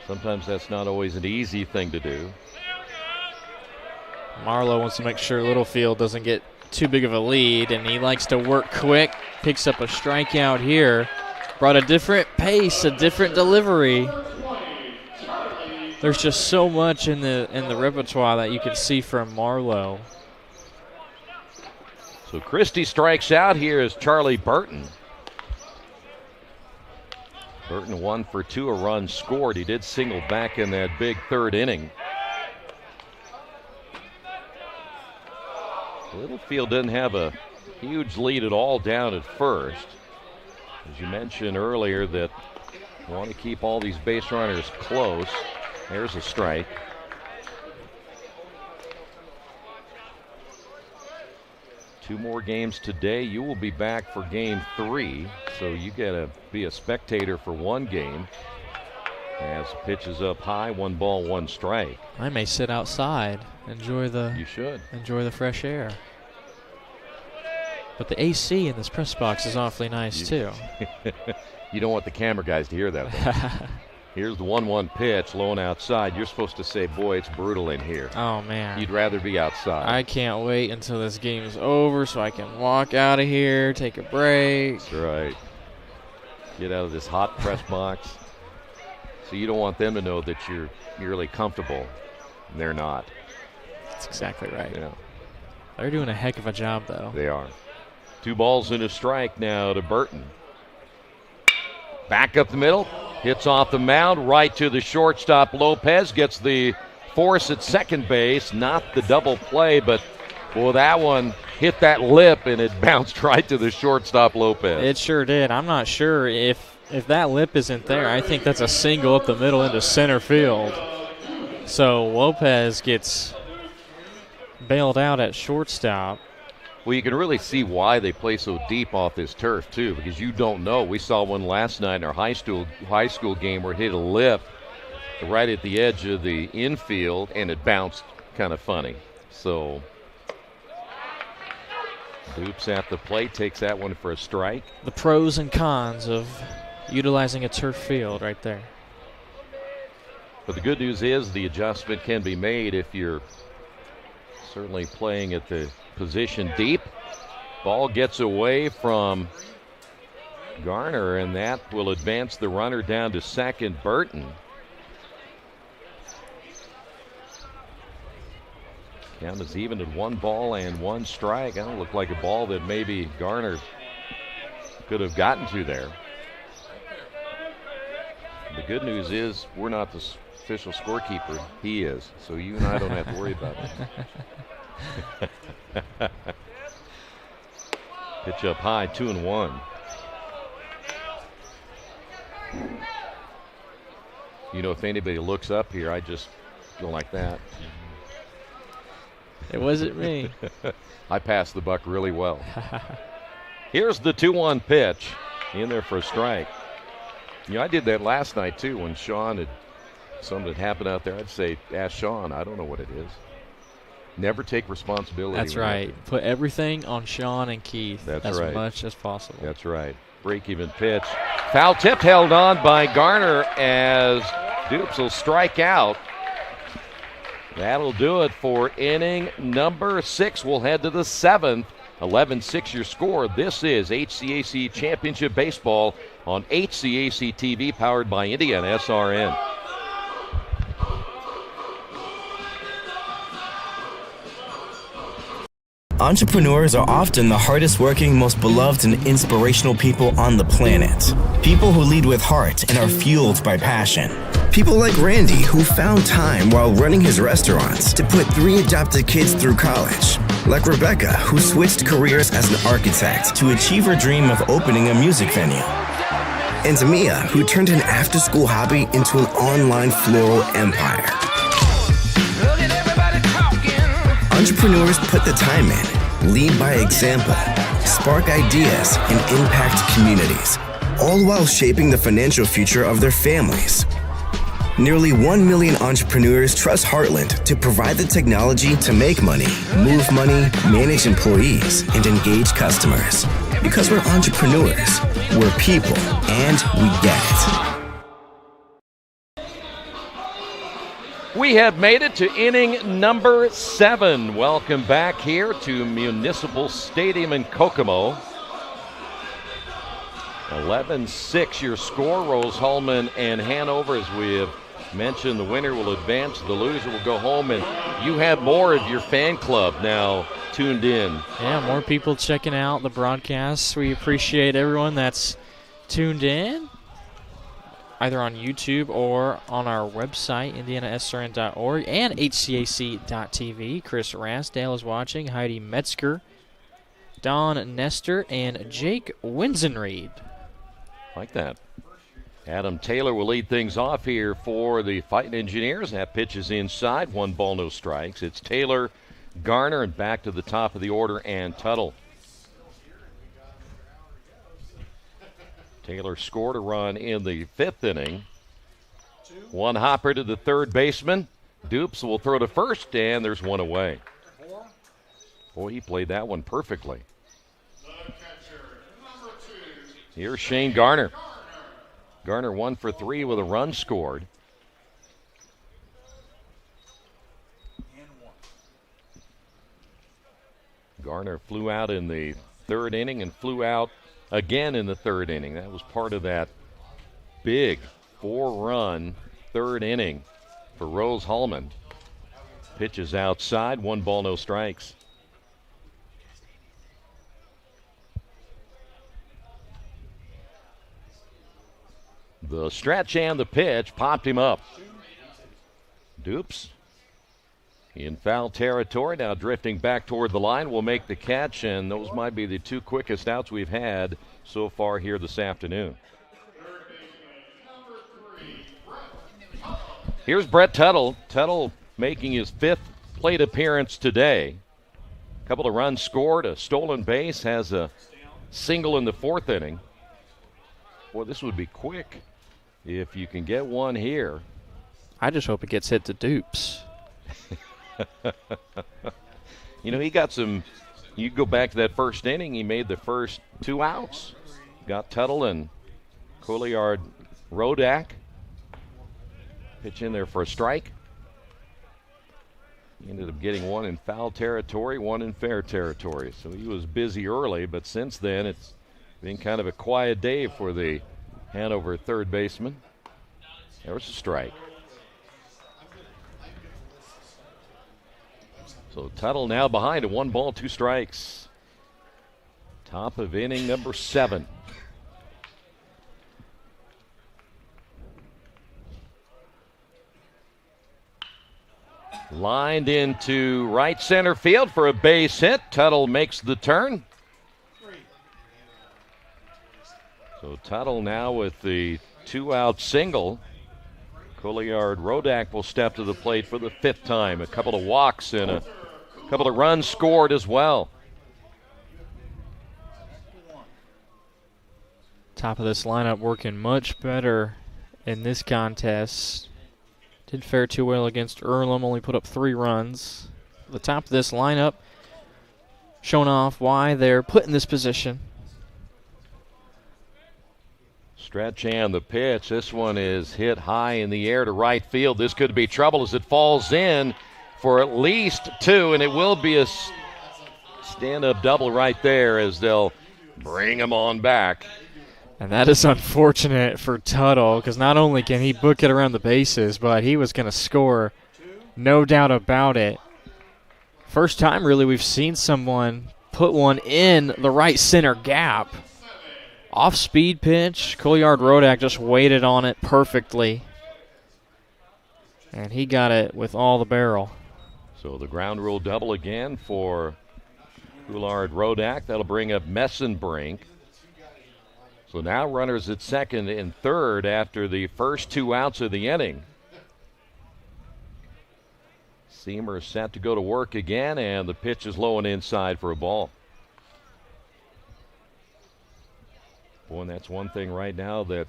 sometimes that's not always an easy thing to do. Marlowe wants to make sure Littlefield doesn't get too big of a lead, and he likes to work quick. Picks up a strikeout here. Brought a different pace, a different delivery. There's just so much in the repertoire that you can see from Marlowe. So Christie strikes out here as Charlie Burton. Burton 1 for 2, a run scored. He did single back in that big 3rd inning. Littlefield didn't have a huge lead at all down at first. As you mentioned earlier, that you want to keep all these base runners close. There's a strike. Two more games today. You will be back for game 3, so you got to be a spectator for 1 game. As pitches up high, 1 ball, 1 strike. I may sit outside, enjoy the. You should enjoy the fresh air. But the AC in this press box is awfully nice too. You don't want the camera guys to hear that, though. Here's the 1-1 pitch, low and outside. You're supposed to say, boy, it's brutal in here. Oh, man. You'd rather be outside. I can't wait until this game's over so I can walk out of here, take a break. That's right. Get out of this hot press box. So you don't want them to know that you're really comfortable. And they're not. That's exactly right. Yeah. They're doing a heck of a job, though. They are. 2 balls and a strike now to Burton. Back up the middle. Hits off the mound, right to the shortstop. Lopez gets the force at second base. Not the double play, but boy, that one hit that lip and it bounced right to the shortstop Lopez. It sure did. I'm not sure if that lip isn't there. I think that's a single up the middle into center field. So Lopez gets bailed out at shortstop. Well, you can really see why they play so deep off this turf, too, because you don't know. We saw one last night in our high school game where it hit a lip right at the edge of the infield, and it bounced kind of funny. So Dupes at the plate, takes that one for a strike. The pros and cons of utilizing a turf field right there. But the good news is the adjustment can be made if you're certainly playing at the position deep. Ball gets away from Garner, and that will advance the runner down to second, Burton. Count is even at 1 ball and 1 strike. That looked like a ball that maybe Garner could have gotten to there. The good news is we're not the official scorekeeper. He is. So you and I don't have to worry about it. Pitch up high, 2-1. You know, if anybody looks up here, I just go like that. It wasn't me. I passed the buck really well. Here's the 2-1 pitch. In there for a strike. You know, I did that last night, too, when Sean had something had happened out there. I'd say, ask Sean. I don't know what it is. Never take responsibility. That's right. Put everything on Sean and Keith as much as possible. That's right. Break-even pitch. Foul tip held on by Garner as Dupes will strike out. That'll do it for inning number 6. We'll head to the 7th. 11-6 your score. This is HCAC Championship Baseball on HCAC TV, powered by IndianaSRN. Entrepreneurs are often the hardest working, most beloved, and inspirational people on the planet. People who lead with heart and are fueled by passion. People like Randy, who found time while running his restaurants to put 3 adopted kids through college. Like Rebecca, who switched careers as an architect to achieve her dream of opening a music venue. And Mia, who turned an after-school hobby into an online floral empire. Entrepreneurs put the time in, lead by example, spark ideas, and impact communities, all while shaping the financial future of their families. Nearly 1 million entrepreneurs trust Heartland to provide the technology to make money, move money, manage employees, and engage customers. Because we're entrepreneurs, we're people, and we get it. We have made it to inning number 7. Welcome back here to Municipal Stadium in Kokomo. 11-6 your score. Rose-Hulman and Hanover, as we have mentioned, the winner will advance, the loser will go home, and you have more of your fan club now tuned in. Yeah, more people checking out the broadcasts. We appreciate everyone that's tuned in, either on YouTube or on our website, IndianaSRN.org and HCAC.tv. Chris Rasdale is watching, Heidi Metzger, Don Nestor, and Jake Winsenreed. Like that. Adam Taylor will lead things off here for the Fighting Engineers. That pitch is inside. 1 ball, no strikes. It's Taylor, Garner, and back to the top of the order, and Tuttle. Taylor scored a run in the 5th inning. 1 hopper to the third baseman. Dupes will throw to first, and there's 1 away. Boy, he played that one perfectly. Here's Shane Garner. Garner 1 for 3 with a run scored. Garner flew out in the 3rd inning and flew out again in the 3rd inning. That was part of that big 4-run 3rd inning for Rose-Hulman. Pitches outside, 1 ball, no strikes. The stretch and the pitch popped him up. Dupes in foul territory, now drifting back toward the line, will make the catch, and those might be the 2 quickest outs we've had so far here this afternoon. Here's Brett Tuttle. Tuttle making his 5th plate appearance today. A couple of runs scored, a stolen base, has a single in the 4th inning. Boy, this would be quick if you can get one here. I just hope it gets hit to Dupes. You know, he got some. You go back to that 1st inning, he made the first 2 outs. Got Tuttle and Couliard Rodak. Pitch in there for a strike. He ended up getting 1 in foul territory, 1 in fair territory. So he was busy early, but since then it's been kind of a quiet day for the Hanover 3rd baseman. There's a strike. So Tuttle now behind at 1 ball, 2 strikes. Top of inning number 7. Lined into right center field for a base hit. Tuttle makes the turn. So Tuttle now with the 2-out single. Couliard Rodak will step to the plate for the 5th time. A couple of walks and a couple of runs scored as well. Top of this lineup working much better in this contest. Didn't fare too well against Earlham, only put up 3 runs. The top of this lineup showing off why they're put in this position. Stretch and the pitch. This one is hit high in the air to right field. This could be trouble as it falls in. for at least 2, and it will be a stand-up double right there as they'll bring him on back. And that is unfortunate for Tuttle because not only can he book it around the bases, but he was going to score, no doubt about it. First time, really, we've seen someone put one in the right center gap. Off-speed pitch. Couillard-Rodak just waited on it perfectly. And he got it with all the barrel. So the ground rule double again for Couillard-Rodak. That'll bring up Messenbrink. So now runners at second and third after the first 2 outs of the inning. Seamer set to go to work again, and the pitch is low and inside for a ball. Boy, and that's one thing right now that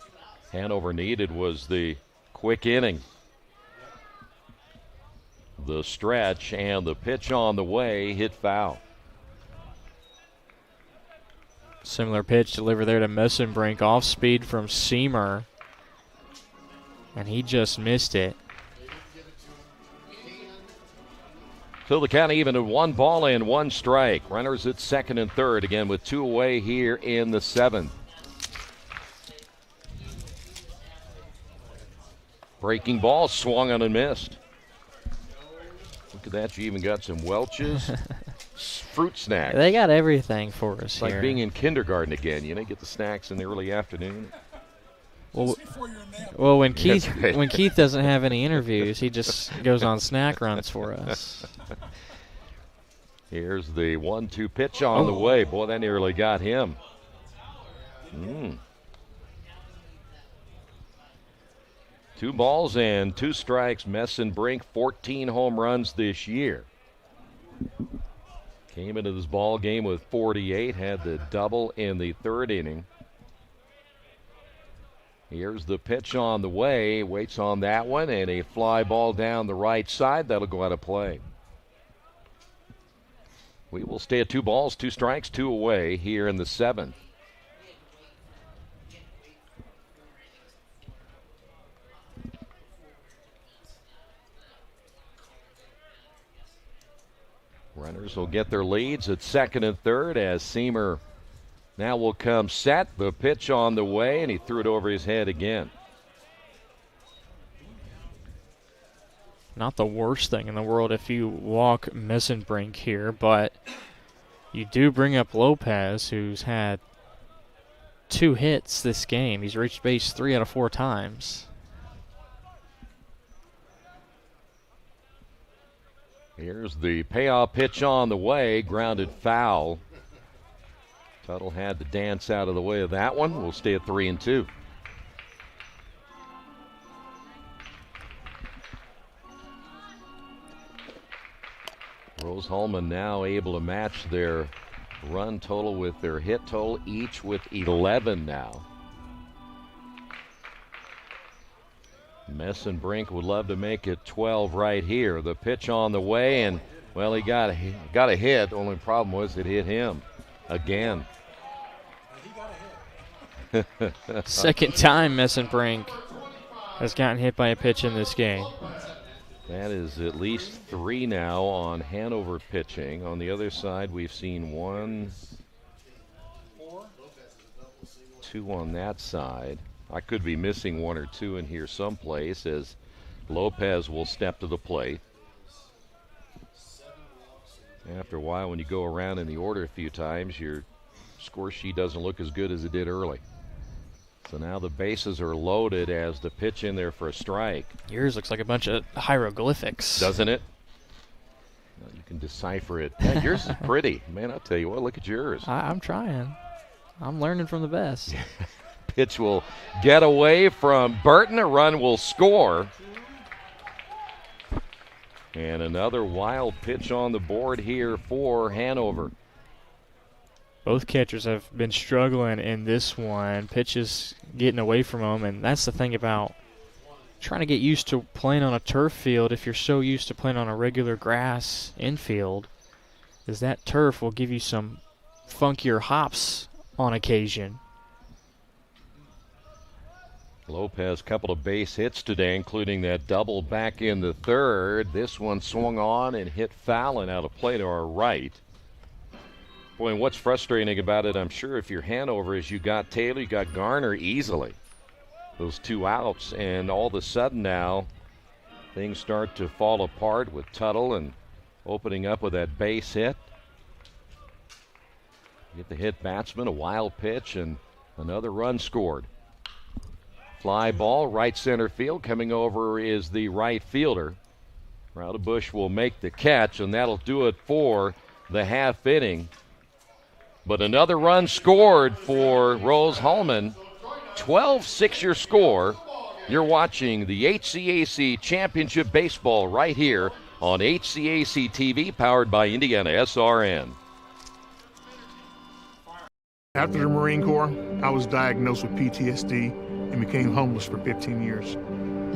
Hanover needed was the quick inning. The stretch and the pitch on the way hit foul. Similar pitch delivered there to Messenbrink, off speed from Seamer. And he just missed it. So the count even at 1 ball and 1 strike. Runners at second and third again with 2 away here in the 7th. Breaking ball swung on and missed. Look at that. You even got some Welch's fruit snacks. They got everything for us it's here. Like being in kindergarten again. You know, get the snacks in the early afternoon. Well, when Keith doesn't have any interviews, he just goes on snack runs for us. Here's the 1-2 pitch on the way. Boy, that nearly got him. 2 balls and 2 strikes. Messenbrink, 14 home runs this year. Came into this ball game with 48, had the double in the 3rd inning. Here's the pitch on the way, waits on that one, and a fly ball down the right side. That'll go out of play. We will stay at 2 balls, 2 strikes, 2 away here in the 7th. Runners will get their leads at second and third as Seamer now will come set. The pitch on the way, and he threw it over his head again. Not the worst thing in the world if you walk Messenbrink here, but you do bring up Lopez, who's had 2 hits this game. He's reached base 3 out of 4 times. Here's the payoff pitch on the way, grounded foul. Tuttle had to dance out of the way of that one. We'll stay at 3-2. Rose-Hulman now able to match their run total with their hit total, each with 11 now. Messenbrink would love to make it 12 right here. The pitch on the way, and, well, he got a hit. Only problem was it hit him again. Second time Messenbrink has gotten hit by a pitch in this game. That is at least 3 now on Hanover pitching. On the other side, we've seen 1, 2 on that side. I could be missing 1 or 2 in here someplace as Lopez will step to the plate. After a while, when you go around in the order a few times, your score sheet doesn't look as good as it did early. So now the bases are loaded as the pitch in there for a strike. Yours looks like a bunch of hieroglyphics. Doesn't it? Well, you can decipher it. Yeah, yours is pretty. Man, I'll tell you what, look at yours. I'm trying. I'm learning from the best. Pitch will get away from Burton. A run will score. And another wild pitch on the board here for Hanover. Both catchers have been struggling in this one. Pitches getting away from them, and that's the thing about trying to get used to playing on a turf field. If you're so used to playing on a regular grass infield, is that turf will give you some funkier hops on occasion. Lopez, couple of base hits today, including that double back in the third. This one swung on and hit foul and out of play to our right. Boy, and what's frustrating about it, I'm sure, if you're Hanover, is you got Taylor, you got Garner easily. Those two outs, and all of a sudden now, things start to fall apart with Tuttle and opening up with that base hit. Get the hit batsman, a wild pitch, and another run scored. Fly ball, right center field. Coming over is the right fielder. Raudebush will make the catch, and that'll do it for the half inning. But another run scored for Rose-Hulman. 12-6 your score. You're watching the HCAC Championship Baseball right here on HCAC TV, powered by IndianaSRN. After the Marine Corps, I was diagnosed with PTSD and became homeless for 15 years.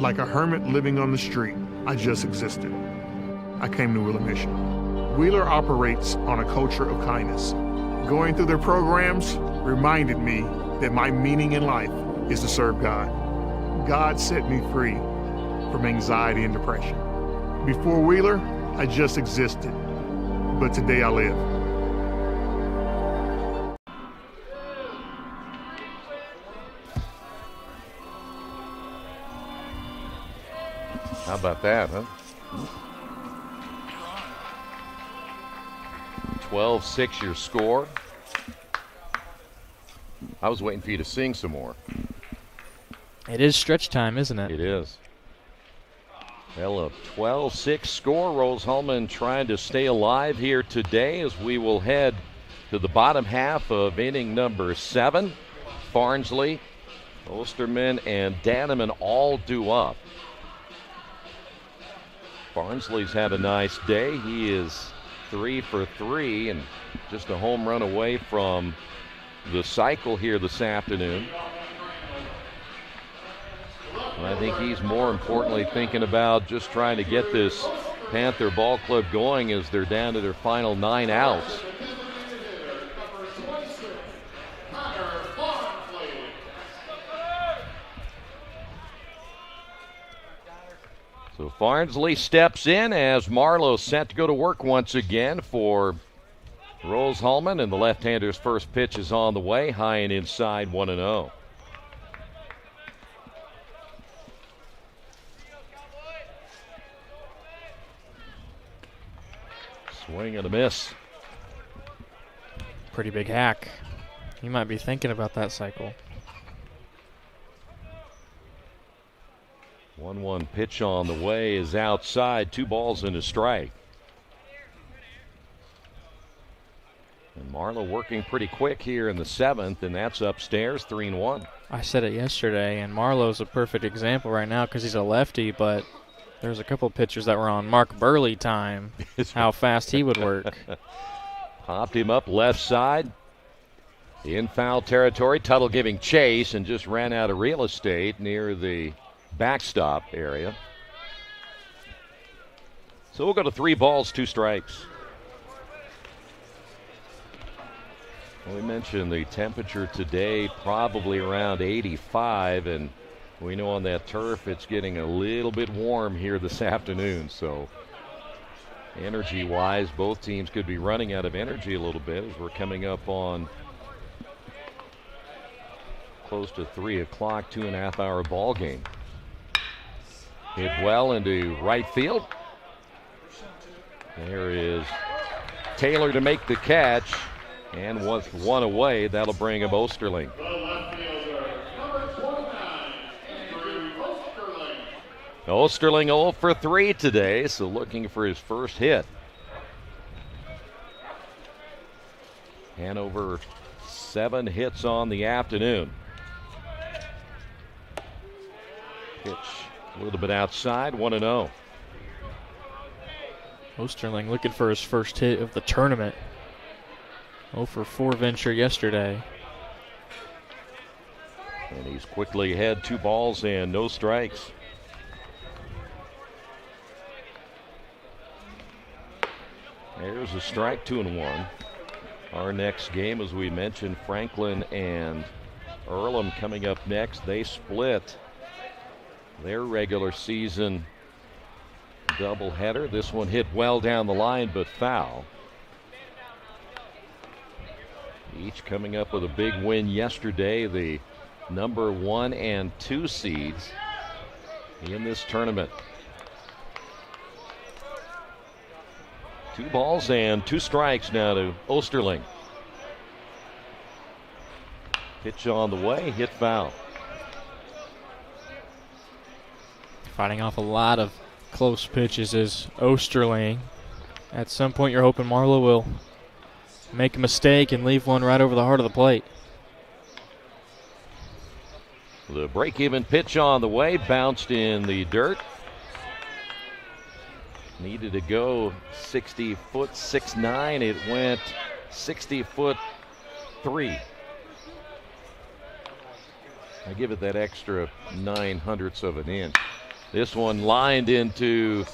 Like a hermit living on the street, I just existed. I came to Wheeler Mission. Wheeler operates on a culture of kindness. Going through their programs reminded me that my meaning in life is to serve God. God set me free from anxiety and depression. Before Wheeler, I just existed, but today I live. How about that, huh? 12-6 your score. I was waiting for you to sing some more. It is stretch time, isn't it? It is. Well, a 12-6 score. Rose-Hulman trying to stay alive here today as we will head to the bottom half of inning number 7. Farnsley, Osterman, and Danneman all due up. Barnsley's had a nice day. He is 3 for 3 and just a home run away from the cycle here this afternoon. And I think he's more importantly thinking about just trying to get this Panther ball club going as they're down to their final 9 outs. So Farnsley steps in as Marlowe set to go to work once again for Rose-Hulman, and the left-hander's first pitch is on the way, high and inside, 1-0. Swing and a miss. Pretty big hack. He might be thinking about that cycle. 1-1 pitch on the way is outside. 2 balls and a strike. And Marlowe working pretty quick here in the 7th, and that's upstairs, 3-1. I said it yesterday, and Marlowe's a perfect example right now because he's a lefty, but there's a couple pitchers that were on Mark Burley time, how fast he would work. Popped him up left side. In foul territory, Tuttle giving chase and just ran out of real estate near the backstop area. So we'll go to 3 balls, 2 strikes. We mentioned the temperature today probably around 85, and we know on that turf it's getting a little bit warm here this afternoon. So energy-wise, both teams could be running out of energy a little bit as we're coming up on close to 3 o'clock, 2.5-hour ball game. Hit well into right field. There is Taylor to make the catch, and with 1 away, that'll bring him Osterling. Osterling 0 for 3 today, so looking for his first hit. Hanover 7 hits on the afternoon. Pitch a little bit outside, 1-0. Osterling looking for his first hit of the tournament. 0 for 4 venture yesterday. And he's quickly ahead, 2 balls and no strikes. There's a strike, 2-1. Our next game, as we mentioned, Franklin and Earlham coming up next. They split their regular season doubleheader. This one hit well down the line, but foul. Each coming up with a big win yesterday. The number 1 and 2 seeds in this tournament. 2 balls and 2 strikes now to Osterling. Pitch on the way, hit foul. Fighting off a lot of close pitches is Osterling. At some point, you're hoping Marlowe will make a mistake and leave one right over the heart of the plate. The break-even pitch on the way, bounced in the dirt. Needed to go 60-foot 6'9". It went 60-foot 3. I give it that extra 9/100ths of an inch. This one lined into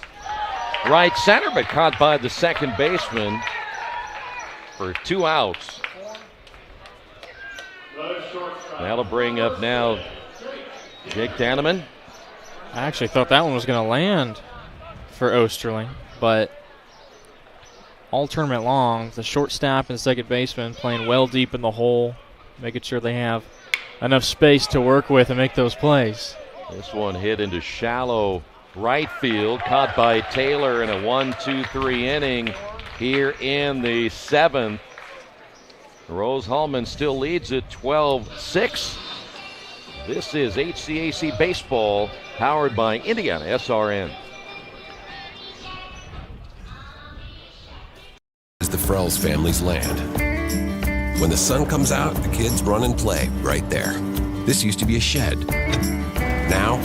right center, but caught by the second baseman for 2 outs. That'll bring up now Jake Danneman. I actually thought that one was going to land for Osterling, but all tournament long, the shortstop and second baseman playing well deep in the hole, making sure they have enough space to work with and make those plays. This one hit into shallow right field, caught by Taylor in a 1-2-3 inning here in the 7th. Rose-Hulman still leads it 12-6. This is HCAC Baseball, powered by IndianaSRN. Is the Frells family's land. When the sun comes out, the kids run and play right there. This used to be a shed. Now,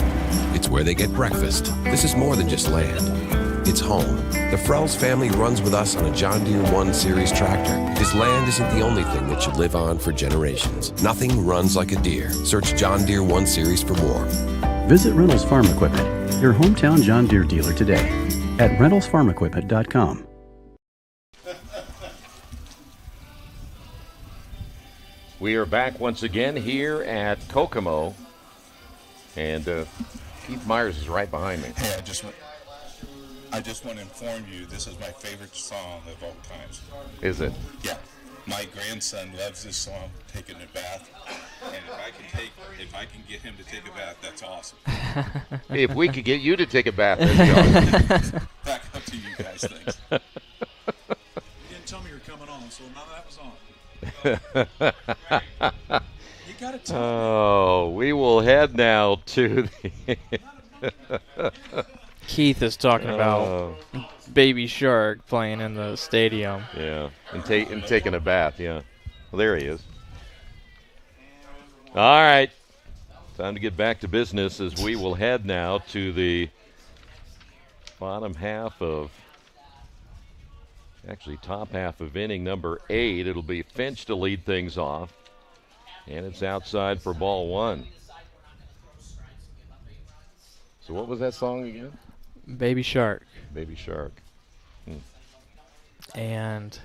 it's where they get breakfast. This is more than just land. It's home. The Frells family runs with us on a John Deere 1 Series tractor. His land isn't the only thing that should live on for generations. Nothing runs like a Deere. Search John Deere 1 Series for more. Visit Reynolds Farm Equipment, your hometown John Deere dealer today at reynoldsfarmequipment.com. We are back once again here at Kokomo, and Keith Myers is right behind me. Hey, I just want to inform you, this is my favorite song of all times. Is it? Yeah. My grandson loves this song, taking a bath, and if I can get him to take a bath, that's awesome. If we could get you to take a bath, that'd be awesome. Back up to you guys, thanks. You didn't tell me you were coming on, so none of that was on. You gotta tell Oh, we will head now to the Keith is talking about Baby Shark playing in the stadium. Yeah, and taking a bath, yeah. Well, there he is. All right, time to get back to business as we will head now to the bottom half of, actually top half of inning number 8. It'll be Finch to lead things off, and it's outside for ball 1. So what was that song again? Baby Shark. Baby Shark. And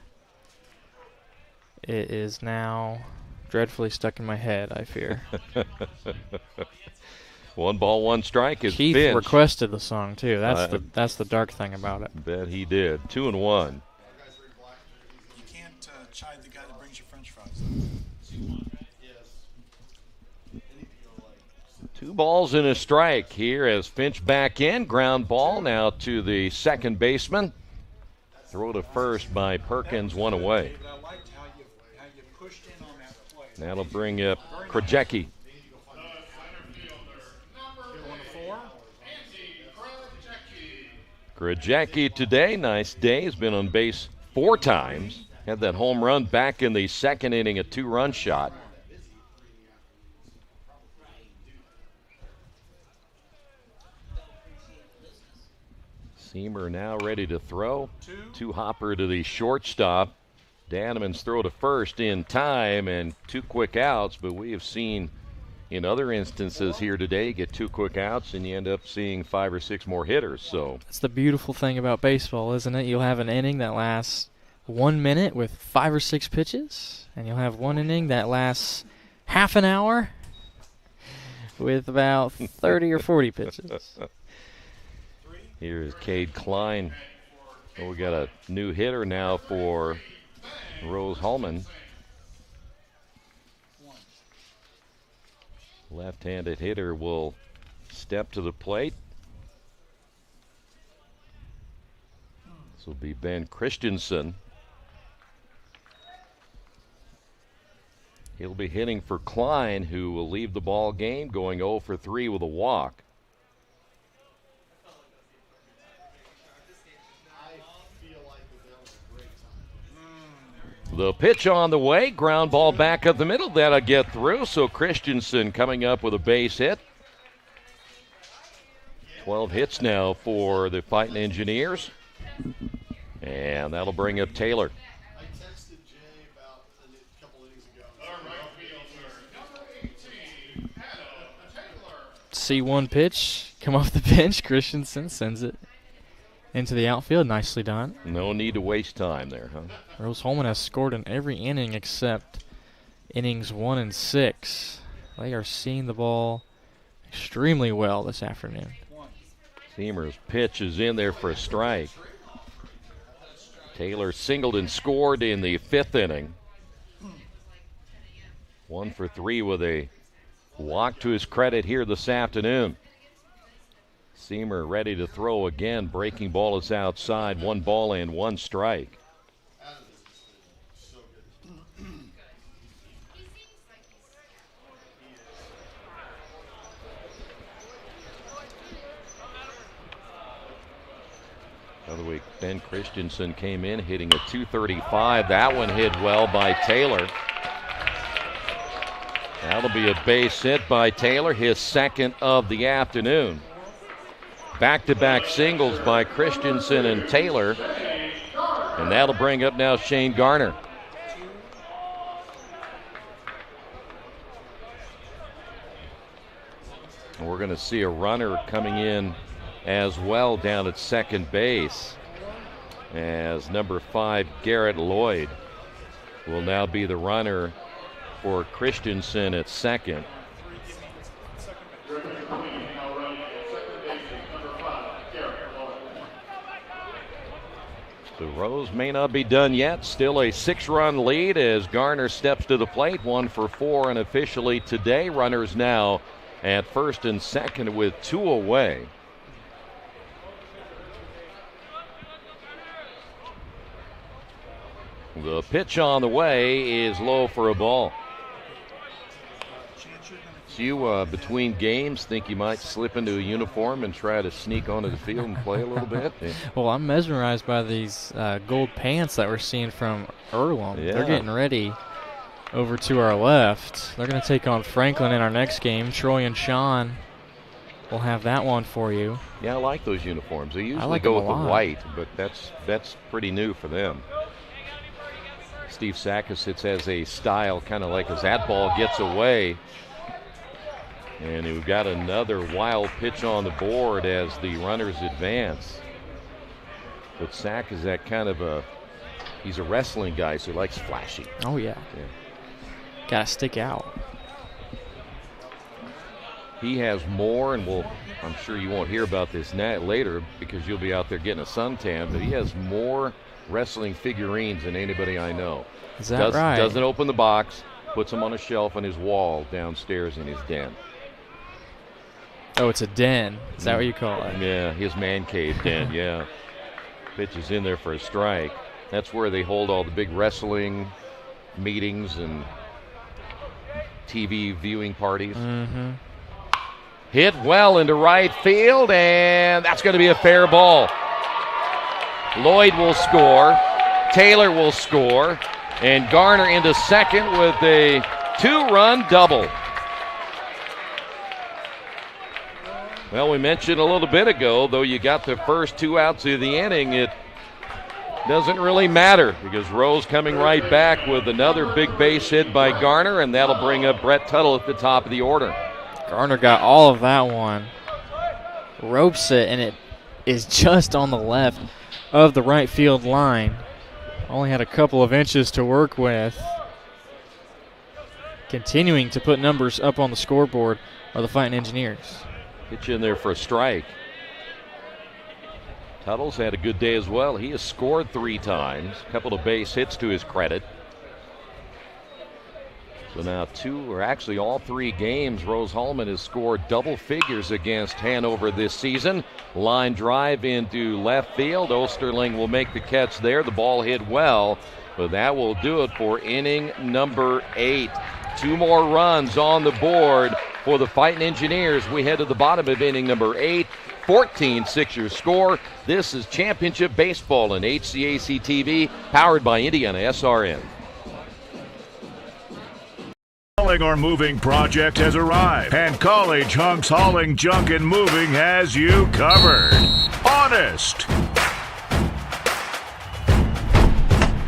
it is now dreadfully stuck in my head, I fear. 1 ball, 1 strike is Keith Finch. requested the song too. That's the dark thing about it. Bet he did. 2-1. You can't chide the guy that brings you French fries. 2 balls and a strike here as Finch back in. Ground ball now to the second baseman. Throw to first by Perkins, 1 away. That'll bring up Krajewski. Krajewski today, nice day. Has been on base 4 times. Had that home run back in the second inning, a 2-run shot. Seamer now ready to throw. 2 hopper to the shortstop. Danneman's throw to first in time and 2 quick outs, but we have seen in other instances here today, you get 2 quick outs and you end up seeing 5 or 6 more hitters. So that's the beautiful thing about baseball, isn't it? You'll have an inning that lasts 1 minute with 5 or 6 pitches, and you'll have one inning that lasts half an hour with about 30 or 40 pitches. Here's Cade Klein. Well, we got a new hitter now for Rose-Hulman. Left-handed hitter will step to the plate. This will be Ben Christensen. He'll be hitting for Klein, who will leave the ball game going 0 for 3 with a walk. The pitch on the way, ground ball back up the middle. That'll get through, so Christensen coming up with a base hit. 12 hits now for the Fighting Engineers. And that'll bring up Taylor. C1 pitch, come off the bench. Christensen sends it into the outfield. Nicely done. No need to waste time there, huh? Rose-Hulman has scored in every inning except innings 1 and 6. They are seeing the ball extremely well this afternoon. Seamer's pitch is in there for a strike. Taylor singled and scored in the 5th inning. 1 for 3 with a walk to his credit here this afternoon. Seamer ready to throw again. Breaking ball is outside. 1 ball and 1 strike. Another week, Ben Christensen came in hitting a .235. That one hit well by Taylor. That'll be a base hit by Taylor, his 2nd of the afternoon. Back-to-back singles by Christensen and Taylor. And that'll bring up now Shane Garner. And we're going to see a runner coming in as well down at second base, as number 5, Garrett Lloyd, will now be the runner for Christensen at second. So Rose may not be done yet. Still a 6-run lead as Garner steps to the plate. 1 for 4 unofficially today. Runners now at first and second with 2 away. The pitch on the way is low for a ball. So you, between games, think you might slip into a uniform and try to sneak onto the field and play a little bit? Well, I'm mesmerized by these gold pants that we're seeing from Earlham. Yeah. They're getting ready over to our left. They're going to take on Franklin in our next game. Troy and Sean will have that one for you. Yeah, I like those uniforms. They usually like go them with a the lot. white, but that's pretty new for them. Steve Sackis has a style kind of like as that ball gets away. And we've got another wild pitch on the board as the runners advance. But Sack is that kind of he's a wrestling guy, so he likes flashy. Oh, yeah. Got to stick out. He has more, and I'm sure you won't hear about this later because you'll be out there getting a suntan, but he has more wrestling figurines than anybody I know. Is that right? Doesn't open the box, puts them on a shelf on his wall downstairs in his den. Oh, it's a den. Is that what you call it? Yeah, his man cave den, yeah. Pitch is in there for a strike. That's where they hold all the big wrestling meetings and TV viewing parties. Mm-hmm. Hit well into right field, and that's going to be a fair ball. Lloyd will score. Taylor will score. And Garner into second with a 2-run double. Well, we mentioned a little bit ago, though you got the first 2 outs of the inning, it doesn't really matter because Rose coming right back with another big base hit by Garner, and that'll bring up Brett Tuttle at the top of the order. Garner got all of that one. Ropes it, and it is just on the left of the right field line. Only had a couple of inches to work with. continuing to put numbers up on the scoreboard are the Fighting Engineers. Get you in there for a strike. Tuttle's had a good day as well. He has scored 3 times, a couple of base hits to his credit. So now all 3 games, Rose-Hulman has scored double figures against Hanover this season. Line drive into left field. Osterling will make the catch there. The ball hit well, but that will do it for inning number 8. 2 more runs on the board for the Fighting Engineers. We head to the bottom of inning number 8. 14-6 your score. This is Championship Baseball on HCAC TV, powered by IndianaSRN. Hauling or moving project has arrived, and College Hunks Hauling, Junk, and Moving has you covered. Honest.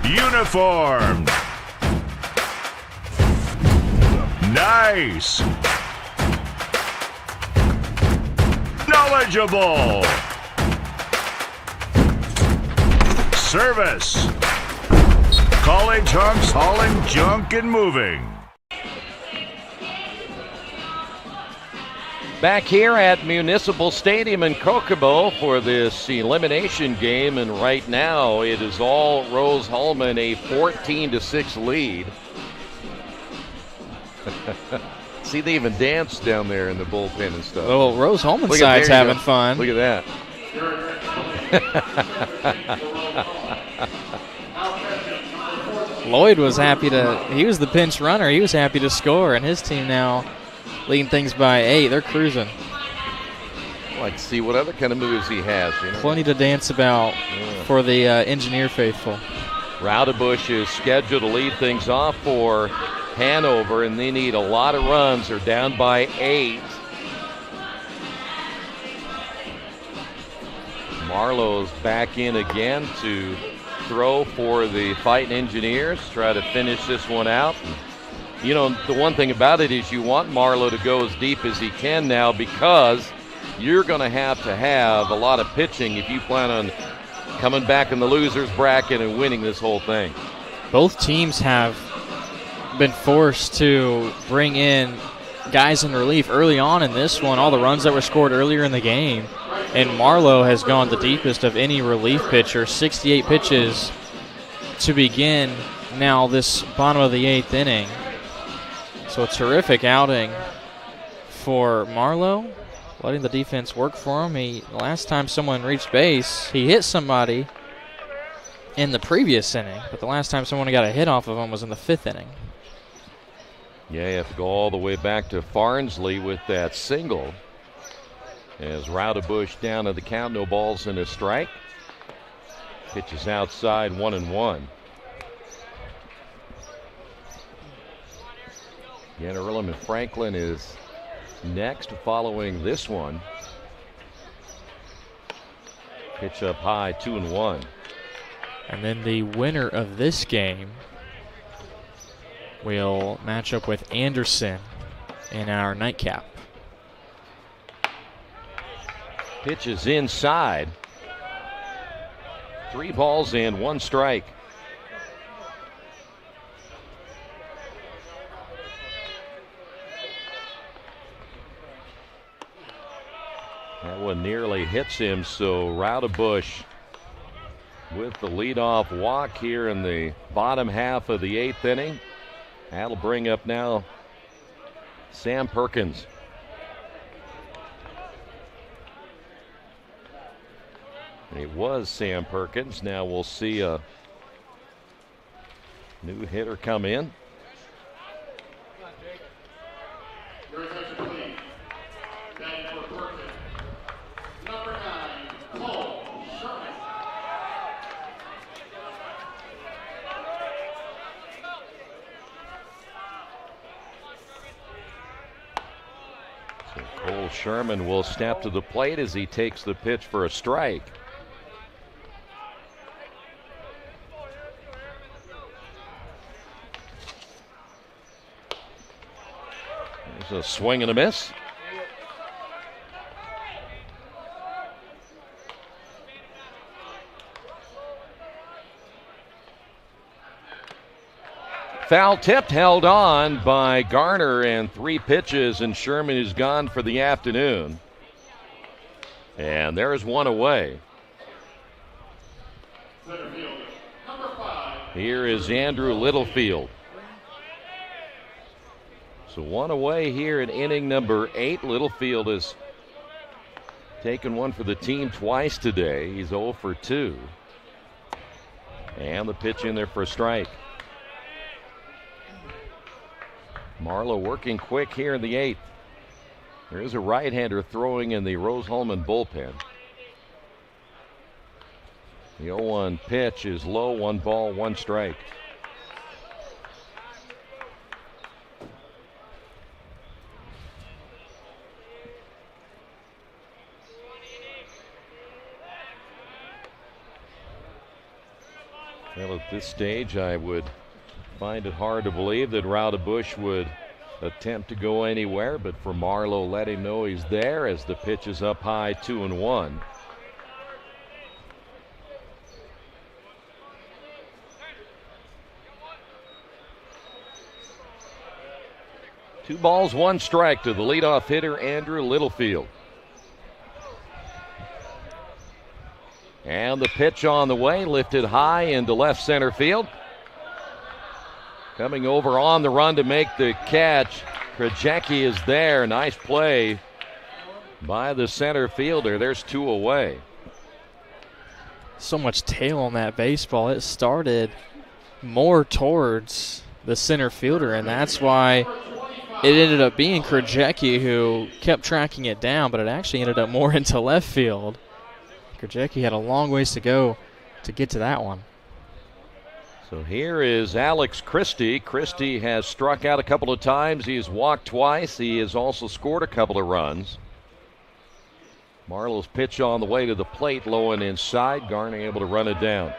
Uniformed. Nice. Knowledgeable. Service. College Hunks Hauling, Junk, and Moving. Back here at Municipal Stadium in Kokomo for this elimination game, and right now it is all Rose-Hulman, a 14-6 lead. See, they even dance down there in the bullpen and stuff. Oh, Rose-Hulman side's having fun. Look at that. Lloyd was he was the pinch runner. He was happy to score, and his team now leading things by 8. They're cruising. I'd like to see what other kind of moves he has. Plenty to dance about for the Engineer faithful. Raudebush is scheduled to lead things off for Hanover, and they need a lot of runs. They're down by 8. Marlowe's back in again to throw for the Fighting Engineers, try to finish this one out. You know, the one thing about it is you want Marlowe to go as deep as he can now, because you're going to have a lot of pitching if you plan on coming back in the loser's bracket and winning this whole thing. Both teams have been forced to bring in guys in relief early on in this one. All the runs that were scored earlier in the game, and Marlowe has gone the deepest of any relief pitcher. 68 pitches to begin now this bottom of the 8th inning. So a terrific outing for Marlowe, letting the defense work for him. Last time someone reached base, he hit somebody in the previous inning, but the last time someone got a hit off of him was in the 5th inning. Yeah, you have to go all the way back to Farnsley with that single. As Raudebush down to the count, no balls and a strike. Pitches outside, 1-1. Ganarillum and Franklin is next following this one. Pitch up high, 2-1. And then the winner of this game will match up with Anderson in our nightcap. Pitch is inside. 3 balls and 1 strike. That one nearly hits him, so Raudebush with the leadoff walk here in the bottom half of the 8th inning. That'll bring up now Sam Perkins. It was Sam Perkins. Now we'll see a new hitter come in. Cole Sherman will step to the plate as he takes the pitch for a strike. There's a swing and a miss. Foul tipped, held on by Garner, and 3 pitches, and Sherman is gone for the afternoon. And there's one away. Here is Andrew Littlefield. So one away here in inning number 8. Littlefield has taken one for the team twice today. He's 0 for 2. And the pitch in there for a strike. Marlowe working quick here in the 8th. There is a right-hander throwing in the Rose-Hulman bullpen. The 0-1 pitch is low, 1 ball, 1 strike. Well, at this stage, I would find it hard to believe that Raudebush would attempt to go anywhere, but for Marlowe, let him know he's there as the pitch is up high, 2-1. Two balls, 1 strike to the leadoff hitter, Andrew Littlefield. And the pitch on the way, lifted high into left center field. Coming over on the run to make the catch, Krajewski is there. Nice play by the center fielder. There's 2 away. So much tail on that baseball. It started more towards the center fielder, and that's why it ended up being Krajewski who kept tracking it down, but it actually ended up more into left field. Krajewski had a long ways to go to get to that one. So here is Alex Christie. Christie has struck out a couple of times. He has walked twice. He has also scored a couple of runs. Marlowe's pitch on the way to the plate, low and inside. Garner able to run it down.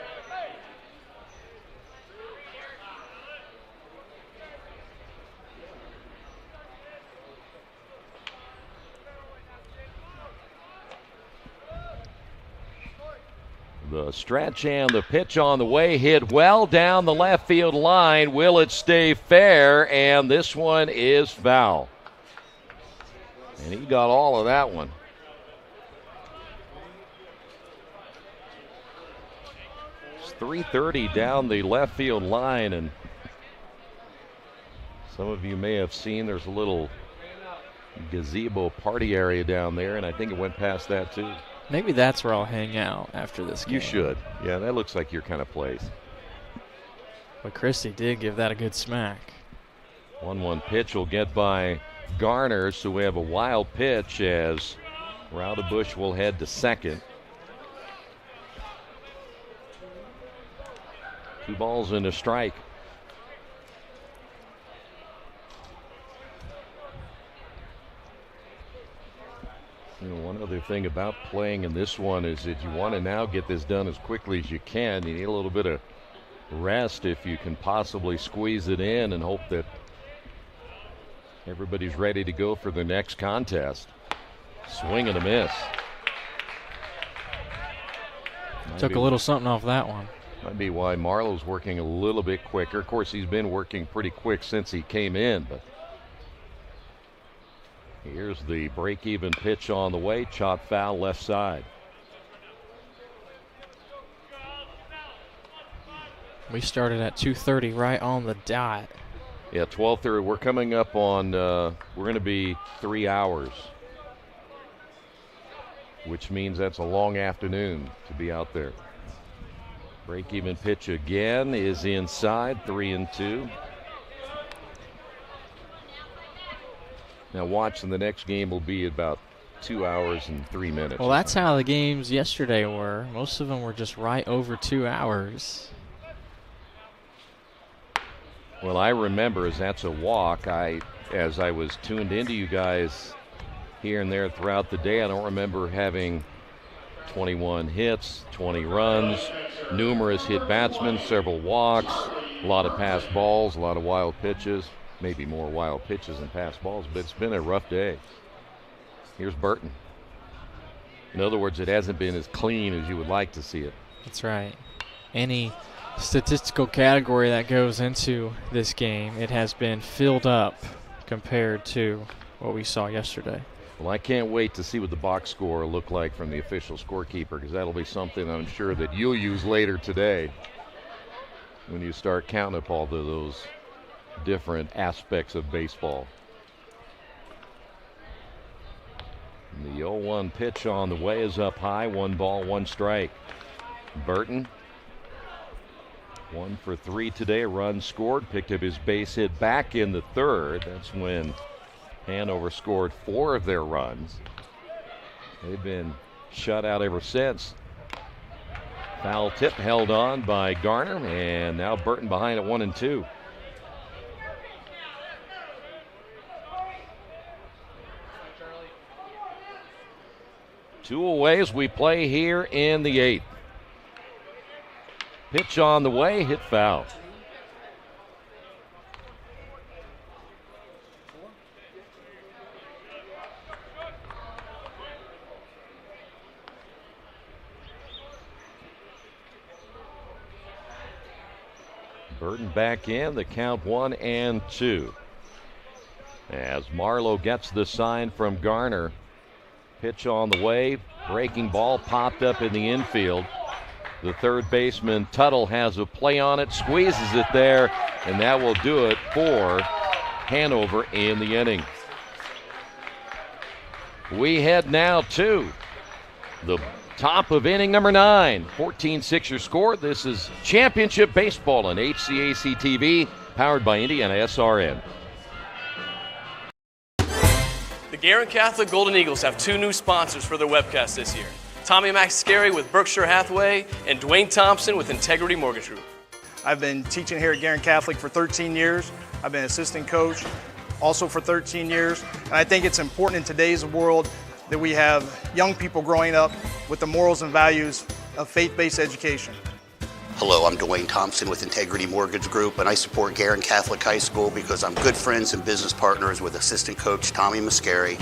The stretch and the pitch on the way, hit well down the left field line. Will it stay fair? And this one is foul. And he got all of that one. It's .330 down the left field line, and some of you may have seen there's a little gazebo party area down there, and I think it went past that too. Maybe that's where I'll hang out after this game. You should. Yeah, that looks like your kind of place. But Christie did give that a good smack. 1-1 pitch will get by Garner, so we have a wild pitch as Raudebush will head to second. 2 balls and a strike. You know, one other thing about playing in this one is that you want to now get this done as quickly as you can. You need a little bit of rest if you can possibly squeeze it in and hope that everybody's ready to go for the next contest. Swing and a miss. Took a little something off that one. Might be why Marlowe's working a little bit quicker. Of course, he's been working pretty quick since he came in, but here's the break-even pitch on the way. Chop foul left side. We started at 2:30 right on the dot. Yeah, 12:30. We're coming up on, we're going to be 3 hours, which means that's a long afternoon to be out there. Break-even pitch again is inside, 3-2. Now watching the next game will be about 2 hours and 3 minutes. Well, that's how the games yesterday were. Most of them were just right over 2 hours. Well, I remember as that's a walk. As I was tuned into you guys here and there throughout the day, I don't remember having 21 hits, 20 runs, numerous hit batsmen, several walks, a lot of passed balls, a lot of wild pitches. Maybe more wild pitches than passed balls, but it's been a rough day. Here's Burton. In other words, it hasn't been as clean as you would like to see it. That's right. And he statistical category that goes into this game, it has been filled up compared to what we saw yesterday. Well, I can't wait to see what the box score will look like from the official scorekeeper, because that'll be something I'm sure that you'll use later today when you start counting up all of those different aspects of baseball. And the 0-1 pitch on the way is up high. 1 ball, 1 strike. Burton, 1 for 3 today. A run scored. Picked up his base hit back in the third. That's when Hanover scored 4 of their runs. They've been shut out ever since. Foul tip held on by Garner, and now Burton behind at 1-2. Two away as we play here in the 8th. Pitch on the way, hit foul. Burton back in, the count 1-2. As Marlowe gets the sign from Garner. Pitch on the way, breaking ball popped up in the infield. The third baseman Tuttle has a play on it, squeezes it there, and that will do it for Hanover in the inning. We head now to the top of inning number 9. 14-6 your score. This is Championship Baseball on HCAC TV, powered by IndianaSRN. The Guerin Catholic Golden Eagles have 2 new sponsors for their webcast this year. Tommy Mascari with Berkshire Hathaway and Dwayne Thompson with Integrity Mortgage Group. I've been teaching here at Guerin Catholic for 13 years. I've been assistant coach also for 13 years. And I think it's important in today's world that we have young people growing up with the morals and values of faith-based education. Hello, I'm Dwayne Thompson with Integrity Mortgage Group, and I support Guerin Catholic High School because I'm good friends and business partners with assistant coach Tommy Mascari,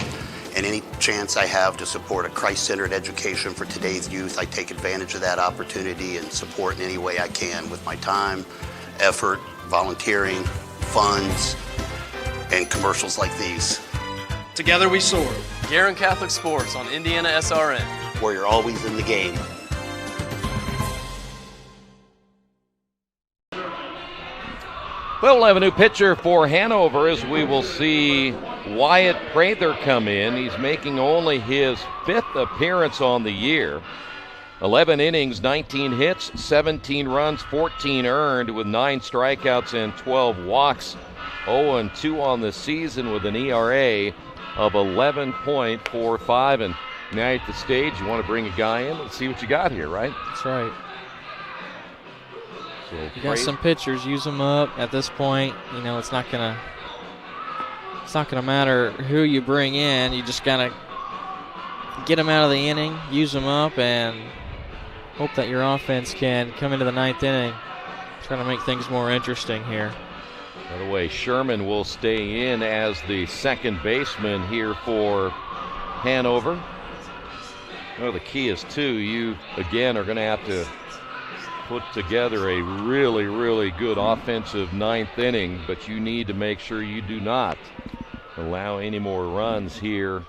and any chance I have to support a Christ-centered education for today's youth, I take advantage of that opportunity and support in any way I can with my time, effort, volunteering, funds, and commercials like these. Together we soar. Guerin Catholic Sports on IndianaSRN. Where you're always in the game. Well, we'll have a new pitcher for Hanover as we will see Wyatt Prather come in. He's making only his 5th appearance on the year. 11 innings, 19 hits, 17 runs, 14 earned with 9 strikeouts and 12 walks. 0-2 on the season with an ERA of 11.45. And now at the stage, you want to bring a guy in and see what you got here, right? That's right. So you got some pitchers, use them up. At this point, you know, it's not gonna matter who you bring in. You just gotta get them out of the inning, use them up, and hope that your offense can come into the 9th inning, trying to make things more interesting here. By the way, Sherman will stay in as the second baseman here for Hanover. Well, the key is, too, you, again, are going to have to put together a really, really good offensive 9th inning, but you need to make sure you do not allow any more runs here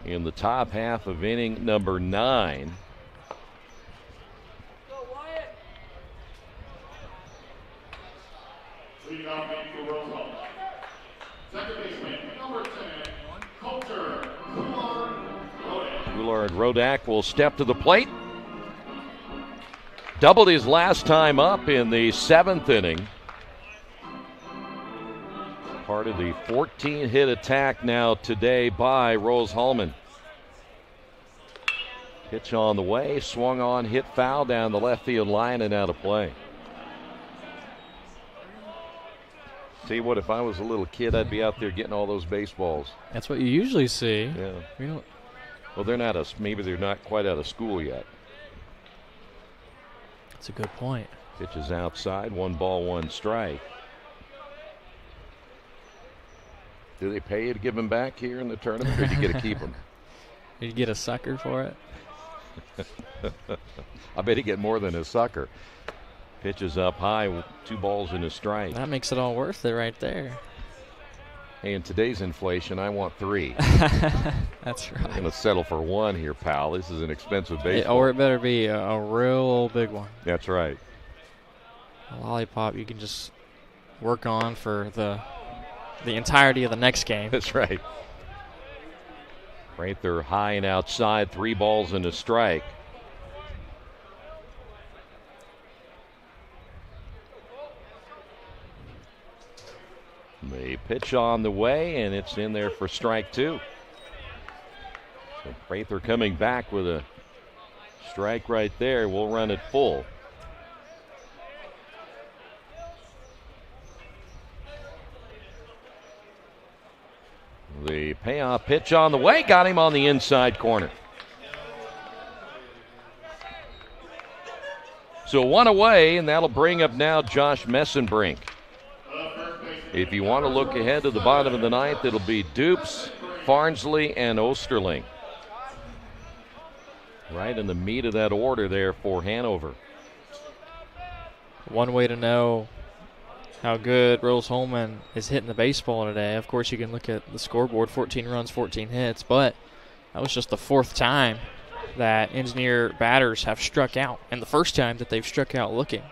in the top half of inning number 9. Willard Rodak will step to the plate. Doubled his last time up in the 7th inning. Part of the 14-hit attack now today by Rose-Hulman. Pitch on the way, swung on, hit foul down the left field line and out of play. Tell you what, if I was a little kid, I'd be out there getting all those baseballs. That's what you usually see. Yeah. Well, maybe they're not quite out of school yet. That's a good point. Pitch is outside, 1 ball, 1 strike. Do they pay you to give him back here in the tournament, or do you get to keep him? Did you get a sucker for it? I bet he get more than a sucker. Pitches up high, 2 balls and a strike. That makes it all worth it right there. Hey, in today's inflation, I want 3. That's right. I'm going to settle for 1 here, pal. This is an expensive baseball. Or it better be a real big one. That's right. A lollipop you can just work on for the entirety of the next game. That's right. Right there, high and outside, 3 balls and a strike. The pitch on the way, and it's in there for strike 2. So Prather coming back with a strike right there. We'll run it full. The payoff pitch on the way, got him on the inside corner. So 1 away, and that'll bring up now Josh Messenbrink. If you want to look ahead to the bottom of the 9th, it'll be Dupes, Farnsley, and Osterling. Right in the meat of that order there for Hanover. One way to know how good Rose-Hulman is hitting the baseball today. Of course, you can look at the scoreboard, 14 runs, 14 hits, but that was just the 4th time that Engineer batters have struck out, and the first time that they've struck out looking.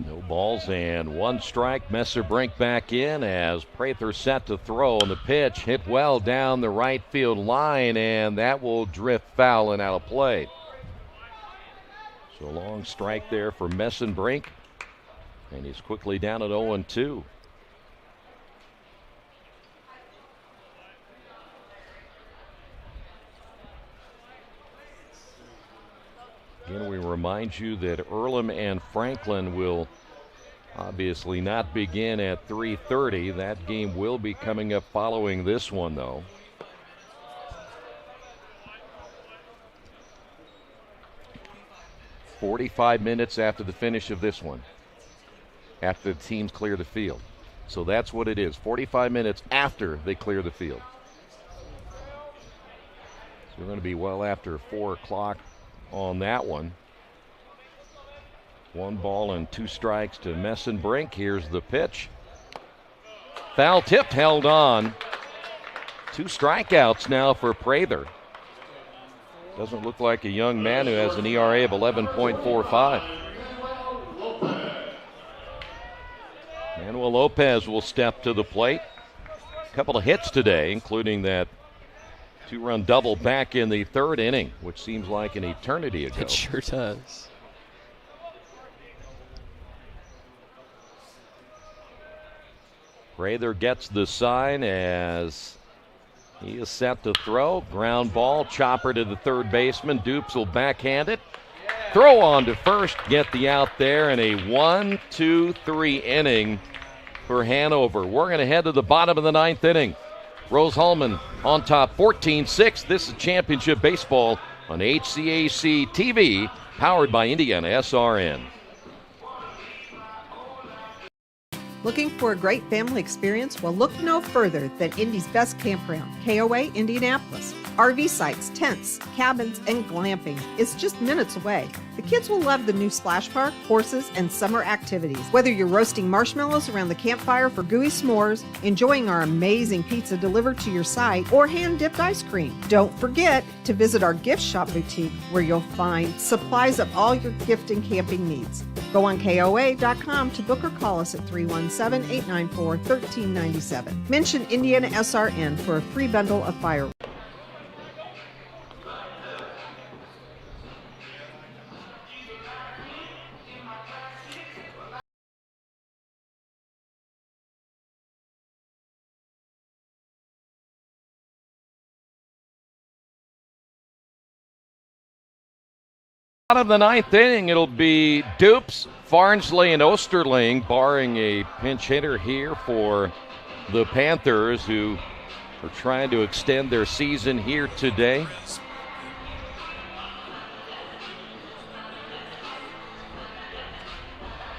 No balls and 1 strike. Messerbrink back in as Prather set to throw, and the pitch hit well down the right field line, and that will drift foul and out of play. So a long strike there for Messenbrink, and he's quickly down at 0-2. Again, we remind you that Earlham and Franklin will obviously not begin at 3:30. That game will be coming up following this one, though. "45 minutes after the finish of this one, after the teams clear the field." So that's what it is, 45 minutes after they clear the field. So we're going to be well after 4 o'clock on that one. 1 ball and 2 strikes to Messenbrink. Here's the pitch. Foul tipped, held on. 2 strikeouts now for Prather. Doesn't look like a young man who has an ERA of 11.45. Manuel Lopez will step to the plate. A couple of hits today, including that 2-run double back in the 3rd inning, which seems like an eternity ago. It sure does. Prather gets the sign as he is set to throw. Ground ball, chopper to the 3rd baseman. Dupes will backhand it. Throw on to first, get the out there, and a 1-2-3 inning for Hanover. We're going to head to the bottom of the 9th inning. Rose-Hulman on top, 14-6. This is championship baseball on HCAC TV, powered by IndianaSRN. Looking for a great family experience? Well, look no further than Indy's best campground, KOA Indianapolis. RV sites, tents, cabins, and glamping is just minutes away. The kids will love the new splash park, horses, and summer activities. Whether you're roasting marshmallows around the campfire for gooey s'mores, enjoying our amazing pizza delivered to your site, or hand-dipped ice cream. Don't forget to visit our gift shop boutique where you'll find supplies of all your gift and camping needs. Go on KOA.com to book or call us at 317-894-1397. Mention IndianaSRN for a free bundle of fireworks. Out of the 9th inning, it'll be Dupes, Farnsley, and Osterling, barring a pinch hitter here for the Panthers, who are trying to extend their season here today.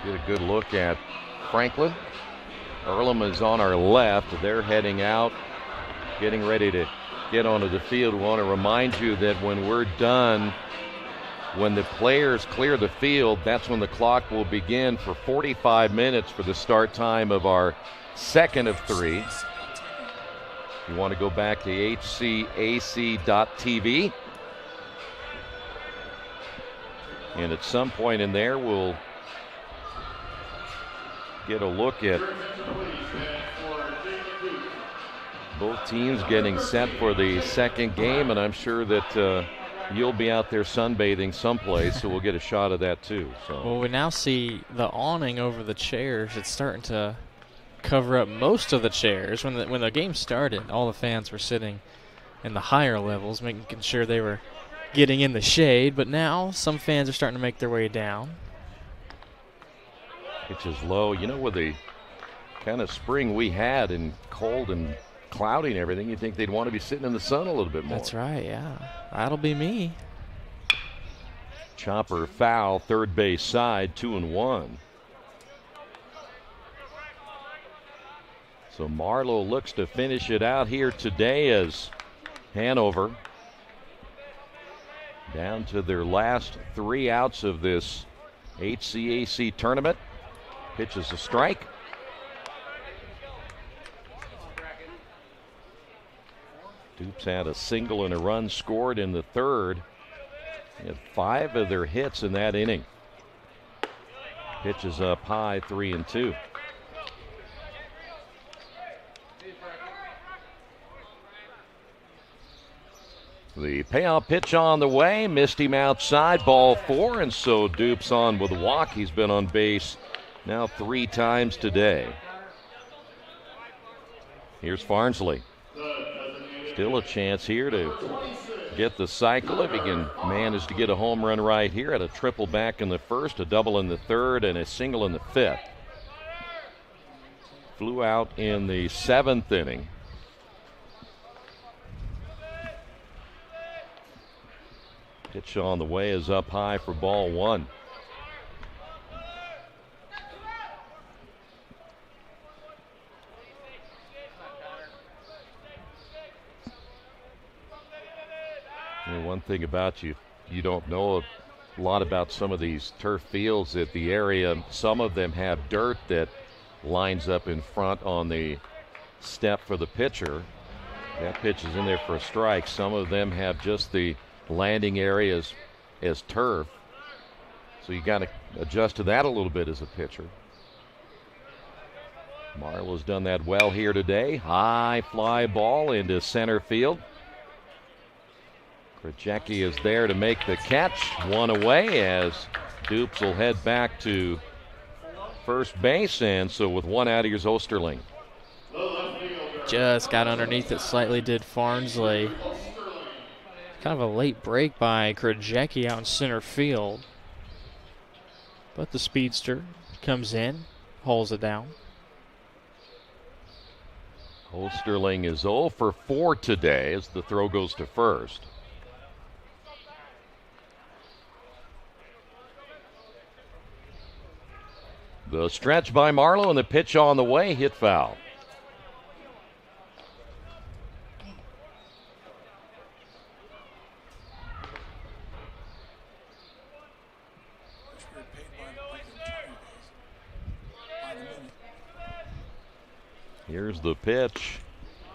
Get a good look at Franklin. Earlham is on our left. They're heading out, getting ready to get onto the field. We want to remind you that when we're done When the players clear the field, that's when the clock will begin for 45 minutes for the start time of our second of three. If you want to go back to HCAC.tv. And at some point in there, we'll get a look at both teams getting set for the second game, and I'm sure that you'll be out there sunbathing someplace, so we'll get a shot of that too. So. Well, we now see the awning over the chairs. It's starting to cover up most of the chairs. When the game started, all the fans were sitting in the higher levels, making sure they were getting in the shade. But now some fans are starting to make their way down. Pitch is low. You know, with the kind of spring we had and cold and cloudy and everything, you think they'd want to be sitting in the sun a little bit more. That's right, yeah. That'll be me. Chopper foul, third base side, 2-1. So Marlowe looks to finish it out here today as Hanover, down to their last 3 outs of this HCAC tournament. Pitches a strike. Dupes had a single and a run scored in the third. They had 5 of their hits in that inning. Pitches up high, 3-2. The payoff pitch on the way, missed him outside, ball 4, and so Dupes on with a walk. He's been on base now 3 times today. Here's Farnsley. Still a chance here to get the cycle if he can manage to get a home run right here. Had a triple back in the first, a double in the third, and a single in the fifth. Flew out in the 7th inning. Pitch on the way is up high for ball 1. And one thing about you don't know a lot about some of these turf fields at the area. Some of them have dirt that lines up in front on the step for the pitcher. That pitch is in there for a strike. Some of them have just the landing areas as turf. So you got to adjust to that a little bit as a pitcher. Marlowe's done that well here today. High fly ball into center field. Krajewski is there to make the catch. 1 away as Dupes will head back to first base. And so with 1 out, here's Osterling. Just got underneath it slightly, did Farnsley. Kind of a late break by Krajewski out in center field. But the speedster comes in, hauls it down. Osterling is 0 for 4 today as the throw goes to first. The stretch by Marlowe and the pitch on the way, hit foul. Here's the pitch.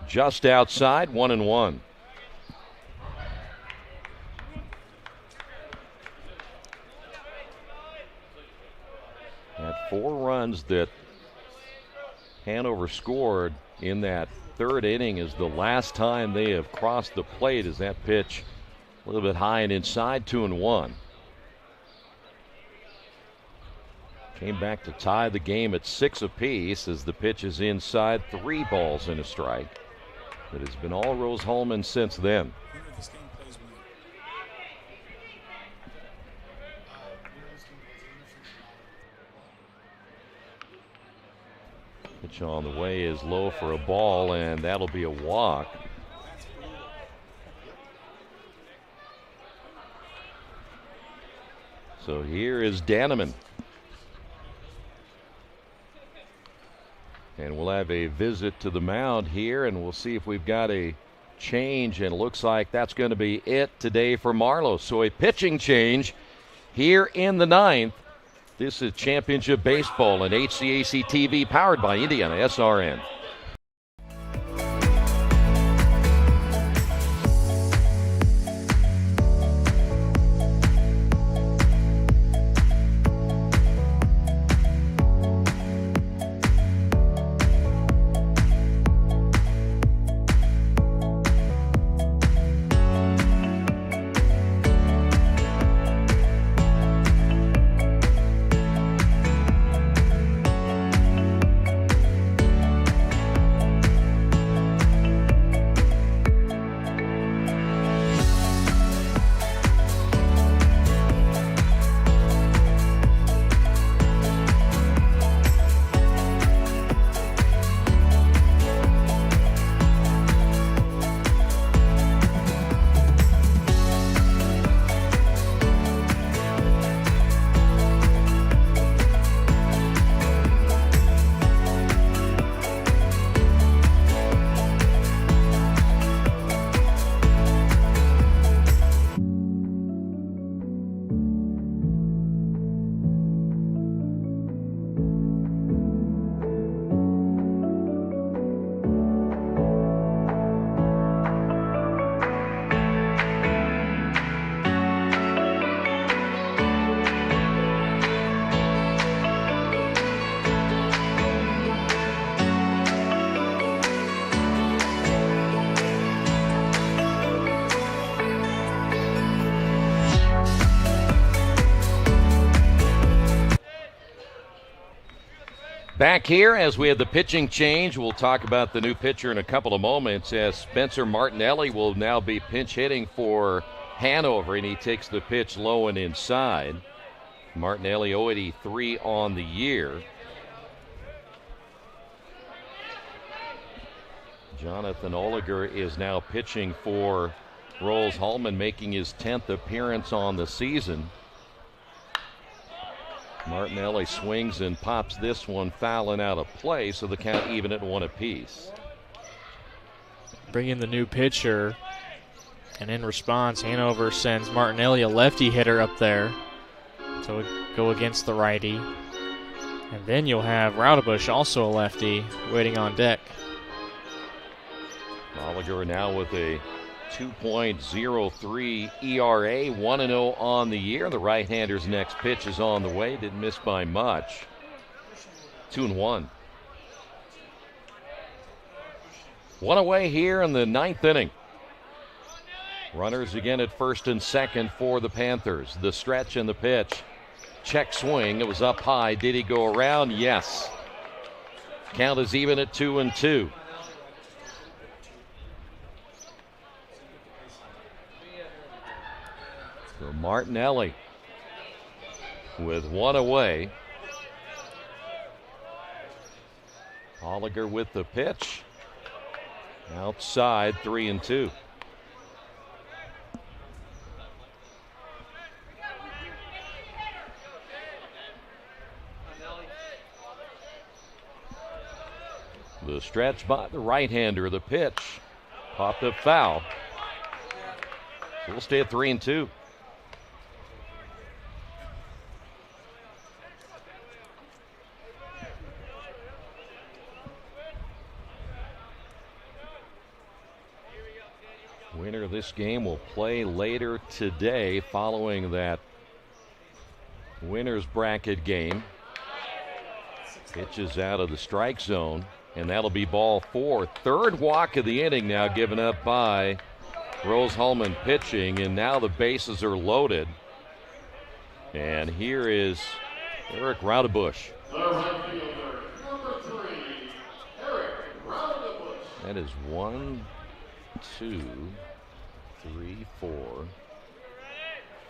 Just outside, 1-1. At 4 runs that Hanover scored in that third inning is the last time they have crossed the plate. As that pitch a little bit high and inside, 2-1. Came back to tie the game at 6 apiece as the pitch is inside, 3 balls and a strike. It has been all Rose-Hulman since then. Pitch on the way is low for a ball, and that'll be a walk. So here is Danneman. And we'll have a visit to the mound here, and we'll see if we've got a change, and it looks like that's going to be it today for Marlowe. So a pitching change here in the ninth. This is Championship Baseball and HCAC TV, powered by IndianaSRN. Back here as we have the pitching change. We'll talk about the new pitcher in a couple of moments, as Spencer Martinelli will now be pinch hitting for Hanover, and he takes the pitch low and inside. Martinelli 083 on the year. Jonathan Oliger is now pitching for Rose-Hulman, making his 10th appearance on the season. Martinelli swings and pops this one fouling out of play, so the count even at 1 apiece. Bring in the new pitcher, and in response, Hanover sends Martinelli, a lefty hitter, up there to go against the righty. And then you'll have Raudebusch, also a lefty, waiting on deck. Oliger now with a 2.03 ERA, 1-0 on the year. The right-hander's next pitch is on the way. Didn't miss by much. 2-1. One away here in the ninth inning. Runners again at first and second for the Panthers. The stretch and the pitch. Check swing. It was up high. Did he go around? Yes. Count is even at 2-2. So Martinelli with one away. Oliger with the pitch. Outside, 3-2. The stretch by the right-hander, the pitch. Popped up foul. So we'll stay at 3-2. Winner of this game will play later today following that winner's bracket game. Pitches out of the strike zone, and that'll be ball 4. Third walk of the inning now given up by Rose-Hulman pitching, and now the bases are loaded. And here is Eric Raudebusch. That is 1, 2, 3, 4,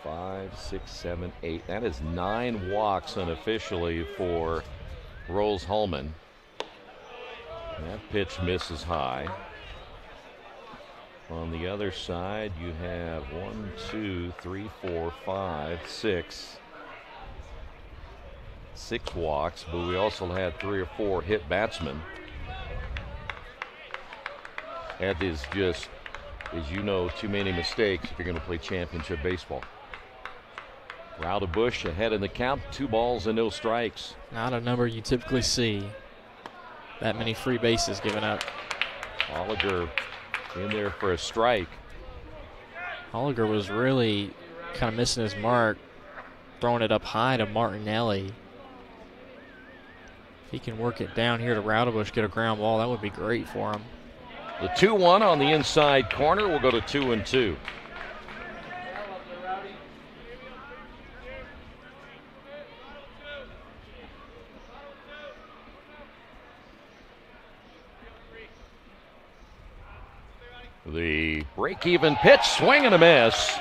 5, 6, 7, 8. That is 9 walks unofficially for Rose-Hulman. That pitch misses high. On the other side, you have 1, 2, 3, 4, 5, 6. 6 walks, but we also had 3 or 4 hit batsmen. That is just, as you know, too many mistakes if you're going to play championship baseball. Raudebush ahead in the count, 2 balls and no strikes. Not a number you typically see. That many free bases given up. Holliger in there for a strike. Holliger was really kind of missing his mark, throwing it up high to Martinelli. If he can work it down here to Raudebush, get a ground ball, that would be great for him. The 2-1 on the inside corner will go to 2-2. The break-even pitch, swing and a miss.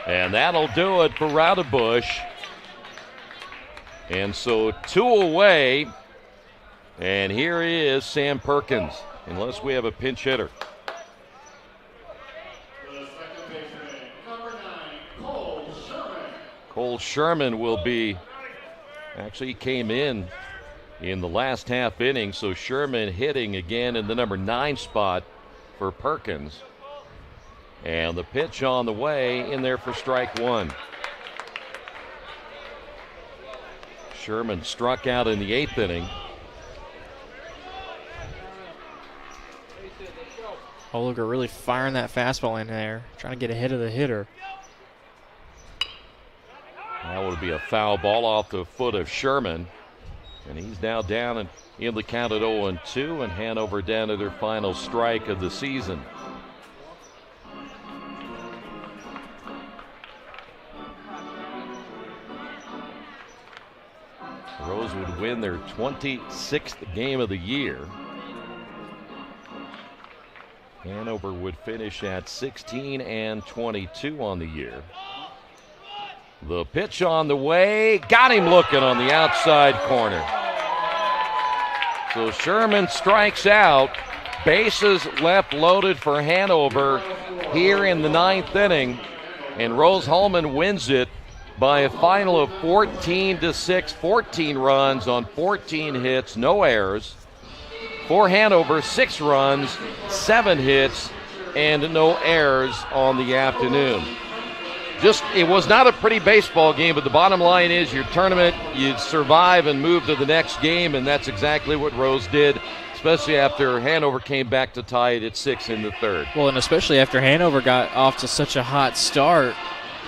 And that'll do it for Raudebush. And so 2 away. And here is Sam Perkins, unless we have a pinch hitter. Cole Sherman will be, actually he came in the last half inning, so Sherman hitting again in the number 9 spot for Perkins. And the pitch on the way in there for strike 1. Sherman struck out in the 8th inning. Holliger really firing that fastball in there, trying to get ahead of the hitter. That would be a foul ball off the foot of Sherman. And he's now down in the count at 0-2, and Hanover down to their final strike of the season. Rose would win their 26th game of the year. Hanover would finish at 16-22 on the year. The pitch on the way, got him looking on the outside corner. So Sherman strikes out, bases left loaded for Hanover here in the 9th inning, and Rose-Hulman wins it by a final of 14-6, 14 runs on 14 hits, no errors. For Hanover, 6 runs, 7 hits, and no errors on the afternoon. It was not a pretty baseball game, but the bottom line is your tournament, you survive and move to the next game, and that's exactly what Rose did, especially after Hanover came back to tie it at 6 in the 3rd. Well, and especially after Hanover got off to such a hot start.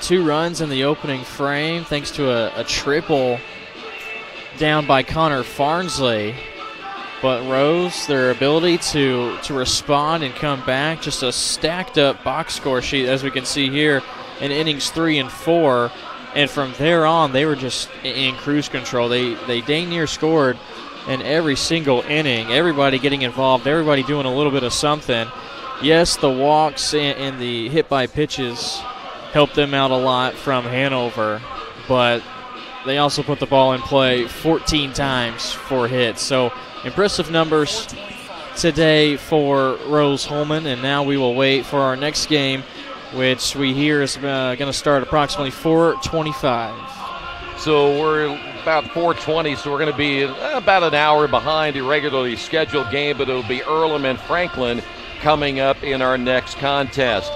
2 runs in the opening frame thanks to a triple down by Connor Farnsley. But Rose, their ability to respond and come back, just a stacked up box score sheet as we can see here in innings 3 and 4. And from there on, they were just in cruise control. They dang near scored in every single inning. Everybody getting involved, everybody doing a little bit of something. Yes, the walks and the hit by pitches helped them out a lot from Hanover, but they also put the ball in play 14 times for hits. So impressive numbers today for Rose-Hulman, and now we will wait for our next game, which we hear is going to start approximately 4:25. So we're about 4:20, so we're going to be about an hour behind the regularly scheduled game, but it'll be Earlham and Franklin coming up in our next contest.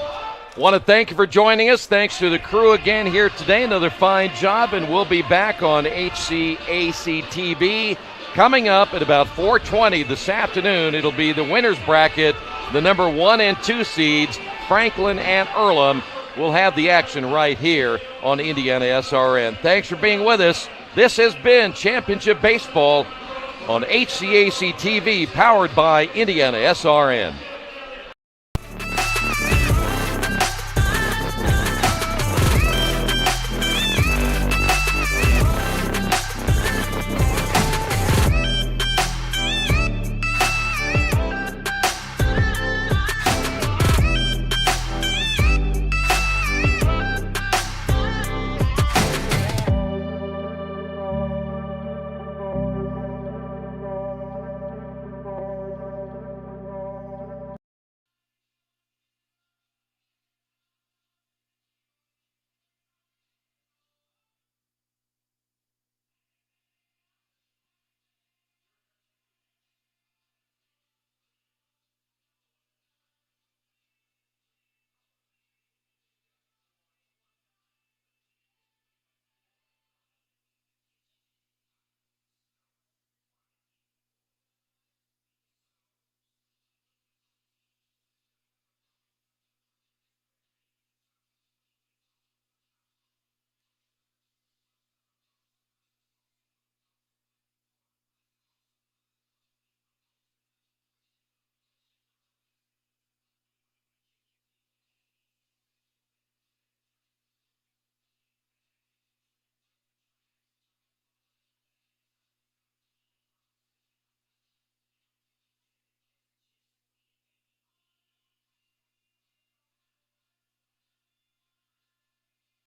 Want to thank you for joining us. Thanks to the crew again here today. Another fine job, and we'll be back on HCAC TV coming up at about 4:20 this afternoon. It'll be the winner's bracket, the number 1 and 2 seeds, Franklin and Earlham. We'll have the action right here on IndianaSRN. Thanks for being with us. This has been Championship Baseball on HCAC TV, powered by IndianaSRN.